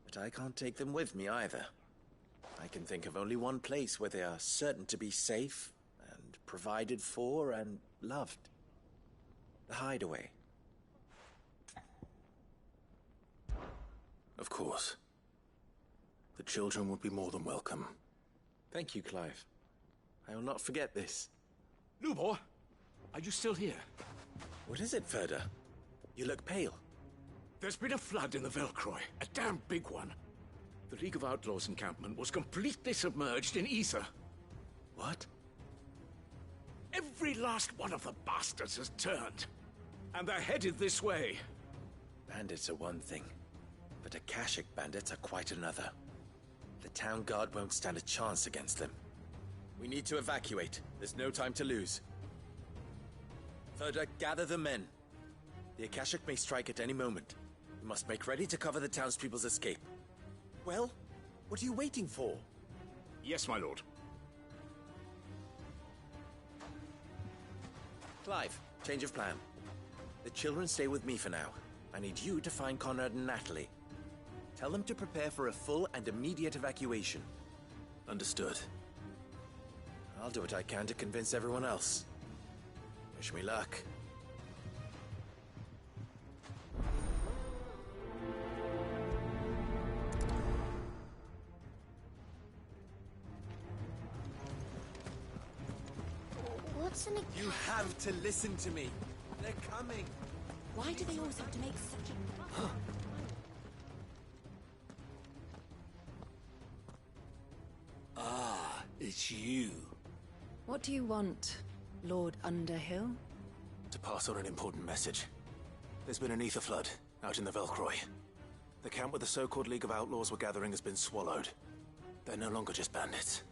But I can't take them with me either. I can think of only one place where they are certain to be safe, and provided for, and loved. The Hideaway. Of course. The children would be more than welcome. Thank you, Clive. I will not forget this. Lubor, are you still here? What is it, Ferda? You look pale. There's been a flood in the Velcroy, a damn big one. The League of Outlaws encampment was completely submerged in ether. What? Every last one of the bastards has turned, and they're headed this way. Bandits are one thing, but Akashic bandits are quite another. The town guard won't stand a chance against them. We need to evacuate. There's no time to lose. Ferda, gather the men. The Akashic may strike at any moment. We must make ready to cover the townspeople's escape. Well, what are you waiting for? Yes, my lord. Clive, change of plan. The children stay with me for now. I need you to find Conrad and Natalie. Tell them to prepare for a full and immediate evacuation. Understood. I'll do what I can to convince everyone else. Wish me luck. What's an... You have to listen to me. They're coming. Why do they always have to make such a... Ah, it's you. What do you want, Lord Underhill? To pass on an important message. There's been an ether flood out in the Velcroy. The camp where the so-called League of Outlaws were gathering has been swallowed. They're no longer just bandits.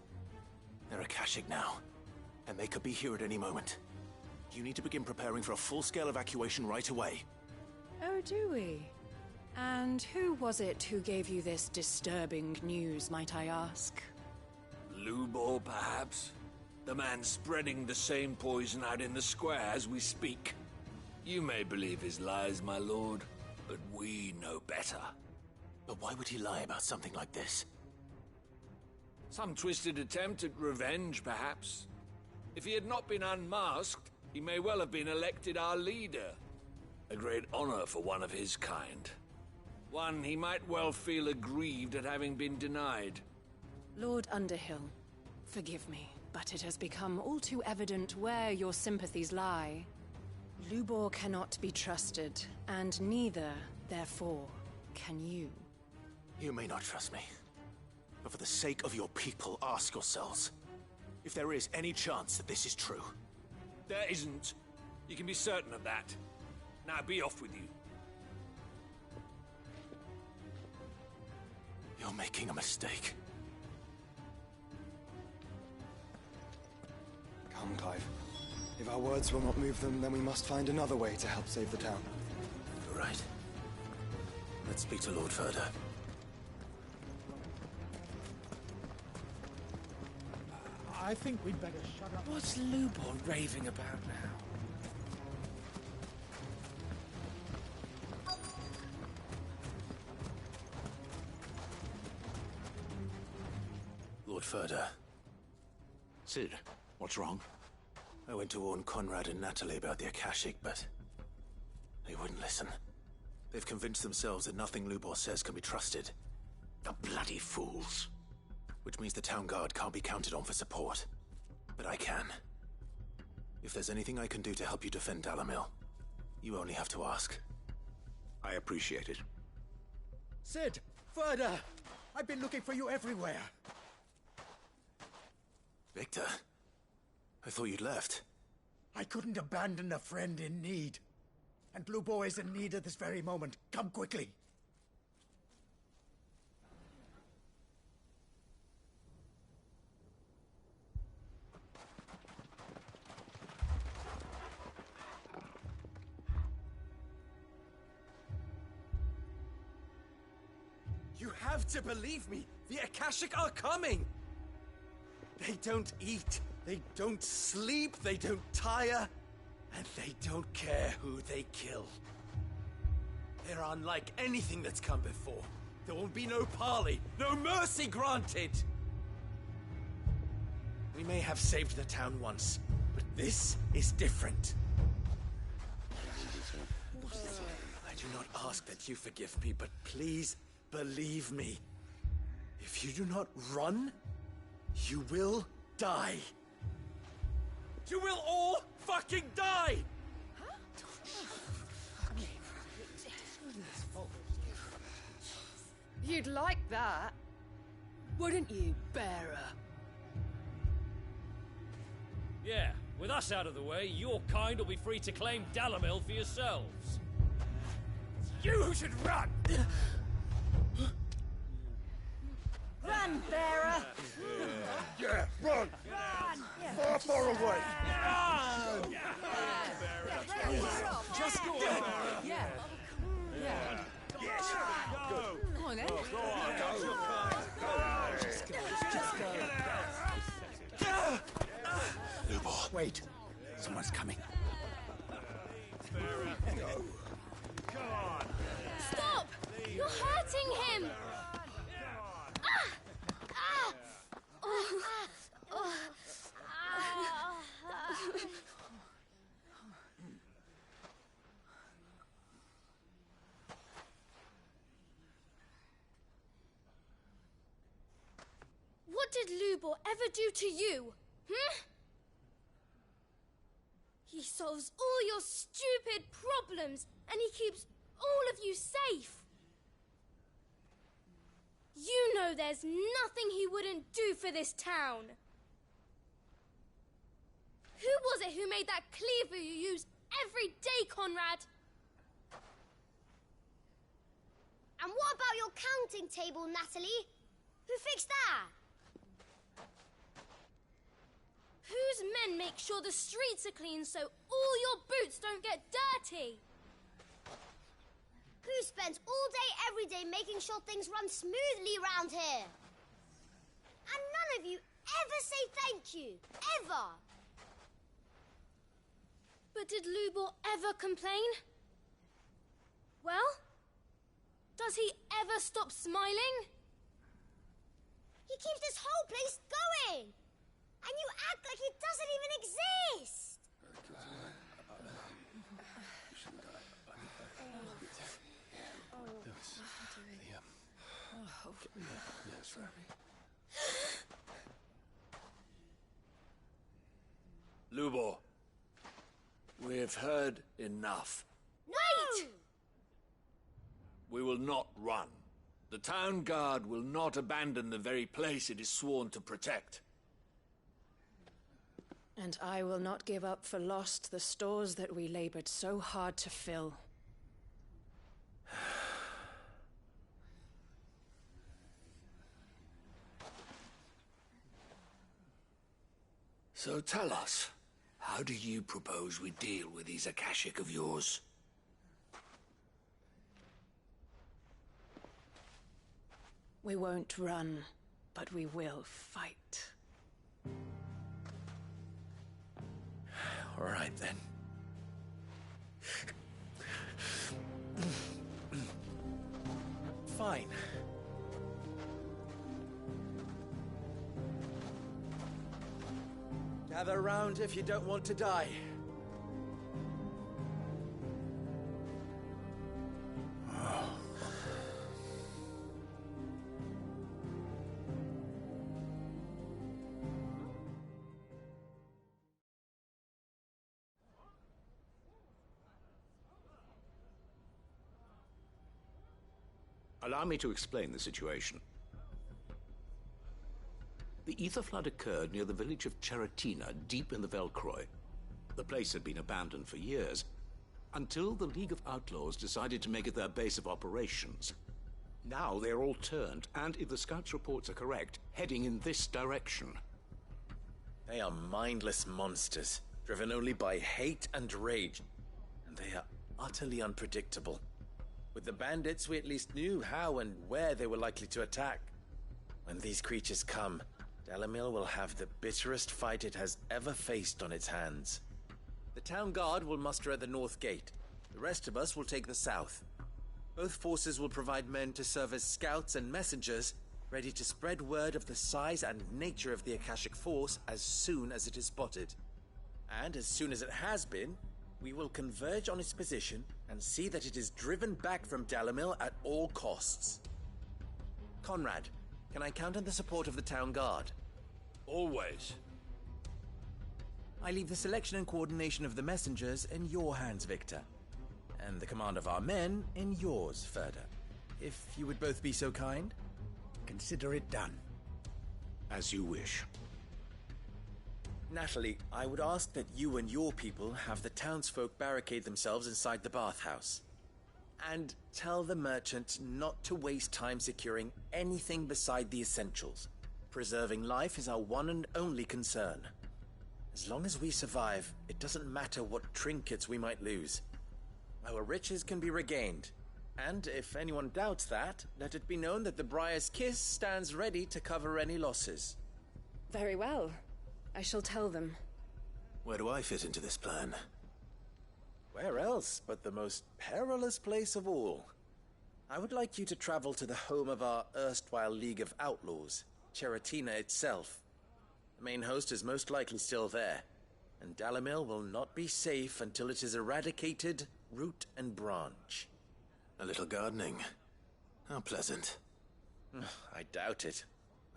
They're Akashic now, and they could be here at any moment. You need to begin preparing for a full-scale evacuation right away. Oh, do we? And who was it who gave you this disturbing news, might I ask? Lubor, perhaps? The man spreading the same poison out in the square as we speak. You may believe his lies, my lord, but we know better. But why would he lie about something like this? Some twisted attempt at revenge, perhaps. If he had not been unmasked, he may well have been elected our leader. A great honor for one of his kind. One he might well feel aggrieved at having been denied. Lord Underhill, forgive me, but it has become all too evident where your sympathies lie. Lubor cannot be trusted, and neither, therefore, can you. You may not trust me, but for the sake of your people, ask yourselves if there is any chance that this is true. There isn't. You can be certain of that. Now be off with you. You're making a mistake. Come, Clive. If our words will not move them, then we must find another way to help save the town. You're right. Let's speak to Lord Ferda. I think we'd better shut up. What's Lubor raving about now? Lord Ferda. Cid, what's wrong? I went to warn Conrad and Natalie about the Akashic, but they wouldn't listen. They've convinced themselves that nothing Lubor says can be trusted. The bloody fools. Which means the town guard can't be counted on for support. But I can. If there's anything I can do to help you defend Dalamil, you only have to ask. I appreciate it. Cid! Ferda! I've been looking for you everywhere. Victor? I thought you'd left. I couldn't abandon a friend in need. And Lubor is in need at this very moment. Come quickly. You have to believe me. The Akashic are coming. They don't eat, they don't sleep, they don't tire, and they don't care who they kill. They're unlike anything that's come before. There will be no parley, no mercy granted. We may have saved the town once, but this is different. I do not ask that you forgive me, but please believe me. If you do not run, you will die. You will all fucking die! You'd like that, wouldn't you, bearer? Yeah, with us out of the way, your kind will be free to claim Dalamil for yourselves. You should run! Run, bearer! Yeah, run! Run! Far away! Run! Just go! Yeah. Yeah. Yes! Go! Come on, then. Go on, go! Just go. Lubor. Wait. Someone's coming. Stop! You're hurting him! What did Lubor ever do to you? He solves all your stupid problems, and he keeps all of you safe. You know there's nothing he wouldn't do for this town. Who was it who made that cleaver you use every day, Conrad? And what about your counting table, Natalie? Who fixed that? Whose men make sure the streets are clean so all your boots don't get dirty? Who spends all day, every day making sure things run smoothly round here? And none of you ever say thank you. Ever. But did Lubor ever complain? Well? Does he ever stop smiling? He keeps this whole place going! And you act like it doesn't even exist! Lubor, we've heard enough. No! We will not run. The town guard will not abandon the very place it is sworn to protect. And I will not give up for lost the stores that we labored so hard to fill. So tell us, how do you propose we deal with these Akashic of yours? We won't run, but we will fight. All right, then. Fine. Gather round if you don't want to die. Allow me to explain the situation. The ether flood occurred near the village of Cheratina, deep in the Velcroy. The place had been abandoned for years, until the League of Outlaws decided to make it their base of operations. Now they're all turned, and if the scouts' reports are correct, heading in this direction. They are mindless monsters, driven only by hate and rage, and they are utterly unpredictable. With the bandits, we at least knew how and where they were likely to attack. When these creatures come, Dalimil will have the bitterest fight it has ever faced on its hands. The town guard will muster at the north gate. The rest of us will take the south. Both forces will provide men to serve as scouts and messengers, ready to spread word of the size and nature of the Akashic force as soon as it is spotted. And as soon as it has been, we will converge on its position and see that it is driven back from Dalimil at all costs. Conrad, can I count on the support of the town guard? Always. I leave the selection and coordination of the messengers in your hands, Victor. And the command of our men in yours, Ferda. If you would both be so kind. Consider it done. As you wish. Natalie, I would ask that you and your people have the townsfolk barricade themselves inside the bathhouse. And tell the merchant not to waste time securing anything beside the essentials. Preserving life is our one and only concern. As long as we survive, it doesn't matter what trinkets we might lose. Our riches can be regained. And if anyone doubts that, let it be known that the Briar's Kiss stands ready to cover any losses. Very well. I shall tell them. Where do I fit into this plan? Where else but the most perilous place of all? I would like you to travel to the home of our erstwhile League of Outlaws, Cheratina itself. The main host is most likely still there, and Dalimil will not be safe until it is eradicated, root and branch. A little gardening. How pleasant. I doubt it.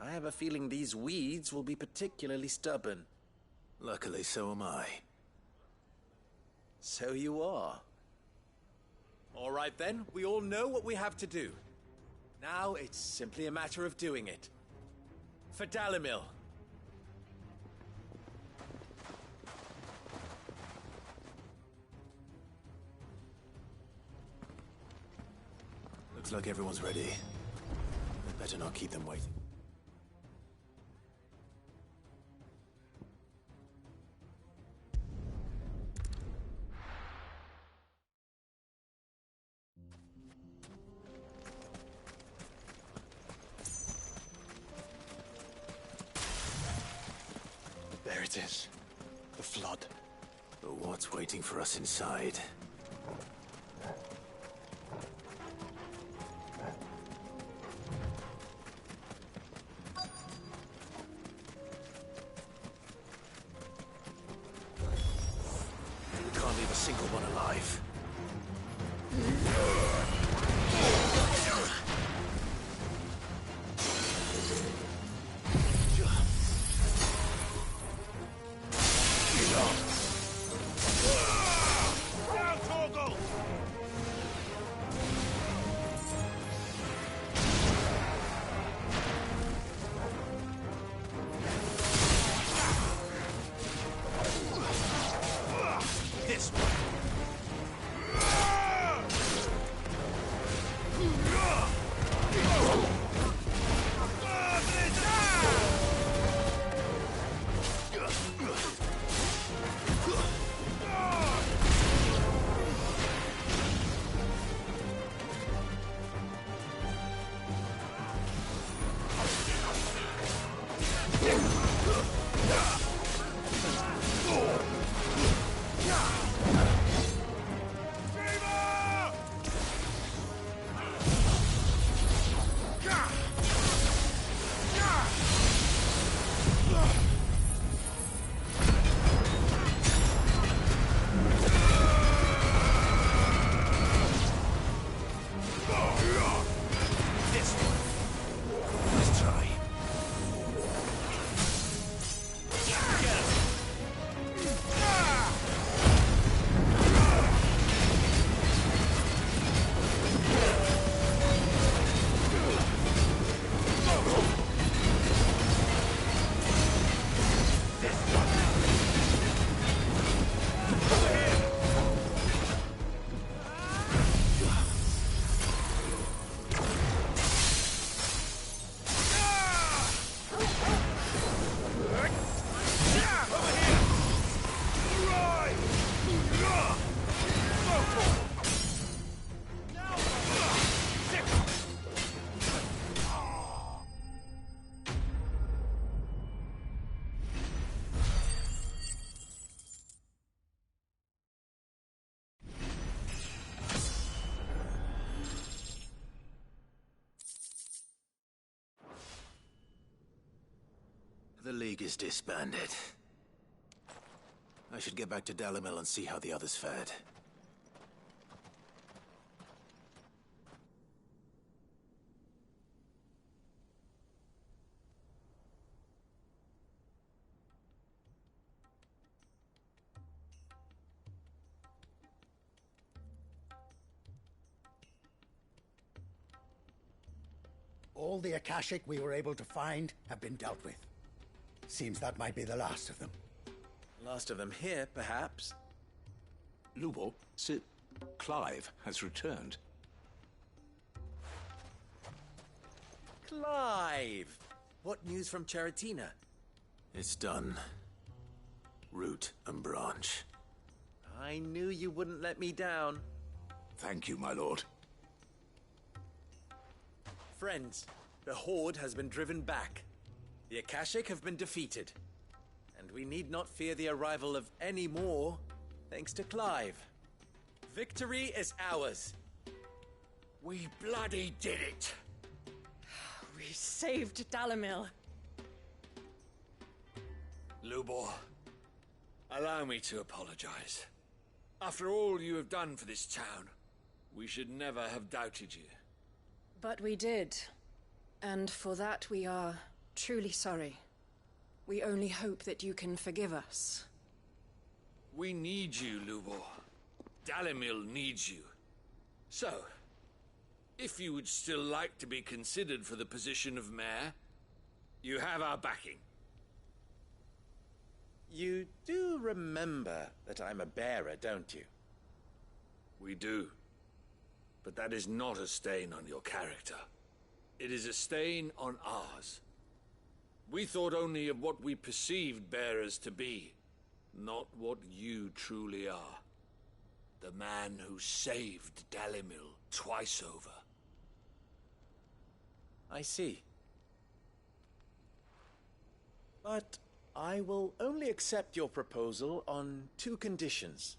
I have a feeling these weeds will be particularly stubborn. Luckily, so am I. So you are. All right then, we all know what we have to do. Now it's simply a matter of doing it. For Dalimil. Looks like everyone's ready. We'd better not keep them waiting. it is. The flood. But what's waiting for us inside? We can't leave a single one alive. The League is disbanded. I should get back to Dalimil and see how the others fared. All the Akashic we were able to find have been dealt with. Seems that might be the last of them. Last of them here, perhaps. Lubor, Sir Clive has returned. Clive! What news from Charatina? It's done. Root and branch. I knew you wouldn't let me down. Thank you, my lord. Friends, the Horde has been driven back. The Akashic have been defeated. And we need not fear the arrival of any more, thanks to Clive. Victory is ours. We bloody did it! We saved Dalimil. Lubor, allow me to apologize. After all you have done for this town, we should never have doubted you. But we did. And for that we are truly sorry. We only hope that you can forgive us. We need you, Lubor. Dalimil needs you. So, if you would still like to be considered for the position of mayor, you have our backing. You do remember that I'm a bearer, don't you? We do. But that is not a stain on your character. It is a stain on ours. We thought only of what we perceived bearers to be, not what you truly are. The man who saved Dalimil twice over. I see. But I will only accept your proposal on 2 conditions.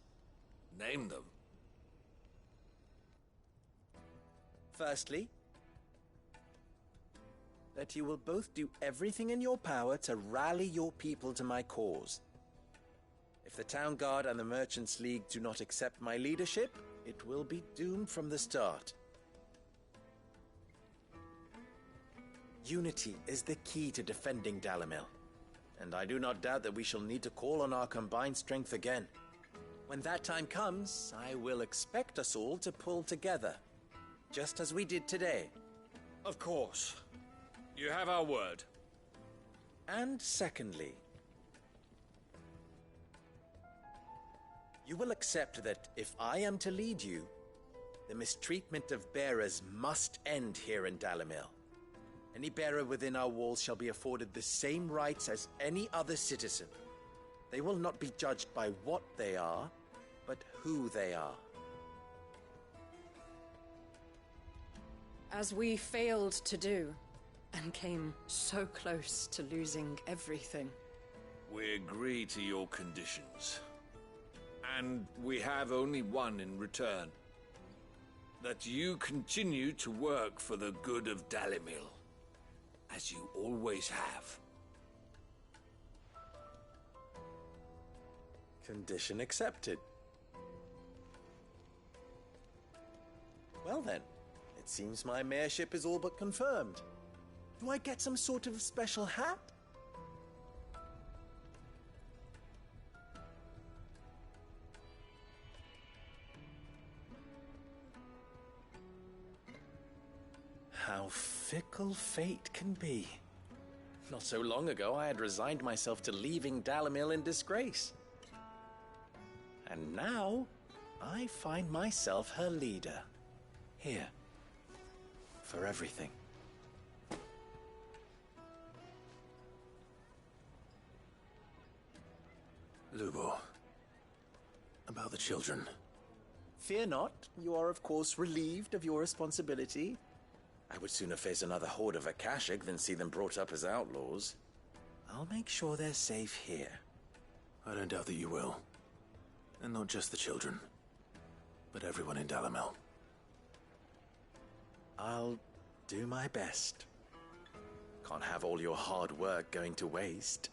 Name them. Firstly, that you will both do everything in your power to rally your people to my cause. If the Town Guard and the Merchants League do not accept my leadership, it will be doomed from the start. Unity is the key to defending Dalimil, and I do not doubt that we shall need to call on our combined strength again. When that time comes, I will expect us all to pull together, just as we did today. Of course. You have our word. And secondly, you will accept that if I am to lead you, the mistreatment of bearers must end here in Dalimil. Any bearer within our walls shall be afforded the same rights as any other citizen. They will not be judged by what they are, but who they are. As we failed to do, and came so close to losing everything. We agree to your conditions. And we have only one in return. That you continue to work for the good of Dalimil, as you always have. Condition accepted. Well then, it seems my mayorship is all but confirmed. Do I get some sort of special hat? How fickle fate can be. Not so long ago, I had resigned myself to leaving Dalimil in disgrace. And now, I find myself her leader. Here. For everything. Lubor. About the children. Fear not. You are, of course, relieved of your responsibility. I would sooner face another horde of Akashic than see them brought up as outlaws. I'll make sure they're safe here. I don't doubt that you will. And not just the children, but everyone in Dalimil. I'll do my best. Can't have all your hard work going to waste.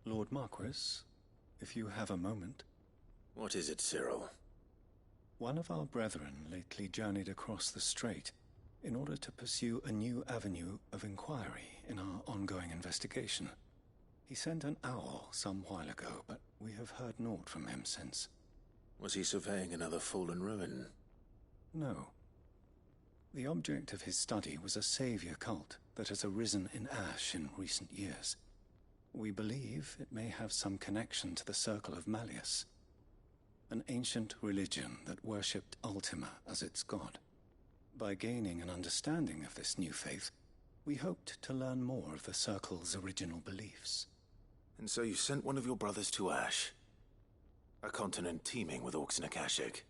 Lord Marquis, if you have a moment. What is it, Cyril? One of our brethren lately journeyed across the strait in order to pursue a new avenue of inquiry in our ongoing investigation. He sent an owl some while ago, but we have heard naught from him since. Was he surveying another fallen ruin? No. The object of his study was a savior cult that has arisen in Ash in recent years. We believe it may have some connection to the Circle of Malleus, an ancient religion that worshipped Ultima as its god. By gaining an understanding of this new faith, we hoped to learn more of the Circle's original beliefs. And so you sent one of your brothers to Ash? A continent teeming with Orcs and Akashic?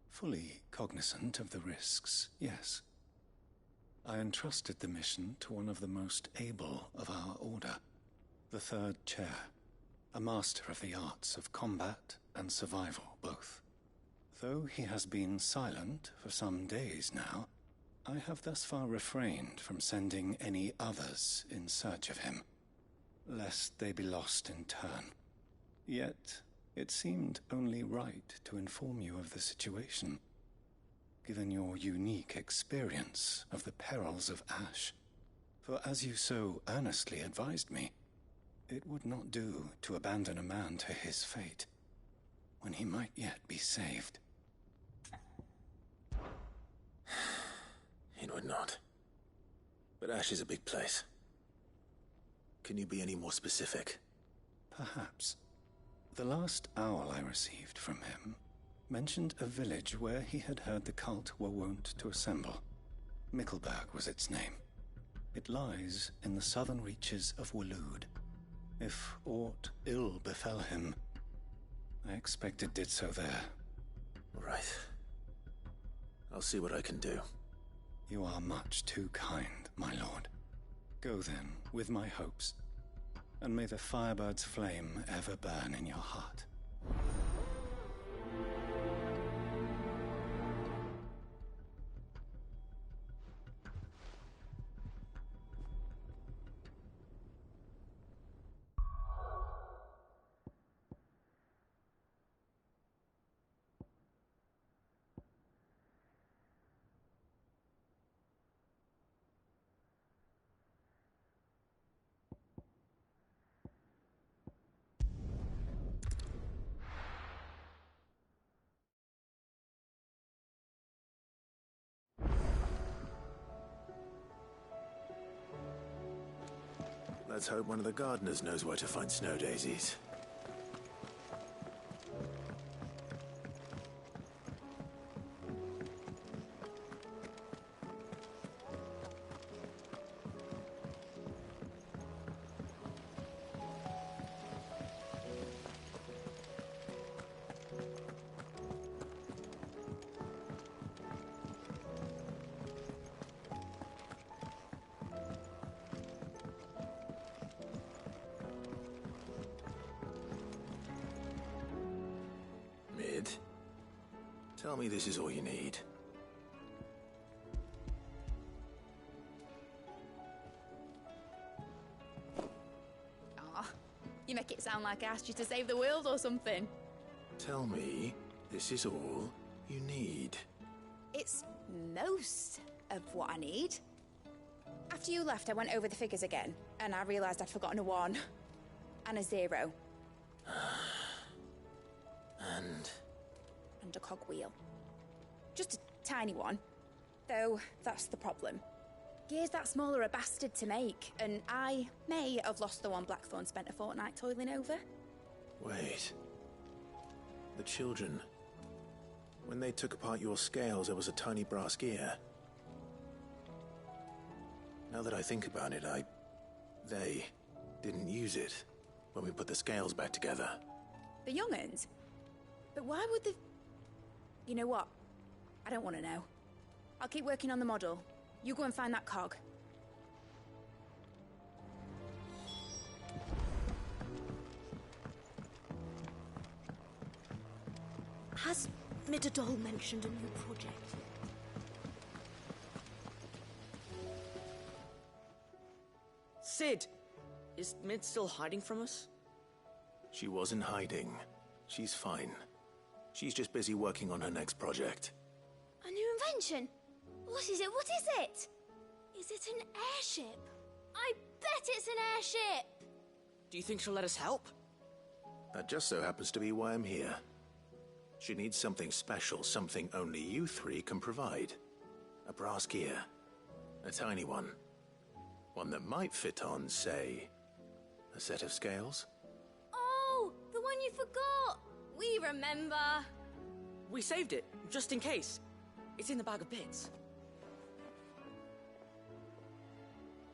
Fully cognizant of the risks, yes. I entrusted the mission to one of the most able of our order, the Third Chair, a master of the arts of combat and survival both. Though he has been silent for some days now, I have thus far refrained from sending any others in search of him, lest they be lost in turn. Yet, it seemed only right to inform you of the situation, given your unique experience of the perils of Ash. For as you so earnestly advised me, it would not do to abandon a man to his fate, when he might yet be saved. It would not. But Ash is a big place. Can you be any more specific? Perhaps. The last owl I received from him mentioned a village where he had heard the cult were wont to assemble. Mickleburg was its name. It lies in the southern reaches of Waloed. If aught ill befell him, I expect it did so there. Right. I'll see what I can do. You are much too kind, my lord. Go then, with my hopes, and may the Firebird's flame ever burn in your heart. Let's hope one of the gardeners knows where to find snow daisies. Tell me this is all you need. Aw, you make it sound like I asked you to save the world or something. Tell me this is all you need. It's most of what I need. After you left, I went over the figures again, and I realised I'd forgotten a 1 and a 0. And a cogwheel. Just a tiny one. Though, that's the problem. Gears that small are a bastard to make, and I may have lost the one Blackthorn spent a fortnight toiling over. Wait. The children. When they took apart your scales, there was a tiny brass gear. Now that I think about it, they didn't use it when we put the scales back together. The young'uns? But why would the... You know what? I don't want to know. I'll keep working on the model. You go and find that cog. Has Midadol mentioned a new project? Sid! Is Mid still hiding from us? She wasn't hiding. She's fine. She's just busy working on her next project. A new invention? What is it? What is it? Is it an airship? I bet it's an airship! Do you think she'll let us help? That just so happens to be why I'm here. She needs something special, something only you three can provide. A brass gear. A tiny one. One that might fit on, say, a set of scales? Oh, the one you forgot! We remember! We saved it, just in case. It's in the bag of bits.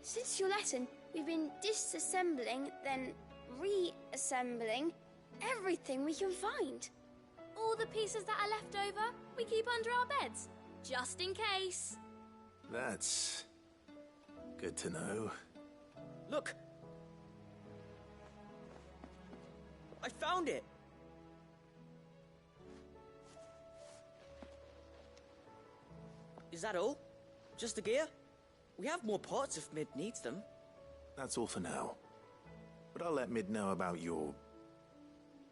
Since your lesson, we've been disassembling, then reassembling everything we can find. All the pieces that are left over, we keep under our beds, just in case. That's good to know. Look! I found it! Is that all? Just the gear? We have more parts if Mid needs them. That's all for now. But I'll let Mid know about your...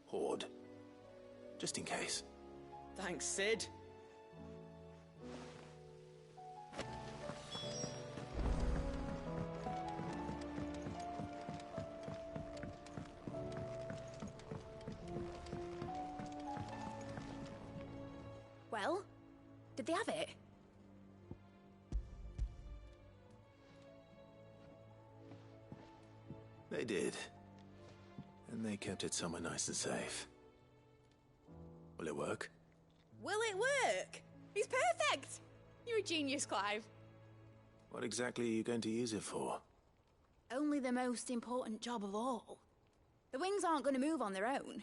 hoard. Just in case. Thanks, Sid. Well, did they have it? They did. And they kept it somewhere nice and safe. Will it work? Will it work? He's perfect! You're a genius, Clive. What exactly are you going to use it for? Only the most important job of all. The wings aren't going to move on their own.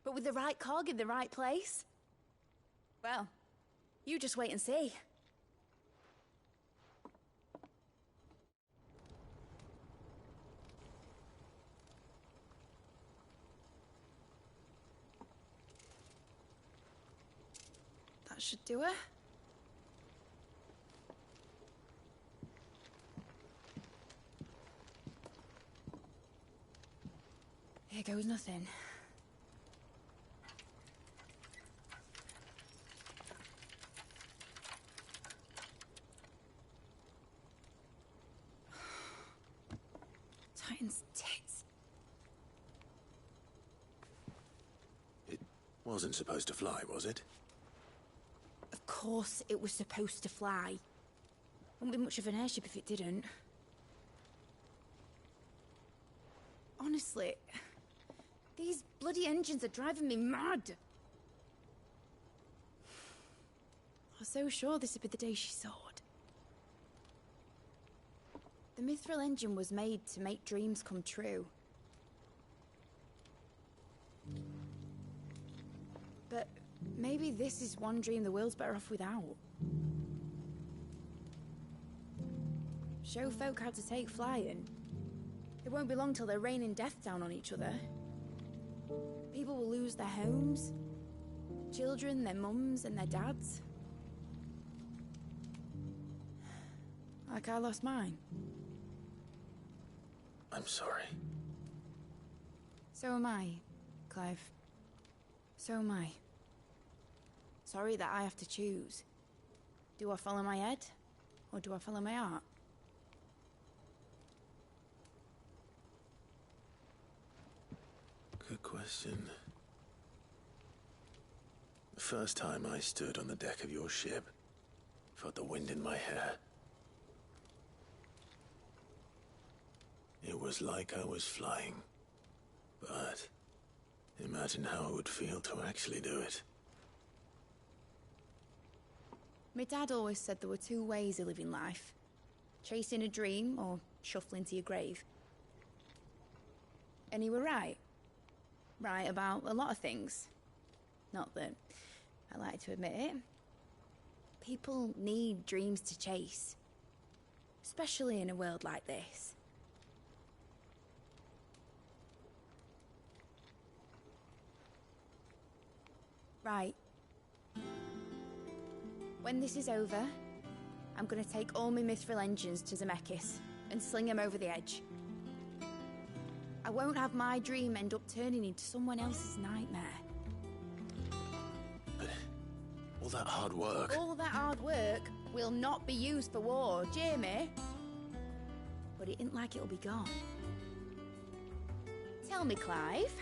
But with the right cog in the right place... well, you just wait and see. That should do it. Here goes nothing. Titan's tits. It wasn't supposed to fly, was it? Of course it was supposed to fly. Wouldn't be much of an airship if it didn't. Honestly, these bloody engines are driving me mad. I was so sure this would be the day she soared. The Mithril engine was made to make dreams come true. But maybe this is one dream the world's better off without. Show folk how to take flying. It won't be long till they're raining death down on each other. People will lose their homes, children, their mums and their dads. Like I lost mine. I'm sorry. So am I, Clive. So am I. Sorry that I have to choose. Do I follow my head, or do I follow my heart? Good question. The first time I stood on the deck of your ship, felt the wind in my hair. It was like I was flying. But imagine how it would feel to actually do it. My dad always said there were two ways of living life. Chasing a dream or shuffling to your grave. And he were right. Right about a lot of things. Not that I like to admit it. People need dreams to chase. Especially in a world like this. Right. When this is over, I'm gonna take all my Mithril engines to Zemeckis and sling them over the edge. I won't have my dream end up turning into someone else's nightmare. But all that hard work... All that hard work will not be used for war, Jamie. But it ain't like it'll be gone. Tell me, Clive,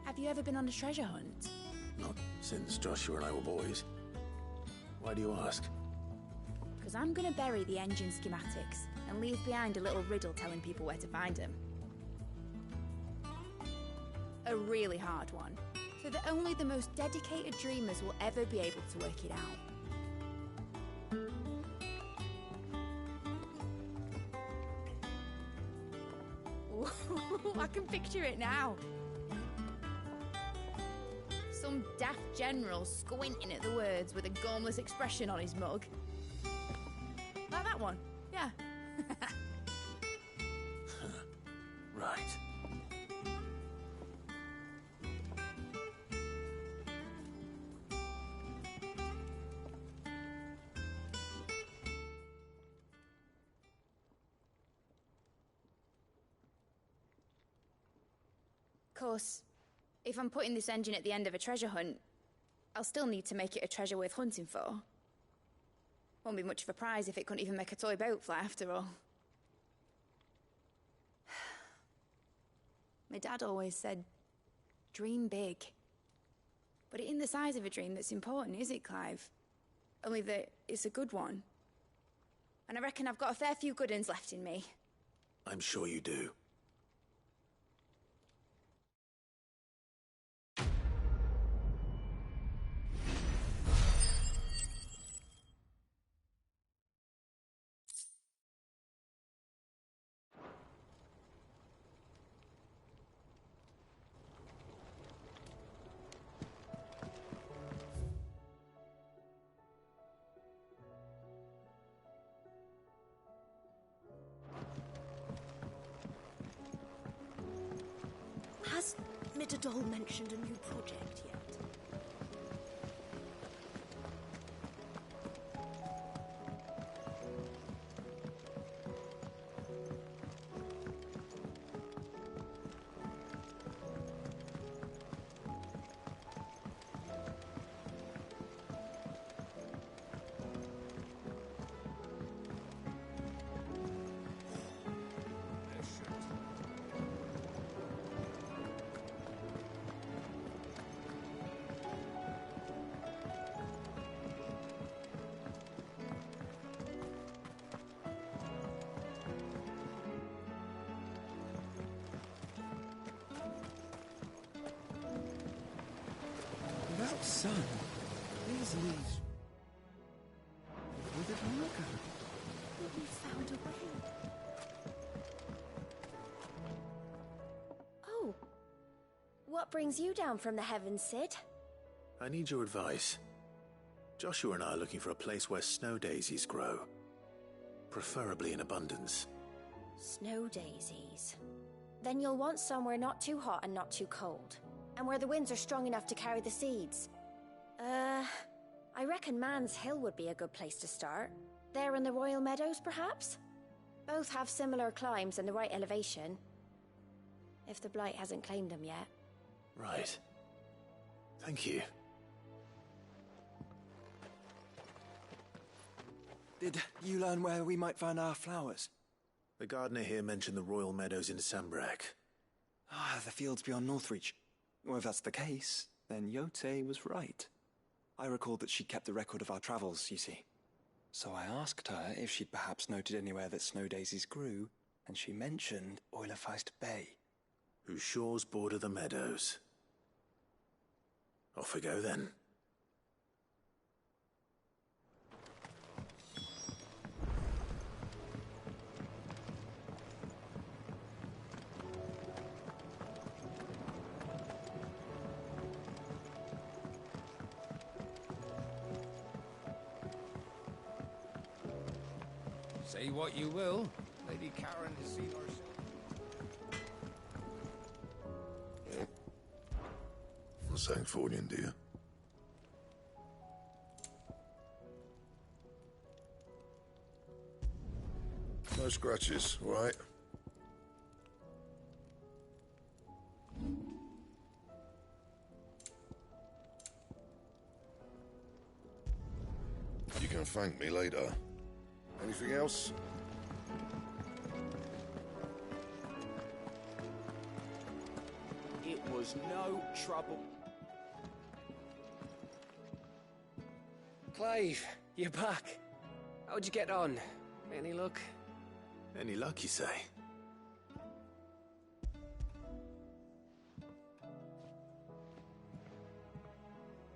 have you ever been on a treasure hunt? Not since Joshua and I were boys. Why do you ask? Because I'm gonna bury the engine schematics and leave behind a little riddle telling people where to find them. A really hard one, so that only the most dedicated dreamers will ever be able to work it out. Ooh, I can picture it now. Some daft general squinting at the words with a gormless expression on his mug. Like that one, yeah. Right. course, if I'm putting this engine at the end of a treasure hunt, I'll still need to make it a treasure worth hunting for. Won't be much of a prize if it couldn't even make a toy boat fly after all. My dad always said, dream big. But it ain't the size of a dream that's important, is it, Clive? Only that it's a good one. And I reckon I've got a fair few good uns left in me. I'm sure you do. Has Mitterdol mentioned a new project yet? Without sun, these leaves withered long ago. We found a way. Oh. What brings you down from the heavens, Sid? I need your advice. Joshua and I are looking for a place where snow daisies grow. Preferably in abundance. Snow daisies. Then you'll want somewhere not too hot and not too cold. And where the winds are strong enough to carry the seeds. I reckon Man's Hill would be a good place to start. There in the Royal Meadows, perhaps? Both have similar climbs and the right elevation. If the Blight hasn't claimed them yet. Right. Thank you. Did you learn where we might find our flowers? The gardener here mentioned the Royal Meadows in Sambrak. Ah, the fields beyond Northreach. Well, if that's the case, then Yote was right. I recalled that she kept the record of our travels, you see. So I asked her if she'd perhaps noted anywhere that snow daisies grew, and she mentioned Oilefeist Bay. Whose shores border the meadows. Off we go then. Say what you will, Lady Karen has seen herself. Sanctfordian, dear. No scratches, all right? You can thank me later. Anything else? It was no trouble. Clive, you're back. How'd you get on? Any luck? Any luck, you say?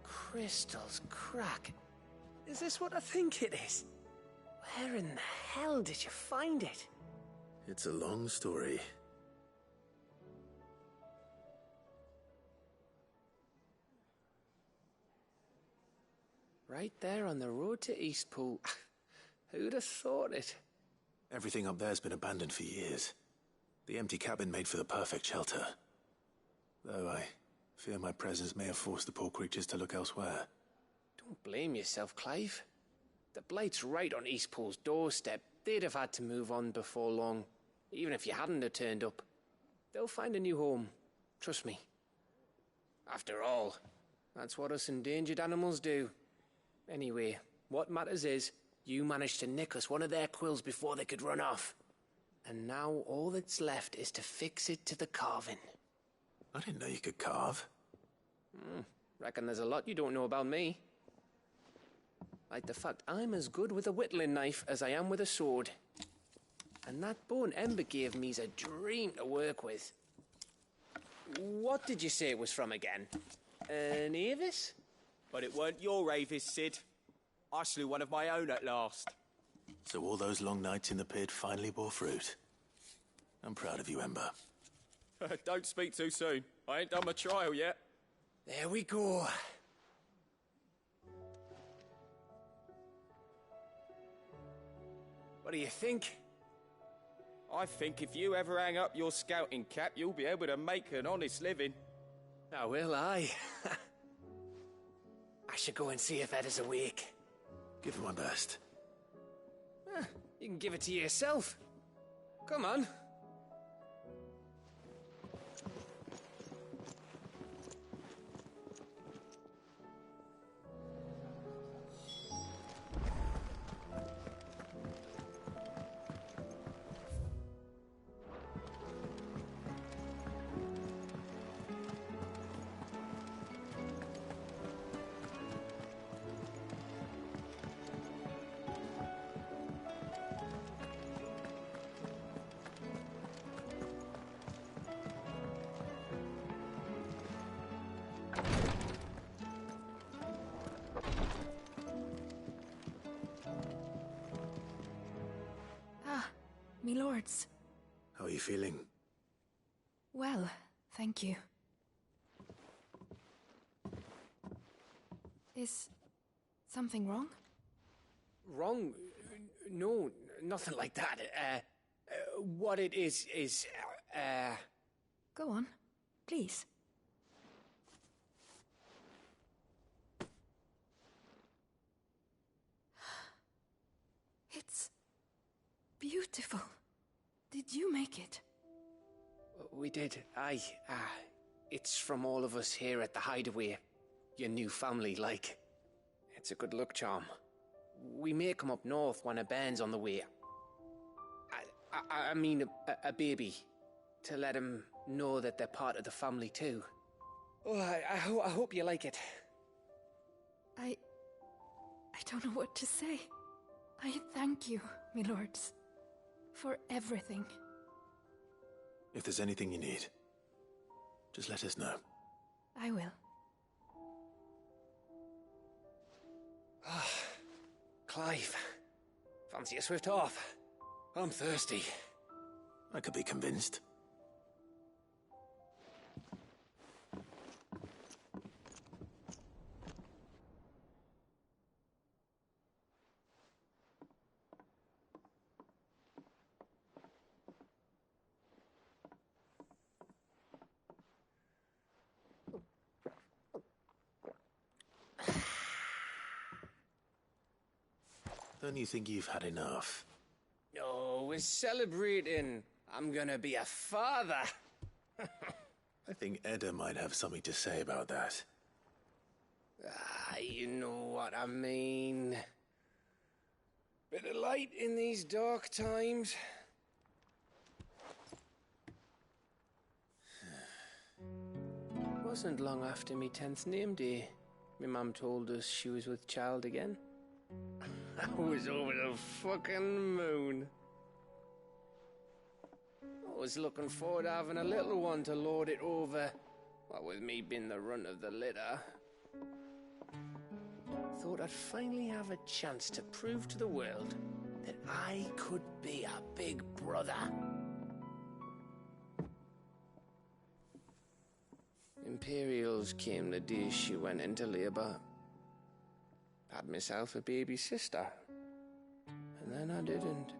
Crystal's crack. Is this what I think it is? Where in the hell did you find it? It's a long story. Right there on the road to Eastpool. Who'd have thought it? Everything up there's been abandoned for years. The empty cabin made for the perfect shelter. Though I fear my presence may have forced the poor creatures to look elsewhere. Don't blame yourself, Clive. The Blight's right on Eastpool's doorstep. They'd have had to move on before long, even if you hadn't have turned up. They'll find a new home. Trust me. After all, that's what us endangered animals do. Anyway, what matters is, you managed to nick us one of their quills before they could run off. And now all that's left is to fix it to the carving. I didn't know you could carve. Reckon there's a lot you don't know about me. Like the fact I'm as good with a whittling knife as I am with a sword. And that bone Ember gave me's a dream to work with. What did you say it was from again? An Avis? But it weren't your Avis, Sid. I slew one of my own at last. So all those long nights in the pit finally bore fruit. I'm proud of you, Ember. Don't speak too soon. I ain't done my trial yet. There we go. What do you think? I think if you ever hang up your scouting cap, you'll be able to make an honest living. Oh, will I? I should go and see if Ed is awake. Give it my best. You can give it to yourself. Come on. Me lords. How are you feeling? Well, thank you. Is something wrong? Wrong? No, nothing like that. What it is... Go on, please. It's beautiful. Did you make it? We did, aye. It's from all of us here at the Hideaway. Your new family, like. It's a good luck charm. We may come up north when a band's on the way. I mean a baby. To let them know that they're part of the family too. Oh, I hope you like it. I don't know what to say. I thank you, me lords, for everything. If there's anything you need, just let us know. I will. Clive, fancy a swift off? I'm thirsty. I could be convinced. Don't you think you've had enough? Oh, we're celebrating. I'm gonna be a father. I think Edda might have something to say about that. You know what I mean. Bit of light in these dark times. Wasn't long after me 10th name day. My mum told us she was with child again. I was over the fucking moon. I was looking forward to having a little one to lord it over. What with me being the runt of the litter. Thought I'd finally have a chance to prove to the world that I could be a big brother. Imperials came the day she went into labour. Had myself a baby sister. And then I didn't.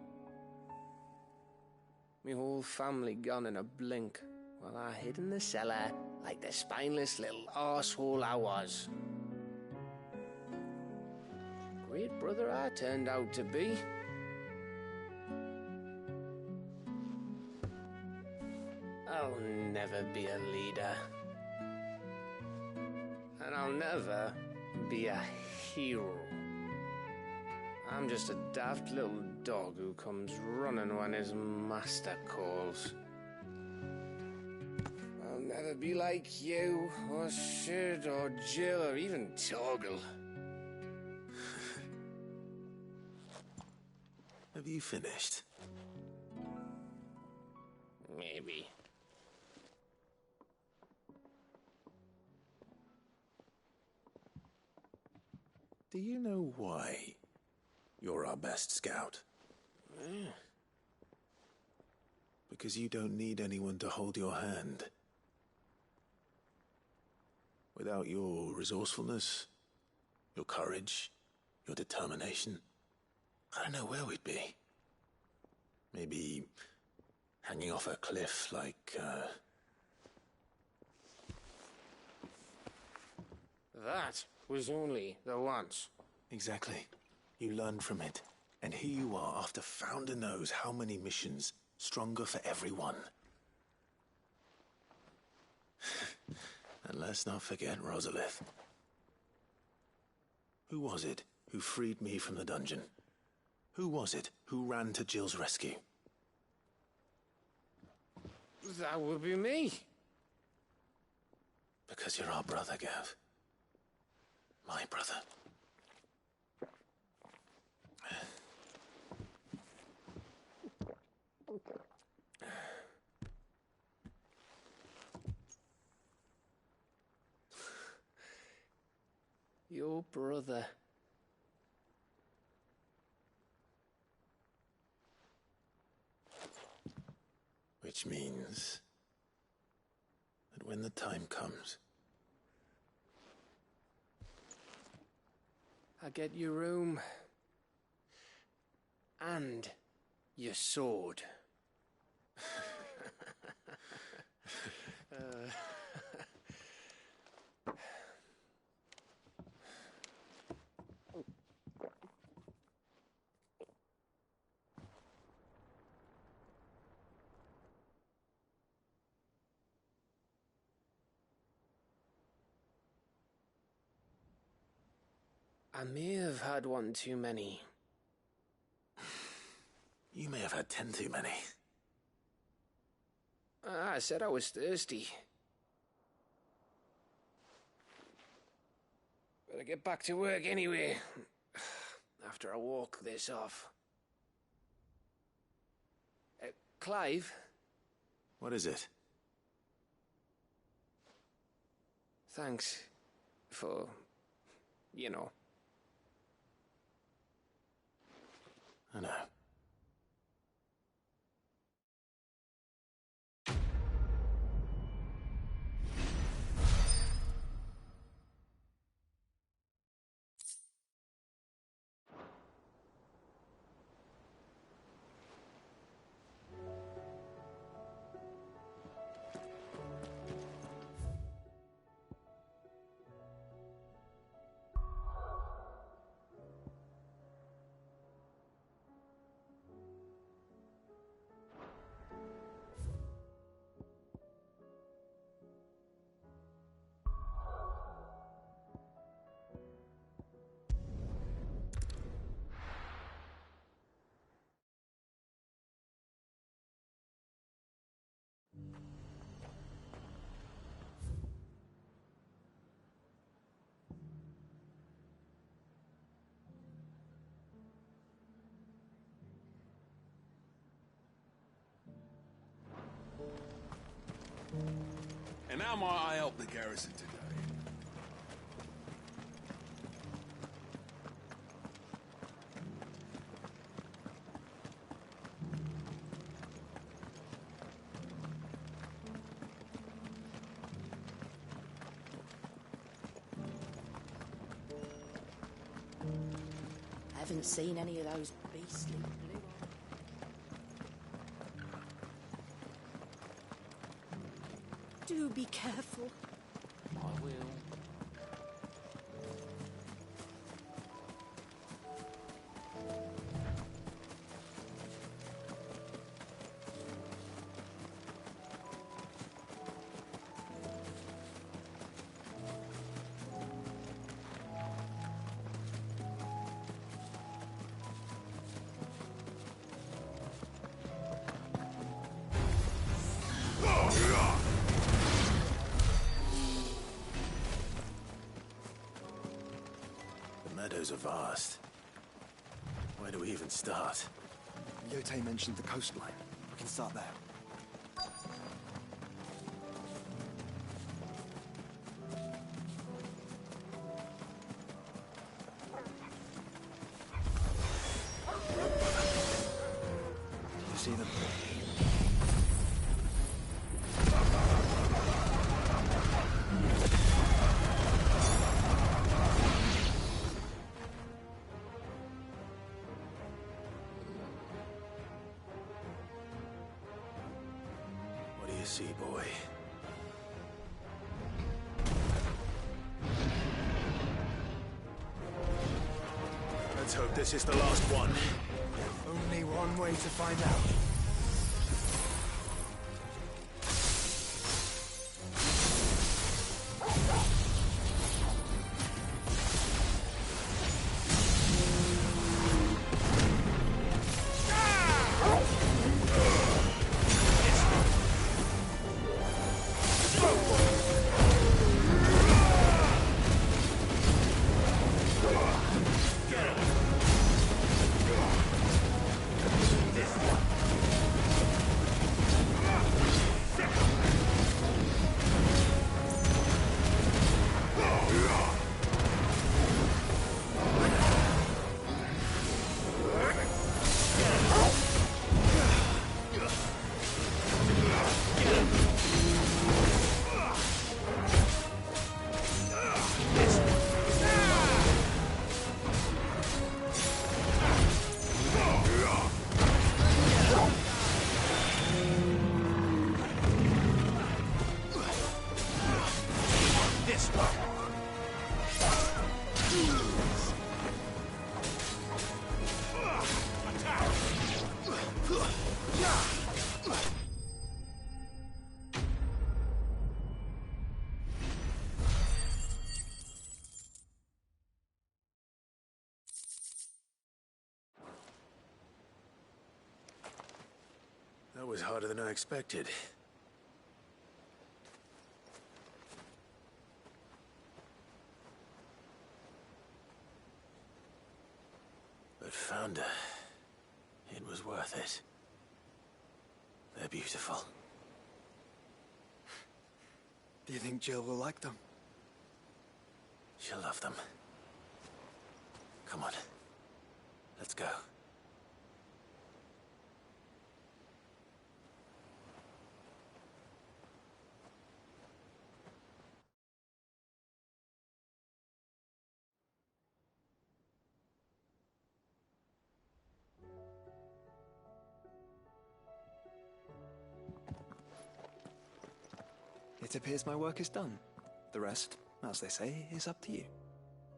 Me whole family gone in a blink, while I hid in the cellar like the spineless little arsehole I was. Great brother I turned out to be. I'll never be a leader. And I'll never be a hero. I'm just a daft little dog who comes running when his master calls. I'll never be like you, or Sid, or Jill, or even Torgal. Have you finished? Maybe. Do you know why you're our best scout? Because you don't need anyone to hold your hand. Without your resourcefulness, your courage, your determination, I don't know where we'd be. Maybe hanging off a cliff like, That was only the once. Exactly. You learned from it. And here you are after Founder knows how many missions, stronger for everyone. And let's not forget Rosalith. Who was it who freed me from the dungeon? Who was it who ran to Jill's rescue? That would be me. Because you're our brother, Gav. My brother. Your brother. Which means that when the time comes, I get your room. And your sword. I may have had one too many. You may have had 10 too many. I said I was thirsty. Better get back to work anyway. After I walk this off. Clive? What is it? Thanks for, you know. I know. And how might I help the garrison today? Haven't seen any of those beastly blue. Do be careful. I will. Outflows are vast. Where do we even start? Yote mentioned the coastline. We can start there. Do you see them? What do you see, boy? Let's hope this is the last one. Only one way to find out. That was harder than I expected. But found her. It was worth it. They're beautiful. Do you think Jill will like them? She'll love them. Come on. Let's go. It appears my work is done. The rest, as they say, is up to you.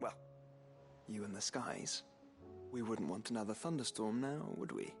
Well, you and the skies. We wouldn't want another thunderstorm now, would we?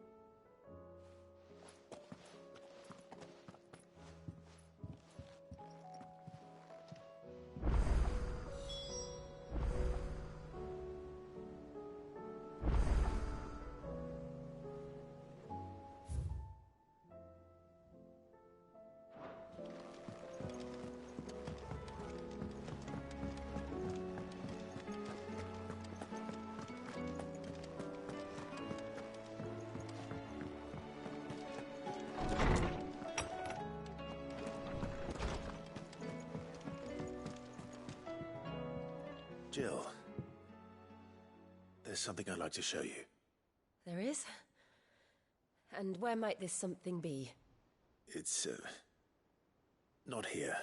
Jill, there's something I'd like to show you. There is? And where might this something be? It's, not here.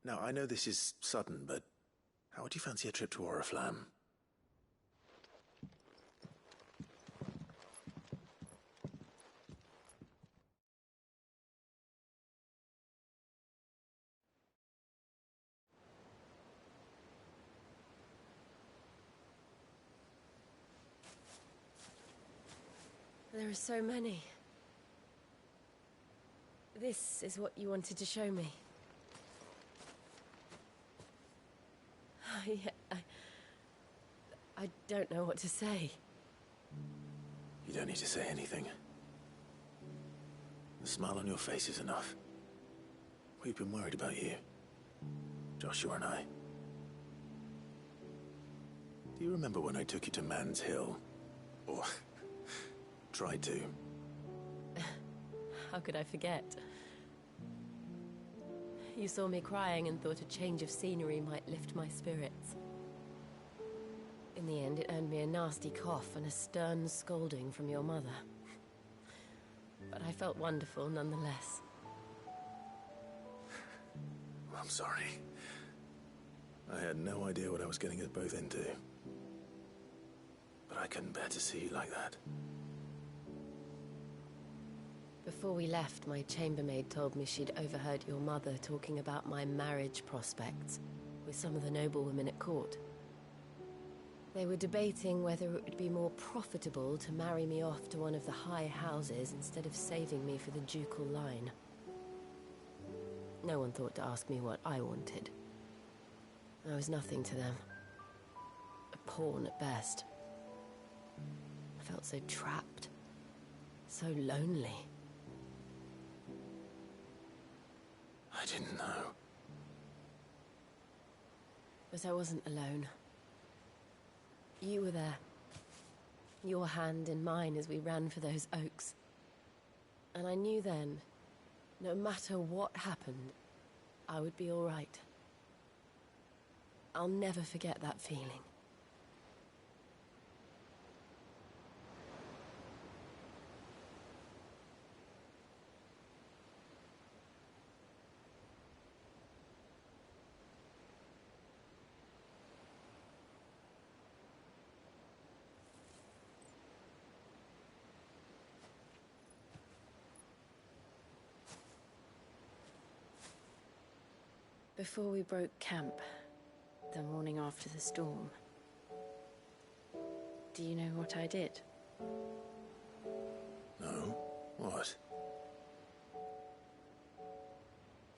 Now, I know this is sudden, but how would you fancy a trip to Oriflamme? There are so many. This is what you wanted to show me. I don't know what to say. You don't need to say anything. The smile on your face is enough. We've been worried about you. Joshua and I. Do you remember when I took you to Man's Hill? Or tried to? How could I forget? You saw me crying and thought a change of scenery might lift my spirits. In the end, it earned me a nasty cough and a stern scolding from your mother. But I felt wonderful nonetheless. I'm sorry. I had no idea what I was getting us both into. But I couldn't bear to see you like that. Before we left, my chambermaid told me she'd overheard your mother talking about my marriage prospects with some of the noblewomen at court. They were debating whether it would be more profitable to marry me off to one of the high houses instead of saving me for the ducal line. No one thought to ask me what I wanted. I was nothing to them. A pawn at best. I felt so trapped. So lonely. I didn't know. But I wasn't alone. You were there. Your hand in mine as we ran for those oaks. And I knew then, no matter what happened, I would be all right. I'll never forget that feeling. Before we broke camp, the morning after the storm, do you know what I did? No? What?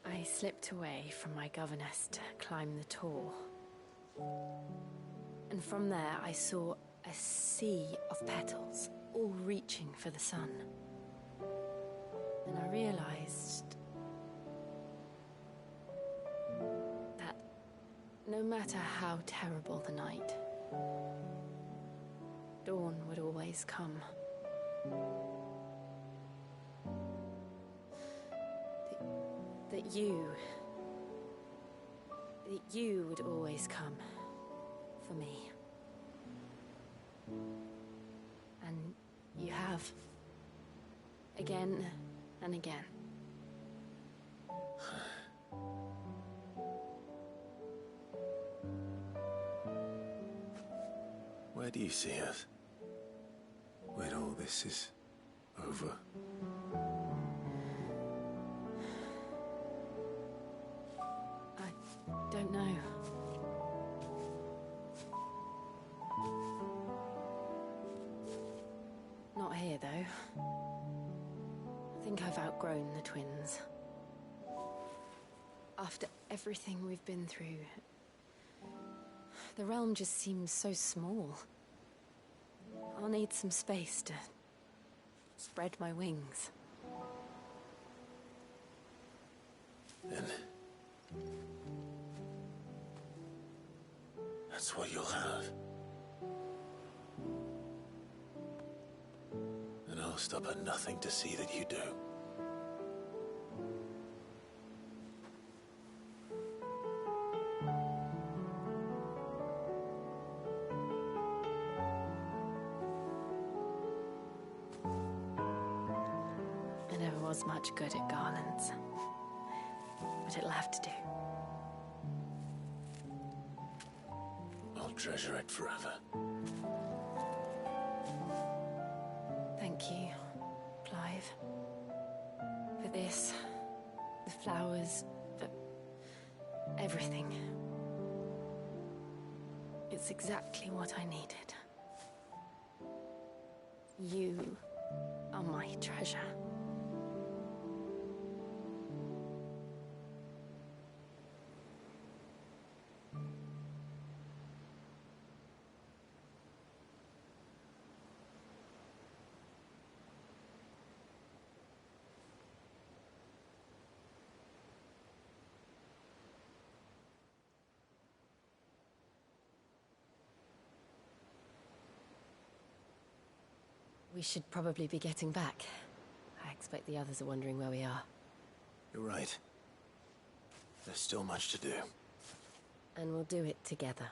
I slipped away from my governess to climb the Tor. And from there I saw a sea of petals, all reaching for the sun. And I realized that no matter how terrible the night, dawn would always come. That you would always come for me. And you have. Again and again. Where do you see us? When all this is over? I don't know. Not here, though. I think I've outgrown the twins. After everything we've been through, the realm just seems so small. I'll need some space to spread my wings. Then that's what you'll have. And I'll stop at nothing to see that you do. I never was much good at garlands, but it'll have to do. I'll treasure it forever. Thank you, Clive. For this, the flowers, for everything. It's exactly what I needed. You are my treasure. We should probably be getting back. I expect the others are wondering where we are. You're right. There's still much to do. And we'll do it together.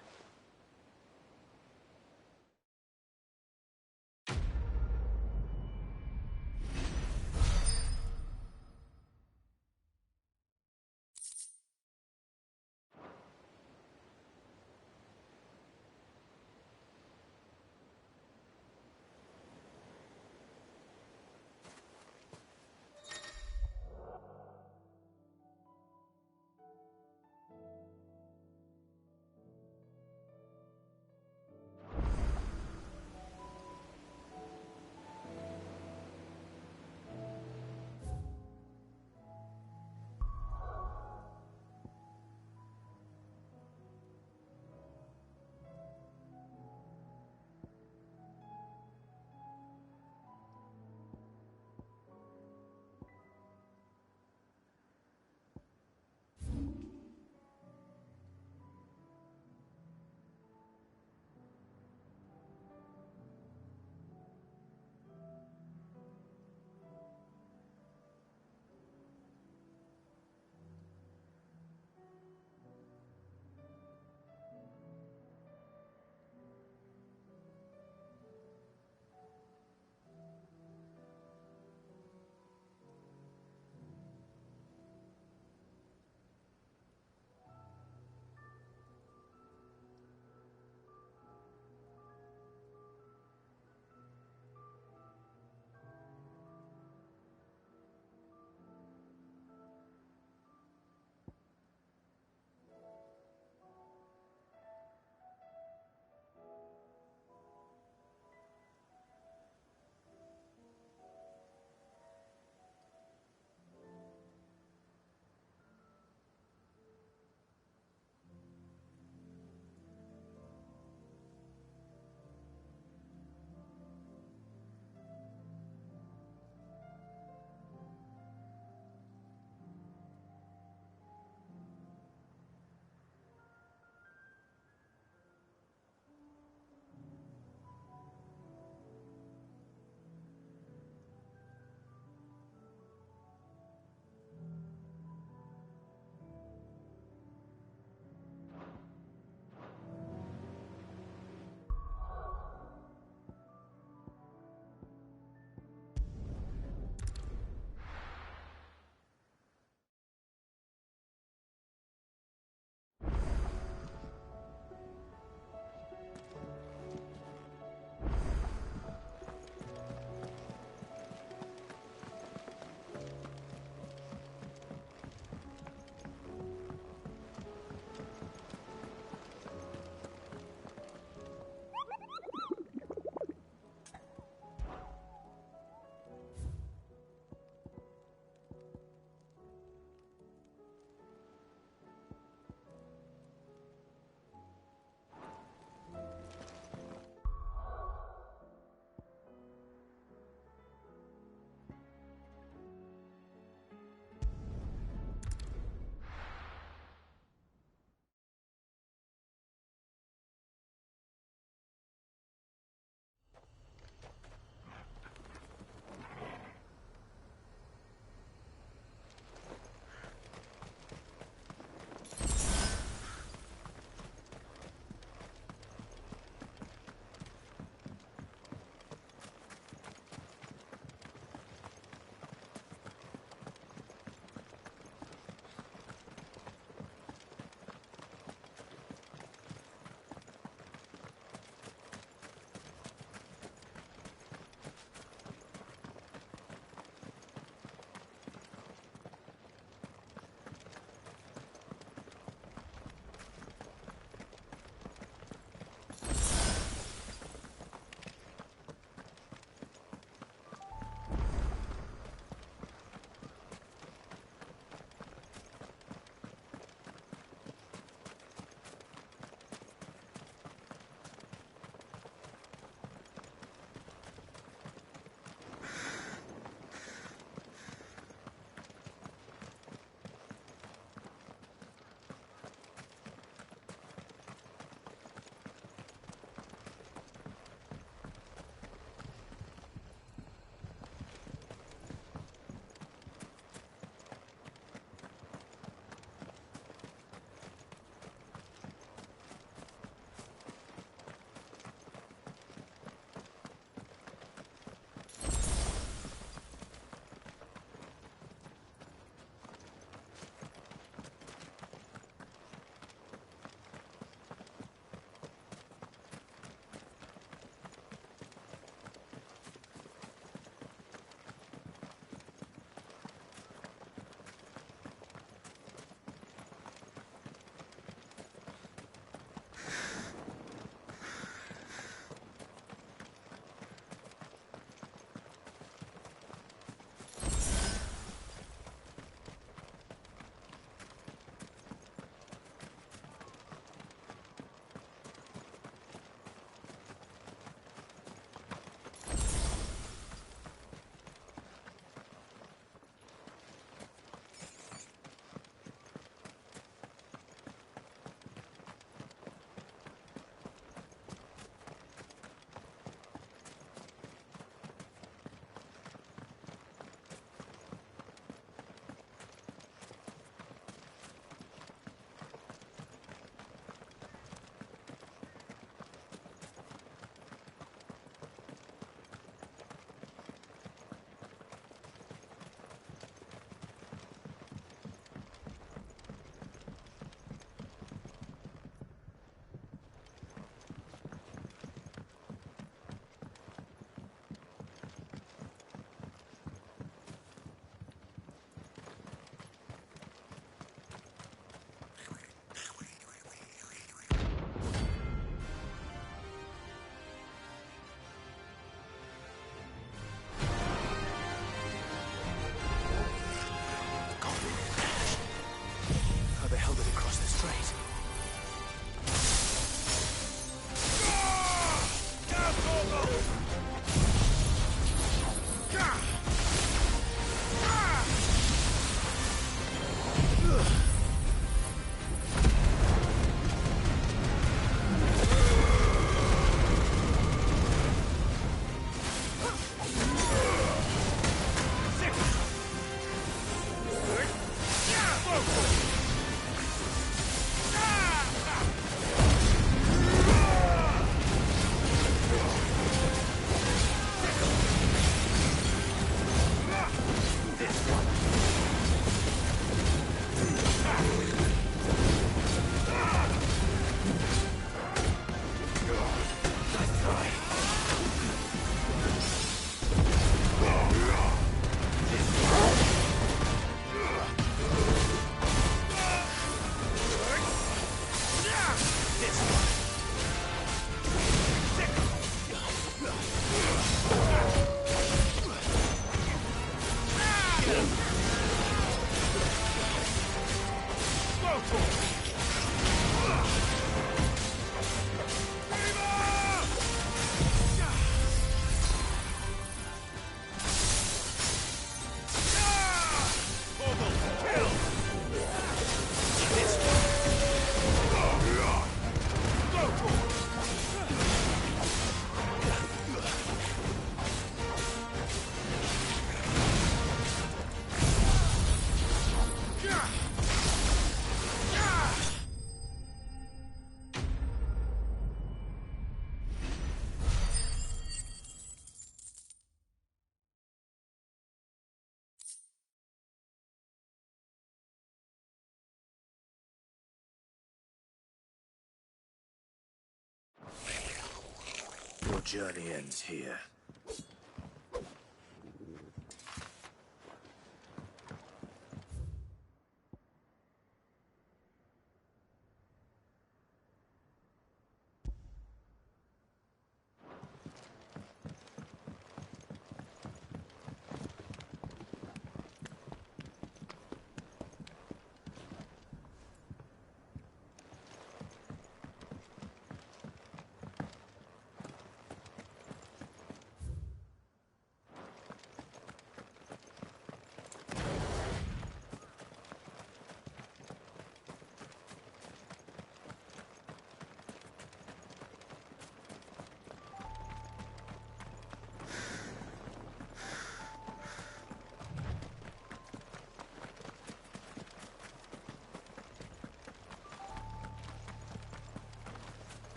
journey ends here.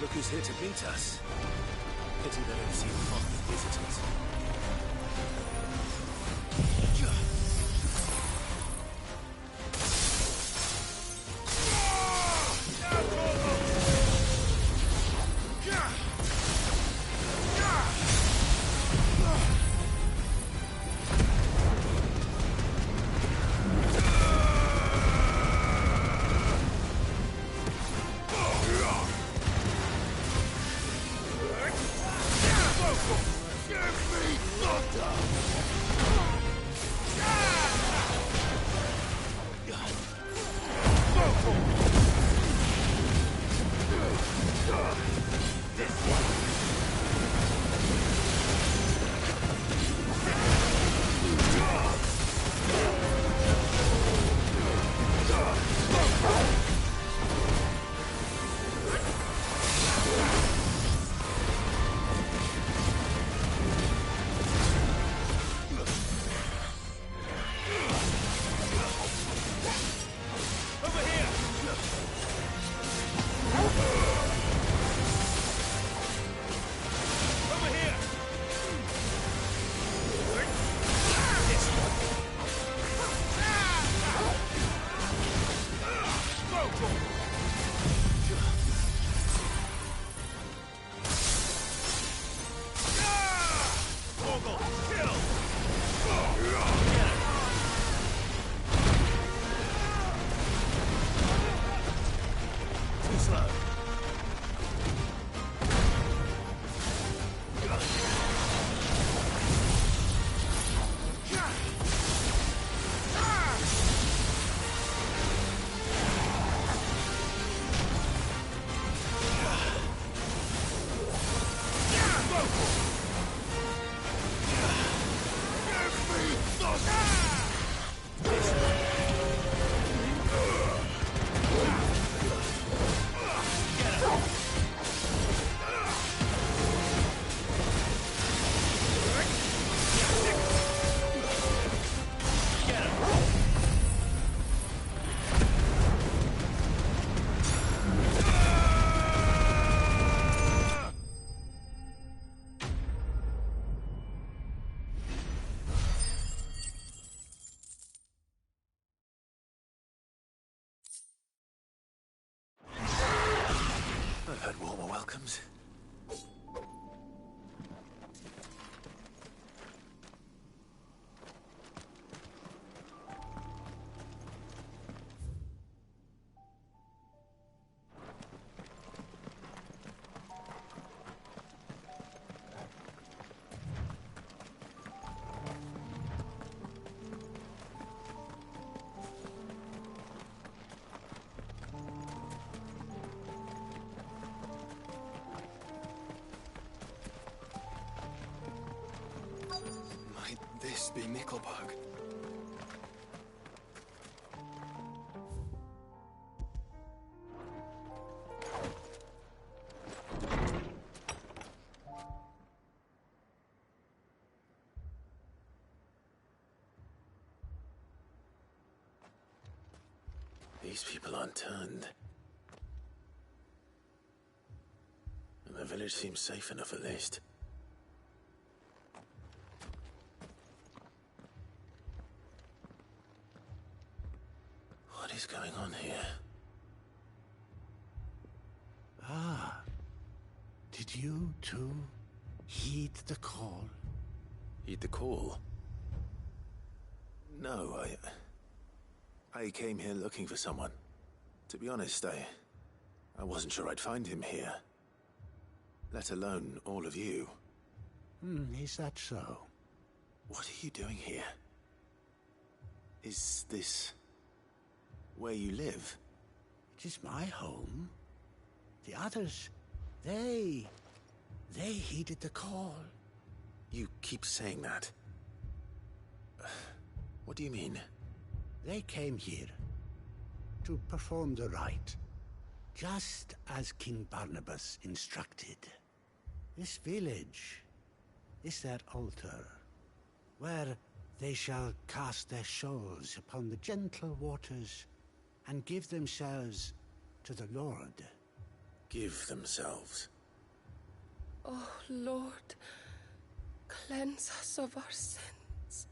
Look who's here to meet us. Pity they don't seem fond of visitors. I've heard warmer welcomes. Might this be Mickelberg? These people aren't turned. And the village seems safe enough at least. What is going on here? Ah. Did you too heed the call? Heed the call? No, I came here looking for someone. To be honest, I wasn't sure I'd find him here. Let alone all of you. Is that so? What are you doing here? Is this where you live? It is my home. The others, they heeded the call. You keep saying that. What do you mean? They came here to perform the rite, just as King Barnabas instructed. This village is their altar, where they shall cast their shoals upon the gentle waters and give themselves to the Lord. Give themselves? Oh, Lord, cleanse us of our sins.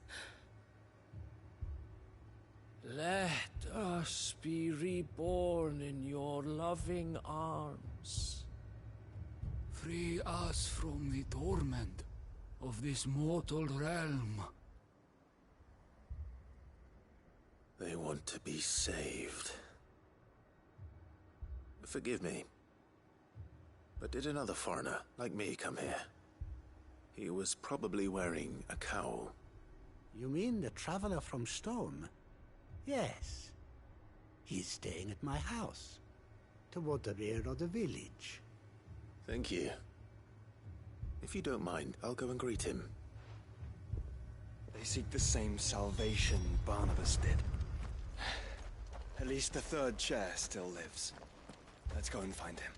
Let us be reborn in your loving arms. Free us from the torment of this mortal realm. They want to be saved. Forgive me, but did another foreigner like me come here? He was probably wearing a cowl. You mean the traveler from Stone? Yes. He's staying at my house, toward the rear of the village. Thank you. If you don't mind, I'll go and greet him. They seek the same salvation Barnabas did. At least the third chair still lives. Let's go and find him.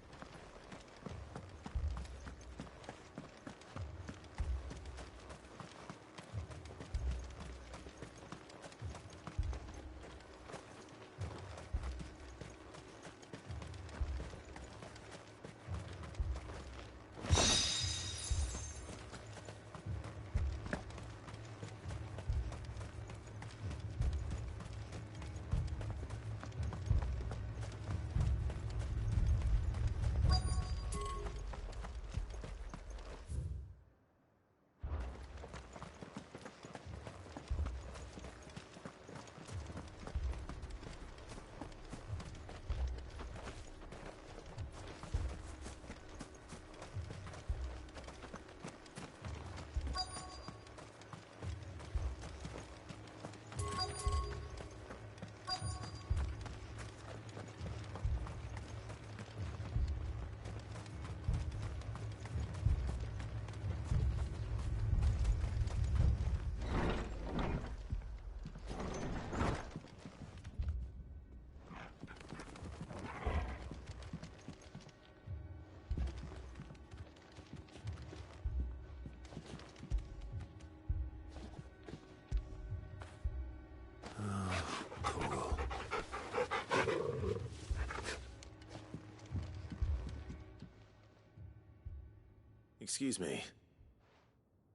Excuse me.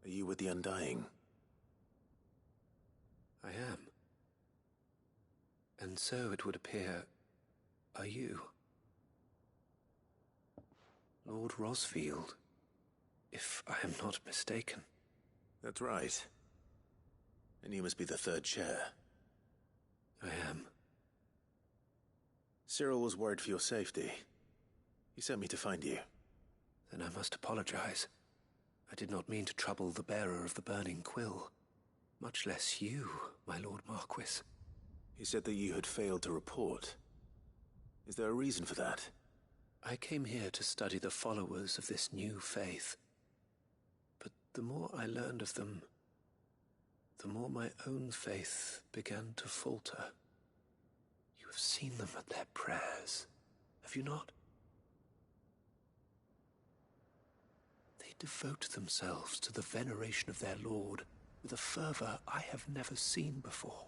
Are you with the Undying? I am. And so it would appear, are you? Lord Rosfield, if I am not mistaken. That's right. And you must be the third chair. I am. Cyril was worried for your safety. He sent me to find you. Then I must apologize. I did not mean to trouble the bearer of the burning quill. Much less you, my Lord Marquis. He said that you had failed to report. Is there a reason for that? I came here to study the followers of this new faith. But the more I learned of them, the more my own faith began to falter. You have seen them at their prayers, have you not? They devote themselves to the veneration of their Lord with a fervor I have never seen before.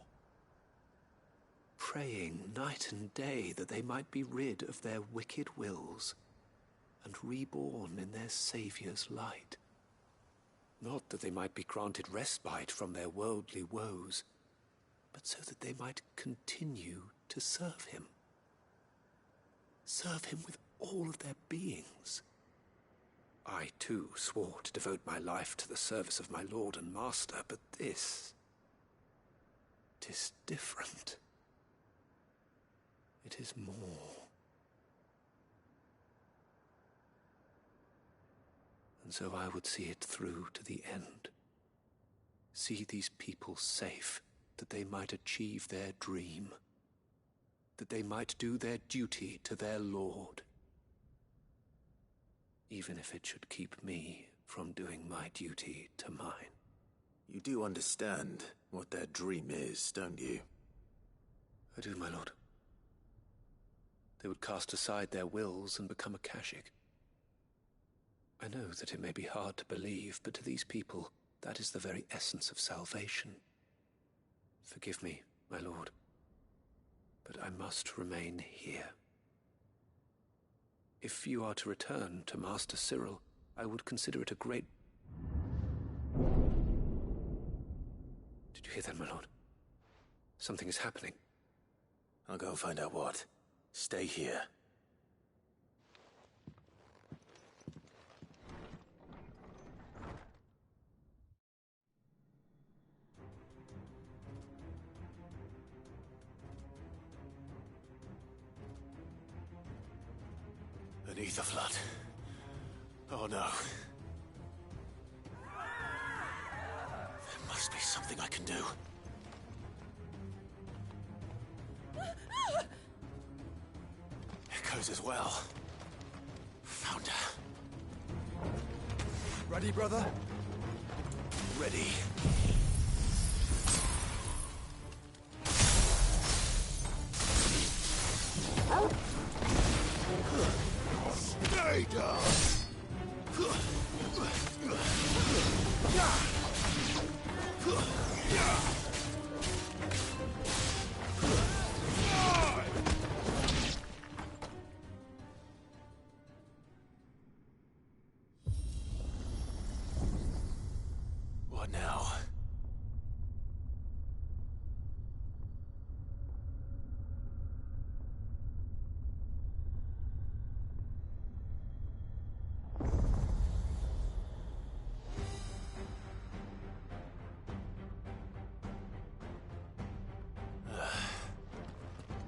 Praying night and day that they might be rid of their wicked wills and reborn in their Saviour's light. Not that they might be granted respite from their worldly woes, but so that they might continue to serve him. Serve him with all of their beings. I, too, swore to devote my life to the service of my Lord and Master, but this... 'tis different. It is more. And so I would see it through to the end. See these people safe, that they might achieve their dream. That they might do their duty to their Lord. Even if it should keep me from doing my duty to mine. You do understand what their dream is, don't you? I do, my lord. They would cast aside their wills and become Akashic. I know that it may be hard to believe, but to these people, that is the very essence of salvation. Forgive me, my lord, but I must remain here. If you are to return to Master Cyril, I would consider it a great... Did you hear that, my lord? Something is happening. I'll go and find out what. Stay here. An ether flood. Oh no. There must be something I can do. Echoes as well. Found her. Ready, brother? Ready. Stay down! What now?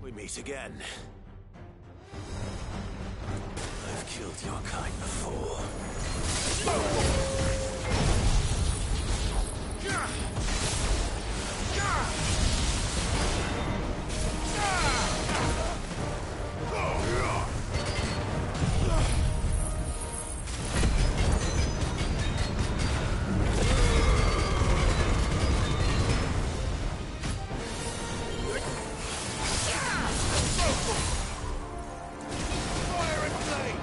We meet again. I've killed your kind before. Fire and flame!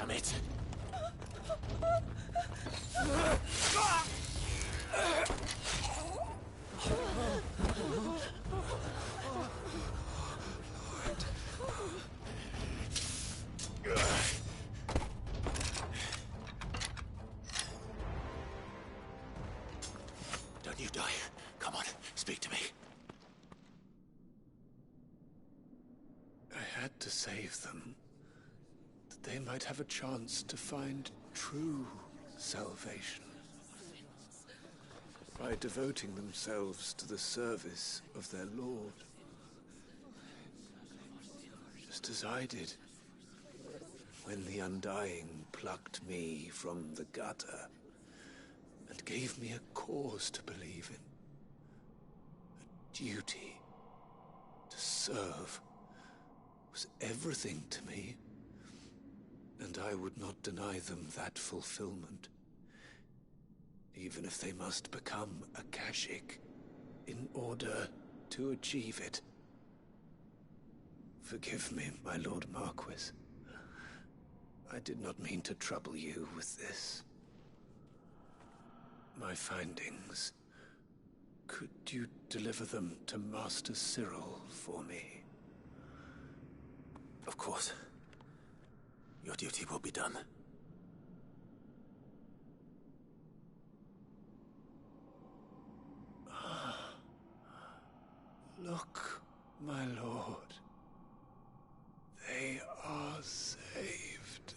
on it. Don't you die. Come on, speak to me. I had to save them, that they might have a chance to find true salvation. By devoting themselves to the service of their Lord. Just as I did when the Undying plucked me from the gutter and gave me a cause to believe in. A duty to serve was everything to me, and I would not deny them that fulfillment. Even if they must become a Kashyyyk in order to achieve it. Forgive me, my Lord Marquis. I did not mean to trouble you with this. My findings. Could you deliver them to Master Cyril for me? Of course. Your duty will be done. Look, my lord. They are saved.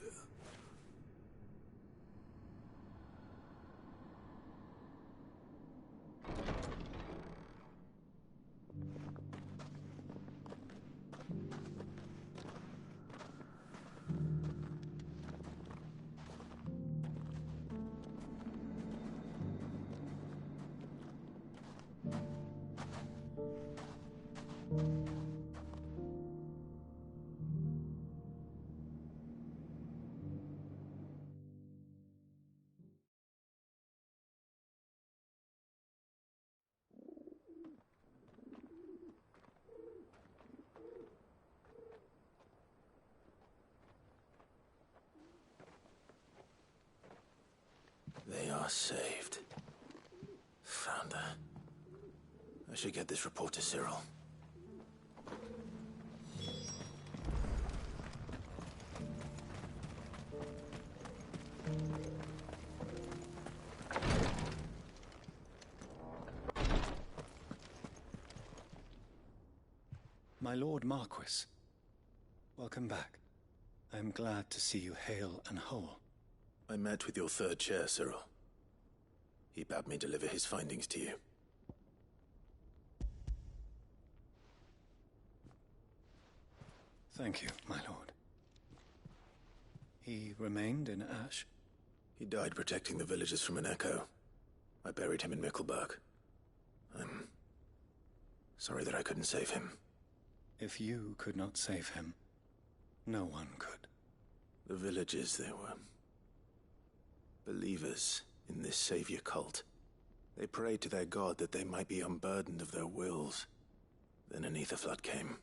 They are saved. Found her. I should get this report to Cyril. My Lord Marquis, welcome back. I am glad to see you hale and whole. I met with your third chair, Cyril. He bade me deliver his findings to you. Thank you, my lord. He remained in Ash? He died protecting the villagers from an echo. I buried him in Mickelberg. I'm sorry that I couldn't save him. If you could not save him, no one could. The villagers, they were believers in this savior cult. They prayed to their god that they might be unburdened of their wills. Then an ether flood came,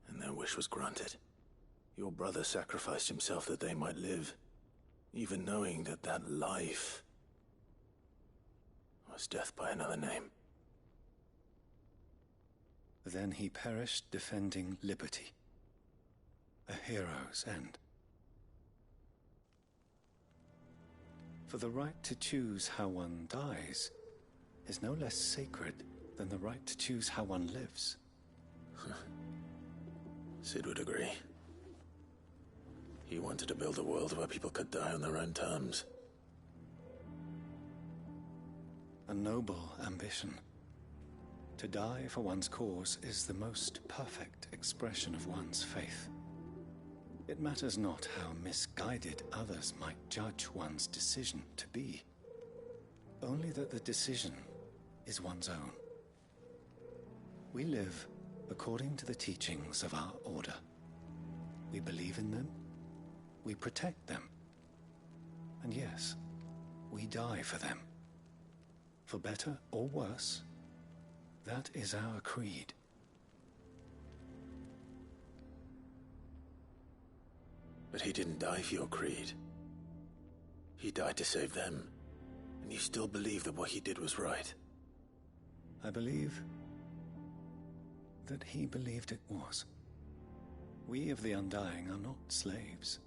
and their wish was granted. Your brother sacrificed himself that they might live, even knowing that that life was death by another name. Then he perished defending liberty. A hero's end. For the right to choose how one dies is no less sacred than the right to choose how one lives. Sid would agree. He wanted to build a world where people could die on their own terms. A noble ambition. To die for one's cause is the most perfect expression of one's faith. It matters not how misguided others might judge one's decision to be. Only that the decision is one's own. We live according to the teachings of our order. We believe in them, we protect them, and yes, we die for them. For better or worse, that is our creed. But he didn't die for your creed. He died to save them. And you still believe that what he did was right? I believe that he believed it was. We of the Undying are not slaves,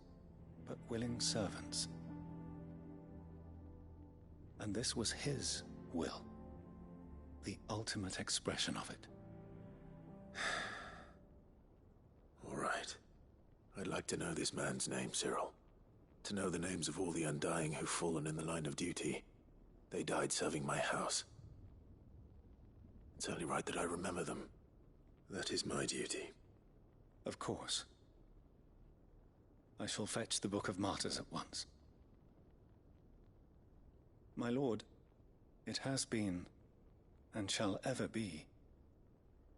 but willing servants. And this was his will, the ultimate expression of it. All right. I'd like to know this man's name, Cyril. To know the names of all the Undying who've fallen in the line of duty. They died serving my house. It's only right that I remember them. That is my duty. Of course. I shall fetch the Book of Martyrs at once. My lord, it has been, and shall ever be,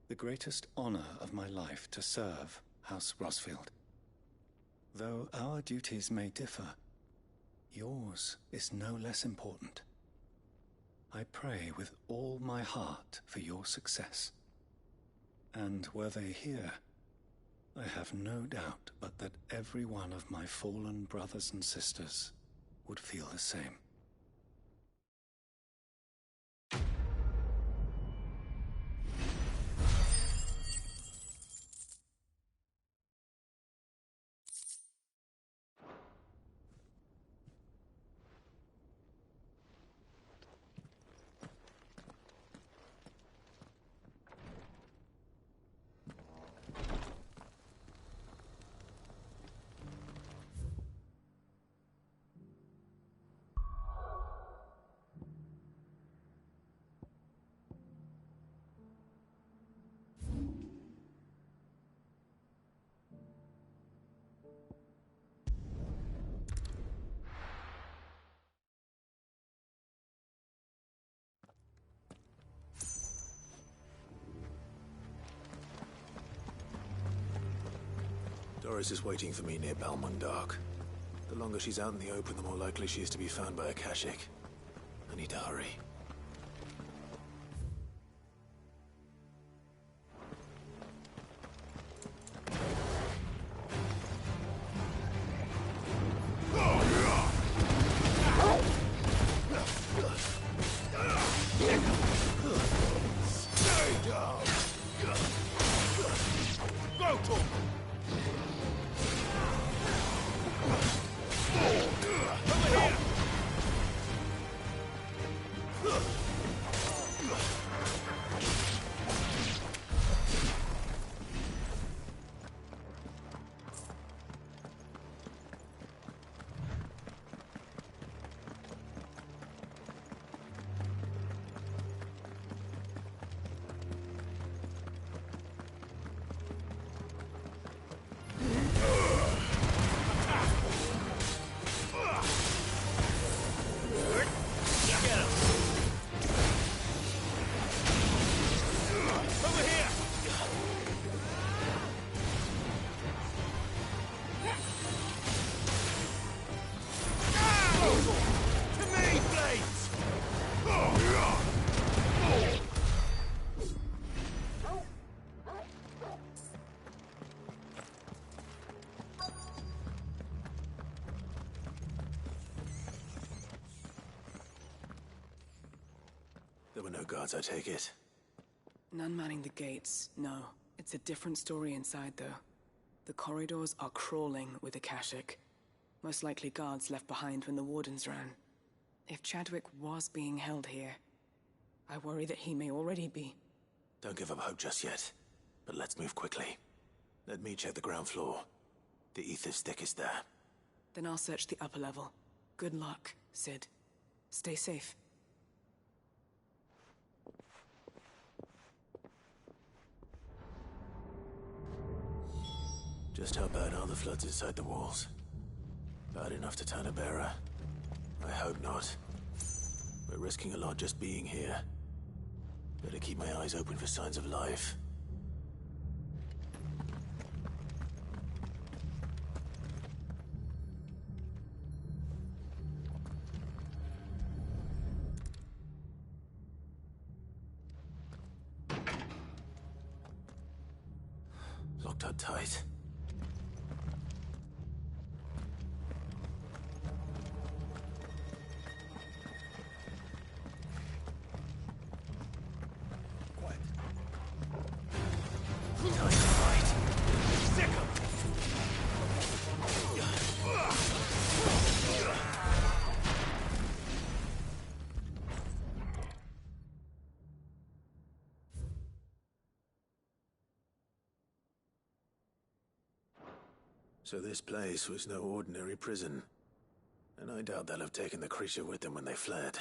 the greatest honor of my life to serve House Rosfield. Though our duties may differ, yours is no less important. I pray with all my heart for your success. And were they here, I have no doubt but that every one of my fallen brothers and sisters would feel the same. Doris is waiting for me near Balmundark. The longer she's out in the open, the more likely she is to be found by Akashic. I need to hurry. Stay down! Go to him! There were no guards, I take it. None manning the gates, no. It's a different story inside, though. The corridors are crawling with Akashic. Most likely guards left behind when the Wardens ran. If Chadwick was being held here, I worry that he may already be. Don't give up hope just yet. But let's move quickly. Let me check the ground floor. The ether's thickest there. Then I'll search the upper level. Good luck, Sid. Stay safe. Just how bad are the floods inside the walls? Bad enough to turn a bearer? I hope not. We're risking a lot just being here. Better keep my eyes open for signs of life. Locked up tight. So this place was no ordinary prison. And I doubt they'll have taken the creature with them when they fled.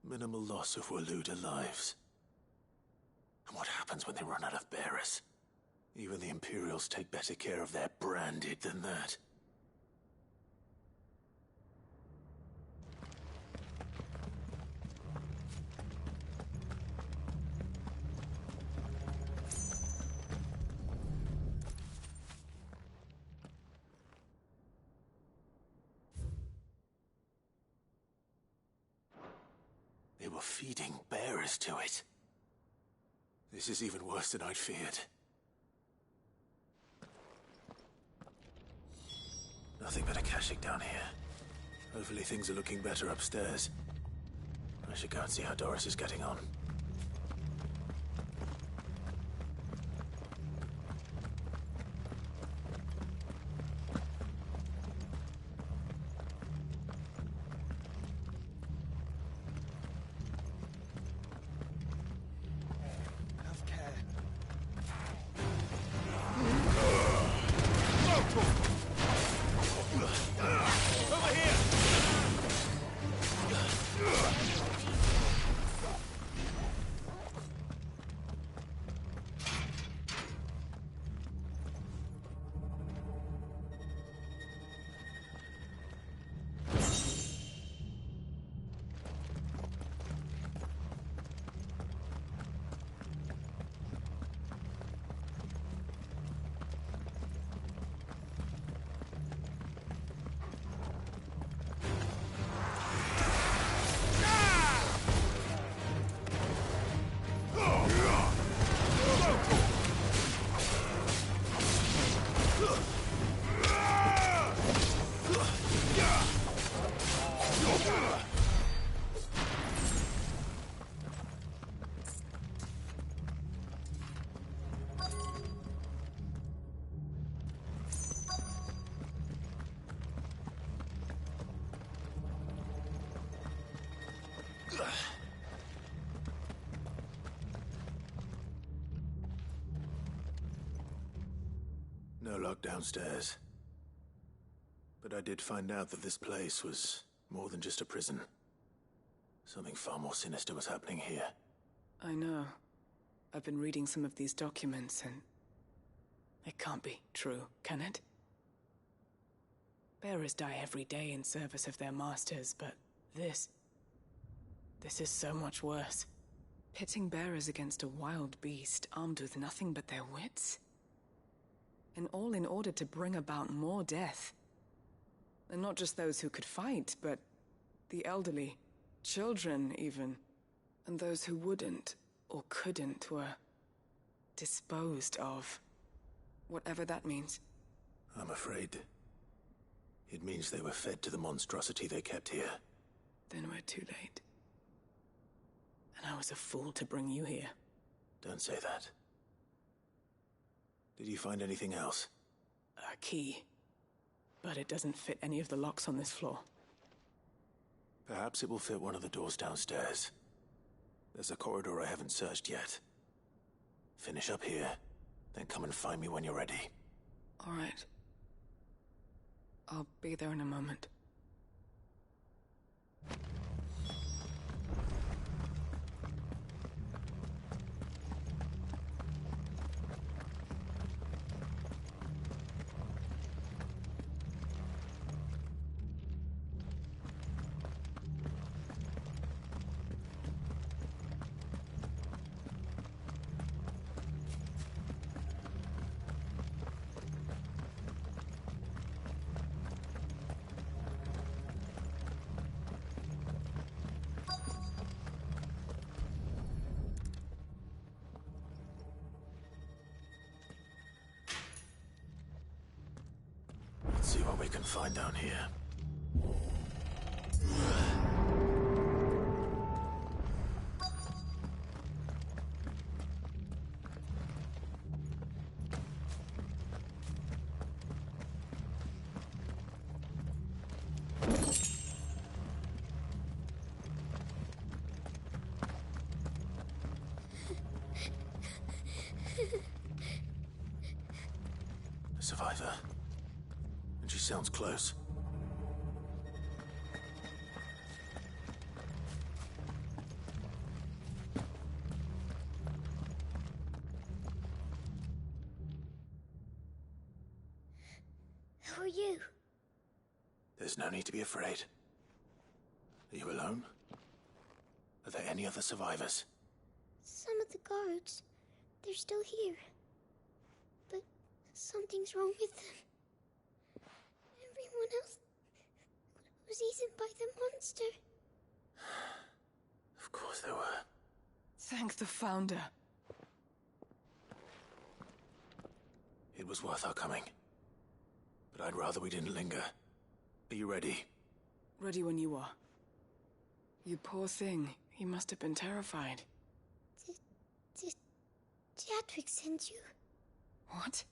Minimal loss of Waluda lives. And what happens when they run out of bearers? Even the Imperials take better care of their branded than that. They were feeding bearers to it. This is even worse than I'd feared. Nothing but a Kashyyyk down here. Hopefully things are looking better upstairs. I should go and see how Doris is getting on. No lock downstairs. But I did find out that this place was more than just a prison. Something far more sinister was happening here. I know. I've been reading some of these documents and... it can't be true, can it? Bearers die every day in service of their masters, but this is so much worse. Pitting bearers against a wild beast armed with nothing but their wits? And all in order to bring about more death. And not just those who could fight, but the elderly, children even. And those who wouldn't or couldn't were disposed of. Whatever that means. I'm afraid it means they were fed to the monstrosity they kept here. Then we're too late. And I was a fool to bring you here. Don't say that. Did you find anything else? A key. But it doesn't fit any of the locks on this floor. Perhaps it will fit one of the doors downstairs. There's a corridor I haven't searched yet. Finish up here, then come and find me when you're ready. All right. I'll be there in a moment. we can find down here. A survivor. And she sounds close. Who are you? There's no need to be afraid. Are you alone? Are there any other survivors? Some of the guards. They're still here. But something's wrong with them. Everyone else was eaten by the monster. Of course there were. Thank the Founder. It was worth our coming. But I'd rather we didn't linger. Are you ready? Ready when you are. You poor thing. He must have been terrified. Did Jadwick send you? What?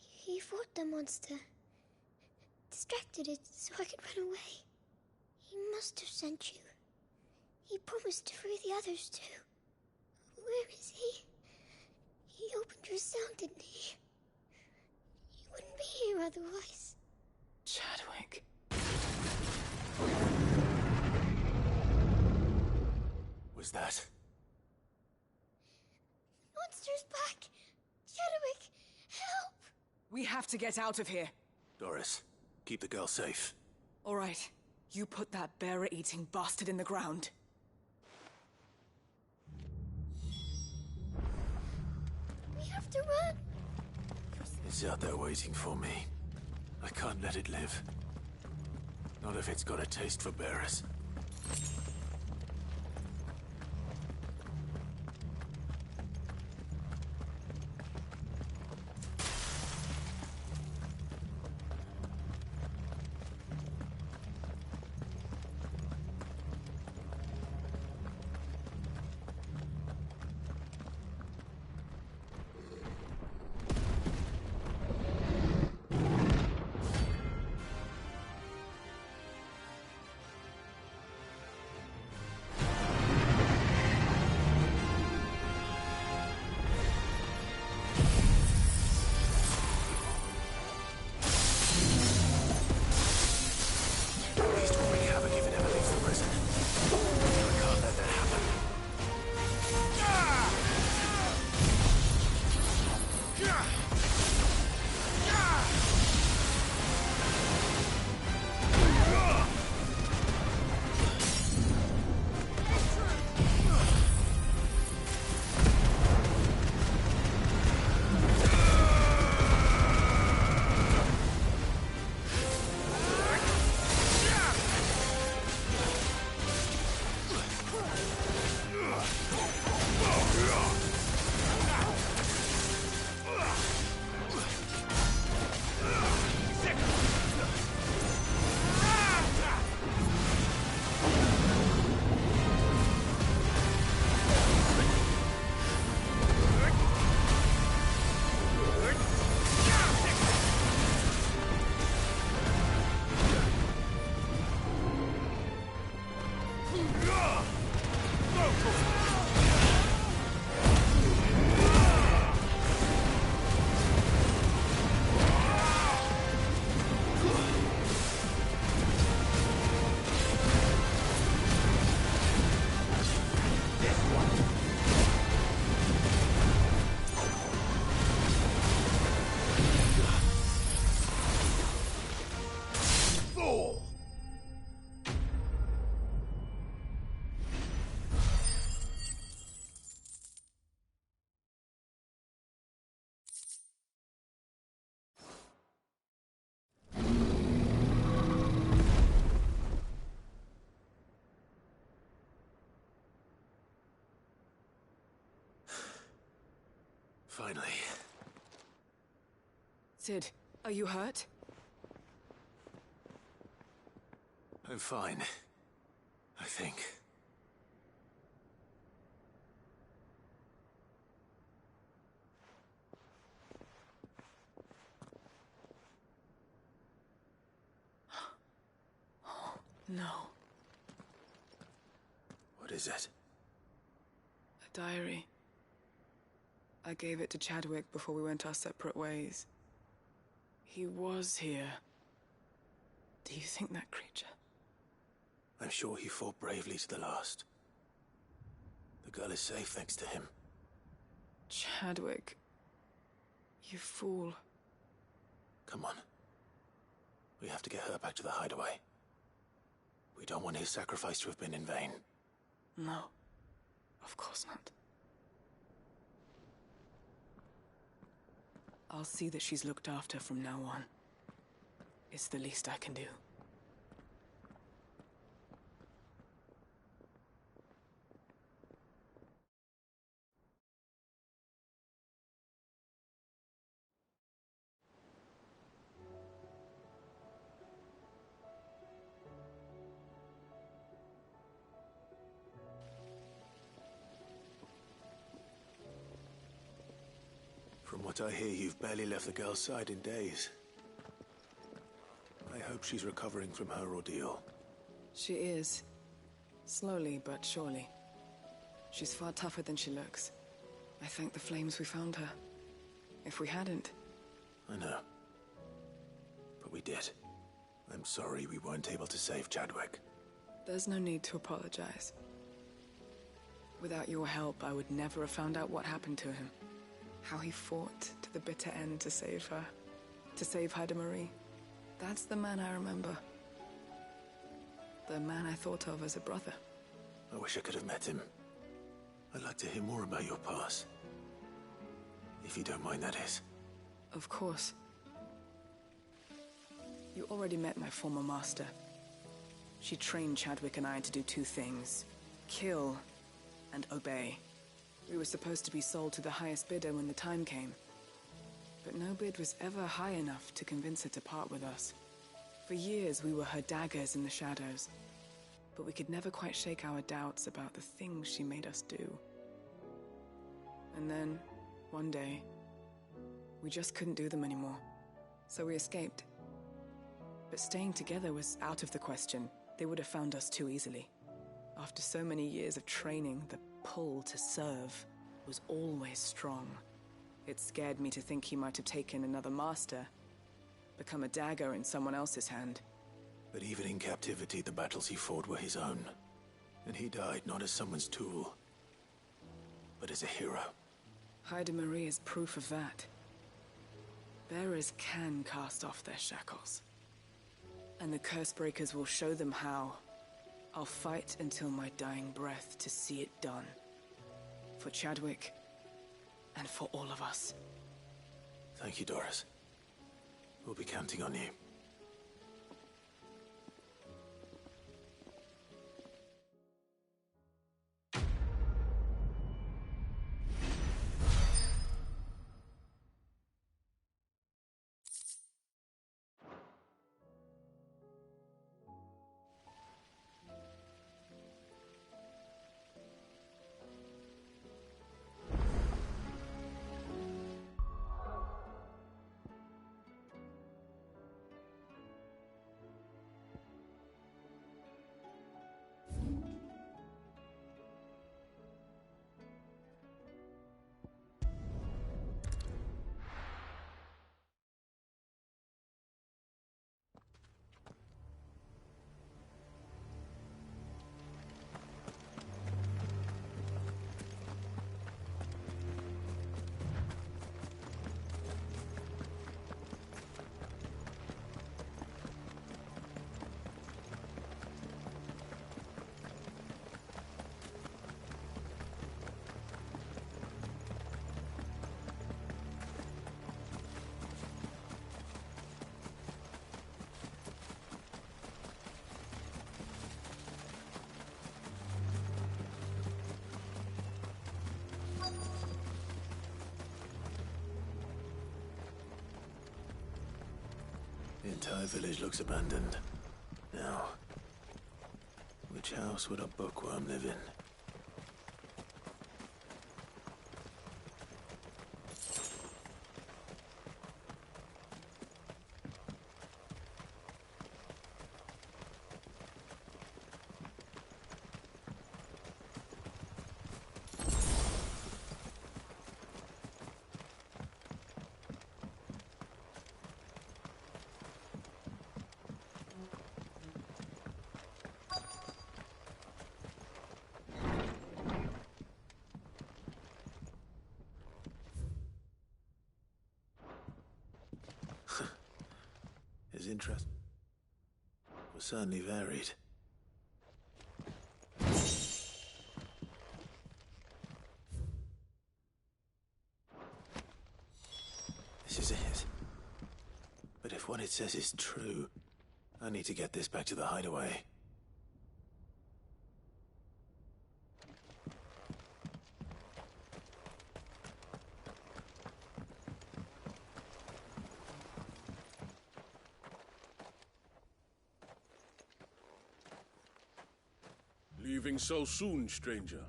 He fought the monster. Distracted it so I could run away. He must have sent you. He promised to free the others too. Where is he? He opened your cell, didn't he? He wouldn't be here otherwise. Jadwick. Was that? The monster's back! Jadwick, help! We have to get out of here. Doris, keep the girl safe. All right. You put that bearer-eating bastard in the ground. We have to run! It's out there waiting for me. I can't let it live. Not if it's got a taste for bearers. Finally. Cid, Are you hurt? I'm fine. I think. No. What is it? A diary. I gave it to Chadwick before we went our separate ways. He was here. Do you think that creature? I'm sure he fought bravely to the last. The girl is safe thanks to him. Chadwick. You fool. Come on. We have to get her back to the hideaway. We don't want his sacrifice to have been in vain. No. Of course not. I'll see that she's looked after from now on. It's the least I can do. From what I hear, you've barely left the girl's side in days. I hope she's recovering from her ordeal. She is. Slowly but surely. She's far tougher than she looks. I thank the flames we found her. If we hadn't... I know. But we did. I'm sorry we weren't able to save Chadwick. There's no need to apologize. Without your help, I would never have found out what happened to him. How he fought to the bitter end to save her. To save Haida Marie. That's the man I remember. The man I thought of as a brother. I wish I could have met him. I'd like to hear more about your past. If you don't mind, that is. Of course. You already met my former master. She trained Chadwick and I to do two things. Kill and obey. We were supposed to be sold to the highest bidder when the time came. But no bid was ever high enough to convince her to part with us. For years, we were her daggers in the shadows. But we could never quite shake our doubts about the things she made us do. And then, one day, we just couldn't do them anymore. So we escaped. But staying together was out of the question. They would have found us too easily. After so many years of training, the pull to serve was always strong. It scared me to think he might have taken another master, become a dagger in someone else's hand. But even in captivity, the battles he fought were his own. And he died not as someone's tool, but as a hero. Haida Marie is proof of that. Bearers can cast off their shackles. And the Cursebreakers will show them how. I'll fight until my dying breath to see it done. For Chadwick, and for all of us. Thank you, Doris. We'll be counting on you. entire village looks abandoned. Now, which house would a bookworm live in? His interest was certainly varied. This is it. But if what it says is true, I need to get this back to the hideaway. Leaving so soon, stranger?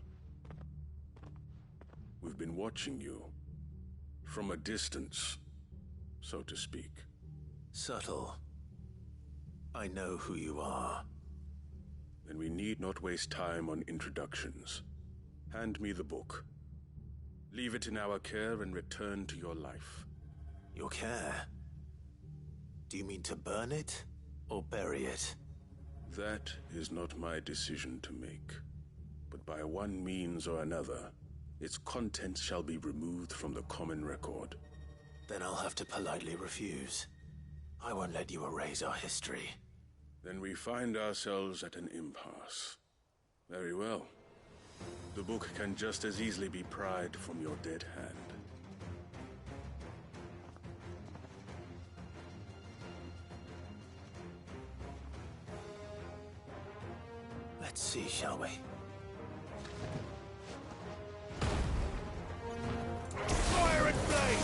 We've been watching you. From a distance, so to speak. Subtle. I know who you are. Then we need not waste time on introductions. Hand me the book. Leave it in our care and return to your life. Your care? Do you mean to burn it or bury it? That is not my decision to make. But by one means or another, its contents shall be removed from the common record. Then I'll have to politely refuse. I won't let you erase our history. Then we find ourselves at an impasse. Very well. The book can just as easily be pried from your dead hand. Let's see, shall we? Fire and flame!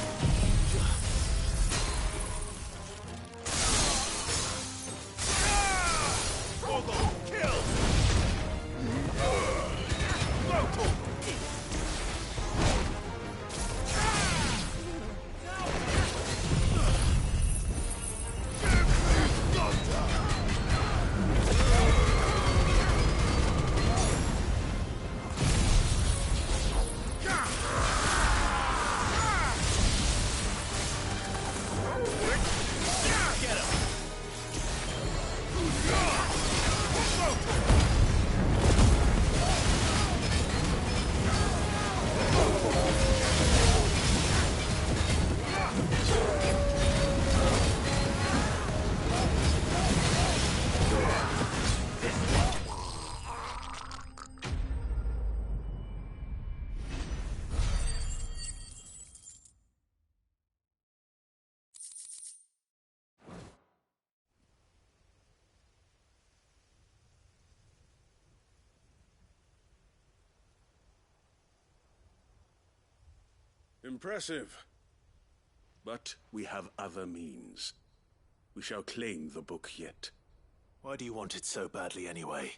Mogul, kill! Local! Impressive. But we have other means. We shall claim the book yet. Why do you want it so badly anyway?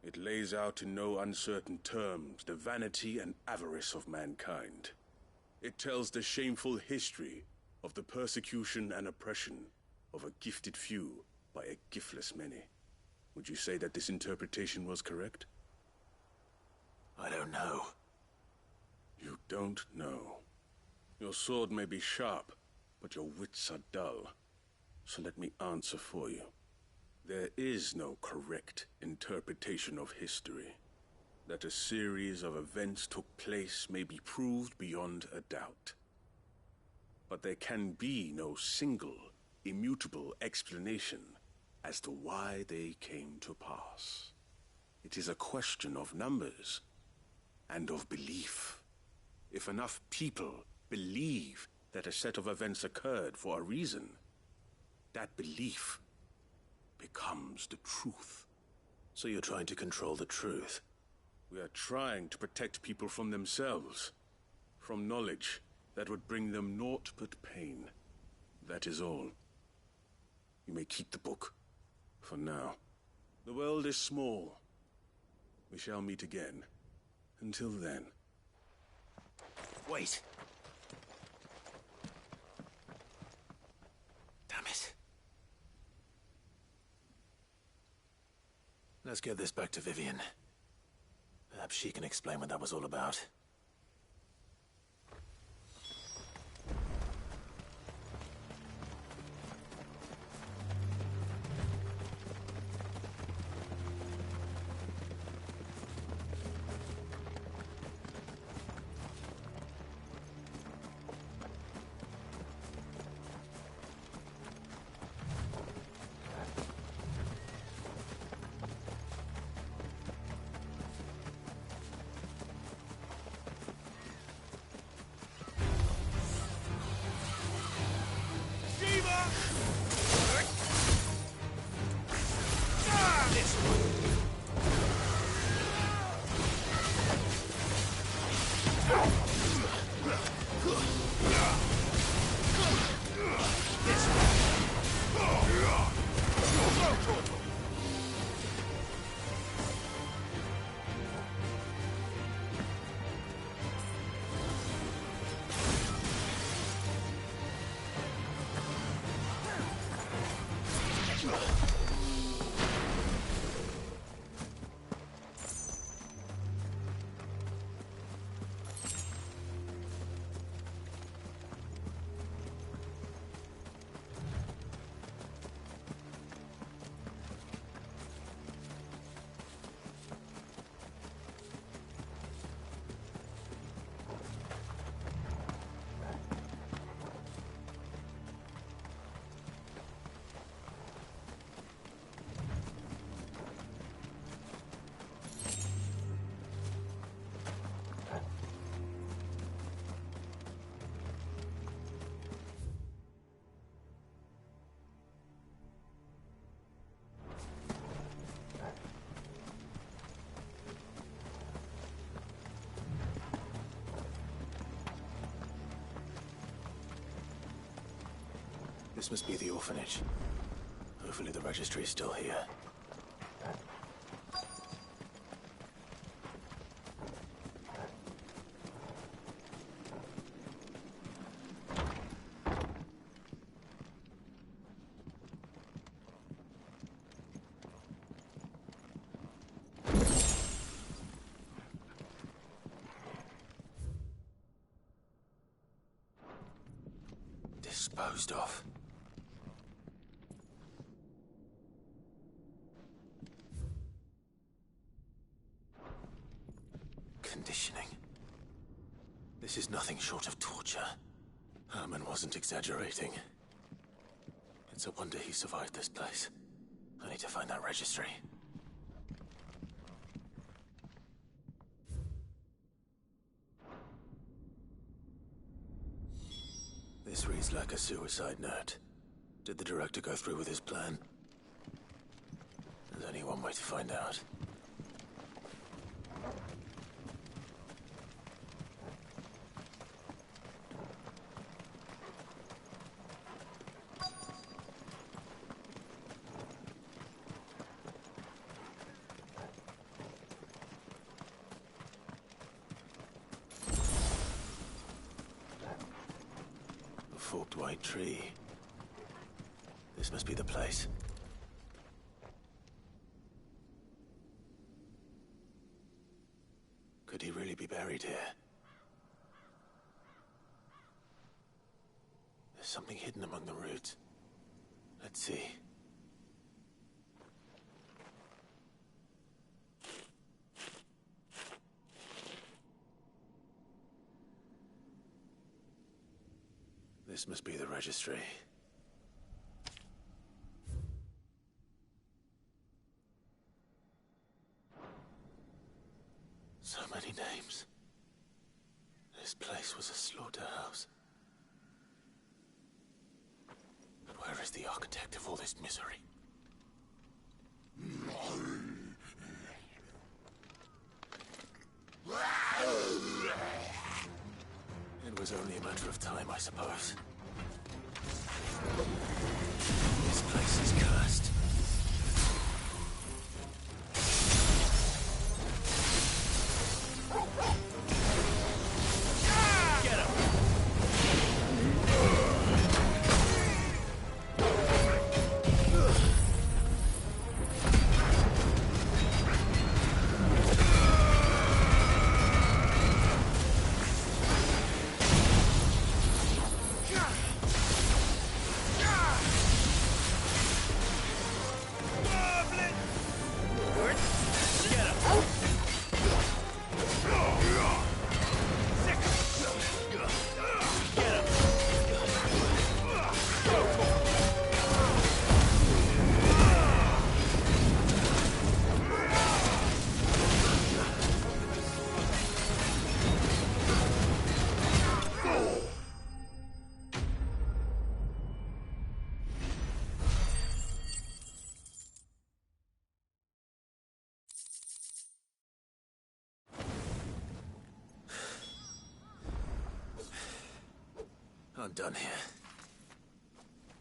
It lays out in no uncertain terms the vanity and avarice of mankind. It tells the shameful history of the persecution and oppression of a gifted few by a giftless many. Would you say that this interpretation was correct? I don't know. You don't know. Your sword may be sharp, but your wits are dull. So let me answer for you. There is no correct interpretation of history. That a series of events took place may be proved beyond a doubt. But there can be no single, immutable explanation as to why they came to pass. It is a question of numbers and of belief. If enough people believe that a set of events occurred for a reason, that belief becomes the truth. So you're trying to control the truth? We are trying to protect people from themselves, from knowledge that would bring them naught but pain. That is all. You may keep the book. For now. The world is small. We shall meet again. Until then. Wait. Damn it. Let's get this back to Vivian. Perhaps she can explain what that was all about. This must be the orphanage. Hopefully the registry is still here. Disposed of. Conditioning. This is nothing short of torture. Herman wasn't exaggerating. It's a wonder he survived this place. I need to find that registry. This reads like a suicide note. Did the director go through with his plan? There's only one way to find out. Forked white tree. This must be the place. Could he really be buried here? There's something hidden among the roots. Let's see. This must be the registry. So many names. This place was a slaughterhouse. But where is the architect of all this misery? It was only a matter of time, I suppose. This place is I'm done here.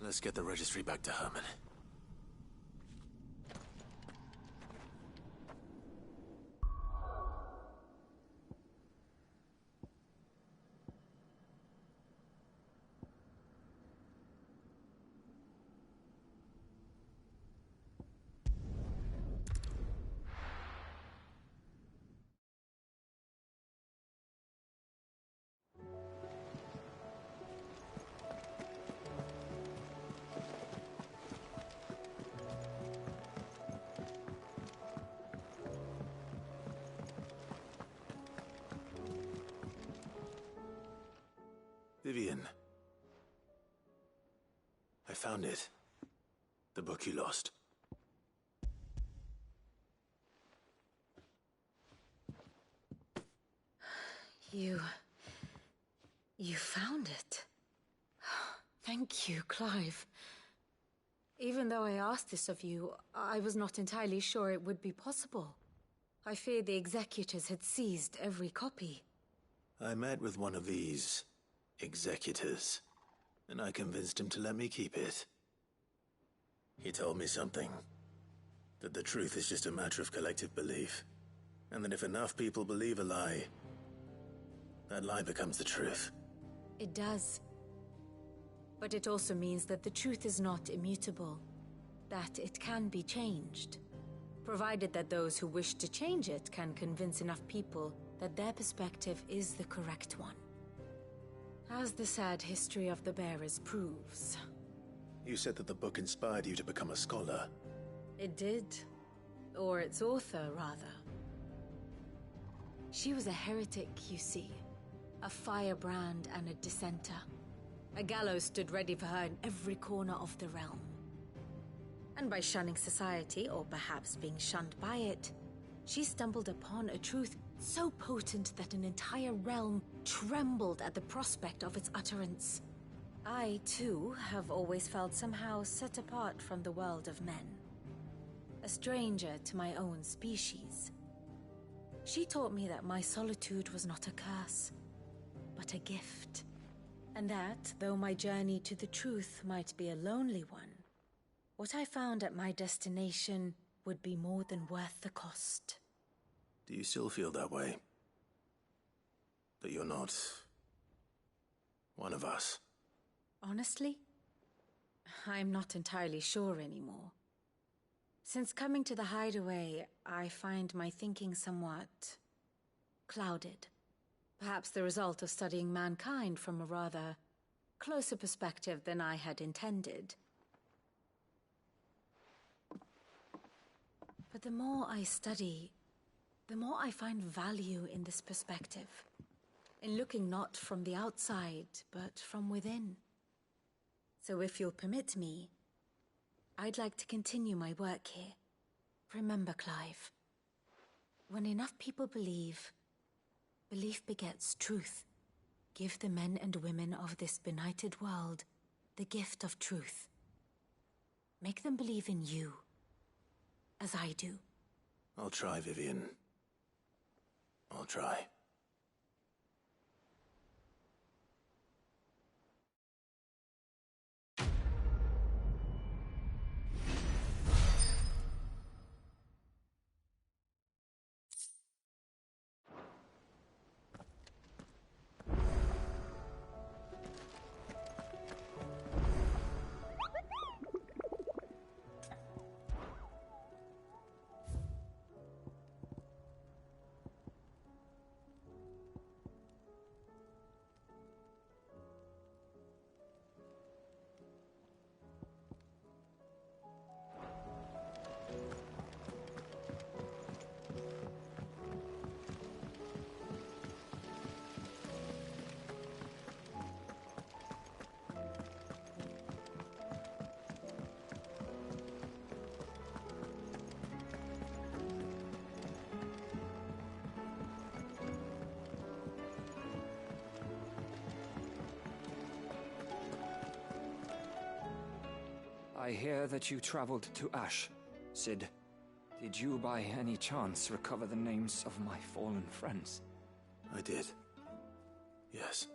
Let's get the registry back to Herman. Vivian. I found it. The book you lost. You found it. Thank you, Clive. Even though I asked this of you, I was not entirely sure it would be possible. I feared the executors had seized every copy. I met with one of these executors, and I convinced him to let me keep it. He told me something. That the truth is just a matter of collective belief. And that if enough people believe a lie, that lie becomes the truth. It does. But it also means that the truth is not immutable. That it can be changed. Provided that those who wish to change it can convince enough people that their perspective is the correct one. As the sad history of the Bearers proves. You said that the book inspired you to become a scholar. It did. Or its author, rather. She was a heretic, you see. A firebrand and a dissenter. A gallows stood ready for her in every corner of the realm. And by shunning society, or perhaps being shunned by it, she stumbled upon a truth so potent that an entire realm trembled at the prospect of its utterance. I, too, have always felt somehow set apart from the world of men. A stranger to my own species. She taught me that my solitude was not a curse, but a gift. And that, though my journey to the truth might be a lonely one, what I found at my destination would be more than worth the cost. Do you still feel that way? That you're not one of us? Honestly, I'm not entirely sure anymore. Since coming to the Hideaway, I find my thinking somewhat clouded. Perhaps the result of studying mankind from a rather closer perspective than I had intended. But the more I study, the more I find value in this perspective. In looking not from the outside, but from within. So if you'll permit me, I'd like to continue my work here. Remember, Clive, when enough people believe, belief begets truth. Give the men and women of this benighted world the gift of truth. Make them believe in you, as I do. I'll try, Vivian. I'll try. I hear that you traveled to Ash, Cid. Did you by any chance recover the names of my fallen friends? I did. Yes.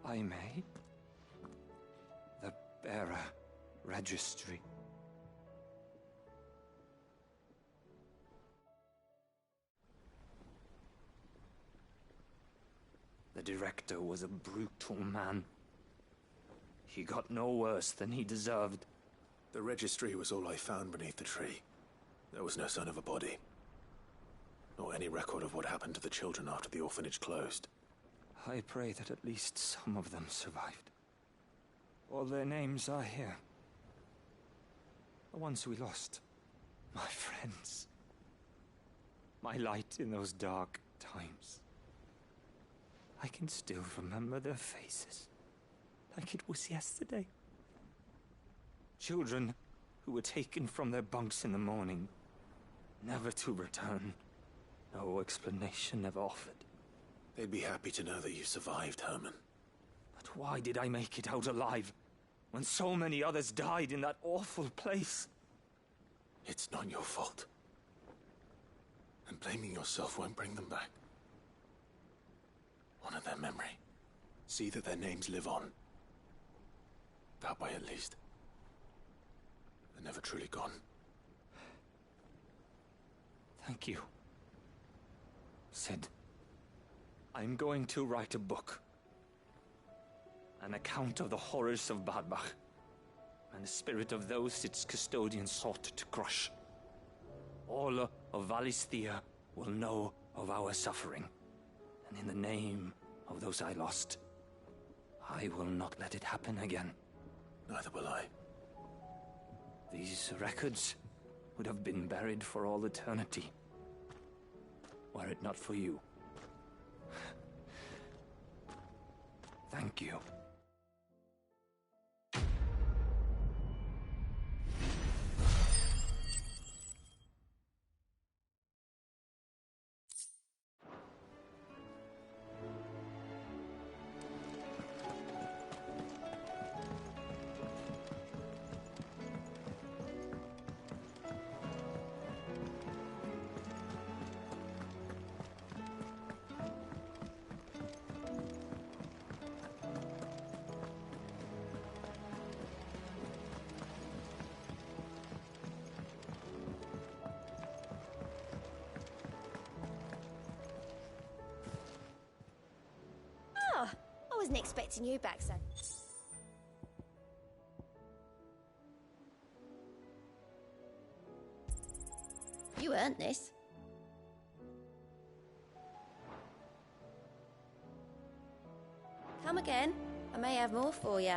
I may. The Bearer Registry. The director was a brutal man. He got no worse than he deserved. The registry was all I found beneath the tree. There was no sign of a body. Nor any record of what happened to the children after the orphanage closed. I pray that at least some of them survived. All their names are here. The ones we lost. My friends. My light in those dark times. I can still remember their faces, like it was yesterday. Children who were taken from their bunks in the morning, never to return. No explanation ever offered. They'd be happy to know that you survived, Herman. But why did I make it out alive, when so many others died in that awful place? It's not your fault. And blaming yourself won't bring them back. Honor their memory. See that their names live on. That way, at least. They're never truly gone. Thank you. Sid, I'm going to write a book. An account of the horrors of Bhadbach, and the spirit of those its custodians sought to crush. All of Valisthea will know of our suffering, and in the name of those I lost, I will not let it happen again. Neither will I. These records would have been buried for all eternity, were it not for you. Thank you. I wasn't expecting you back, son. You earned this. Come again. I may have more for you.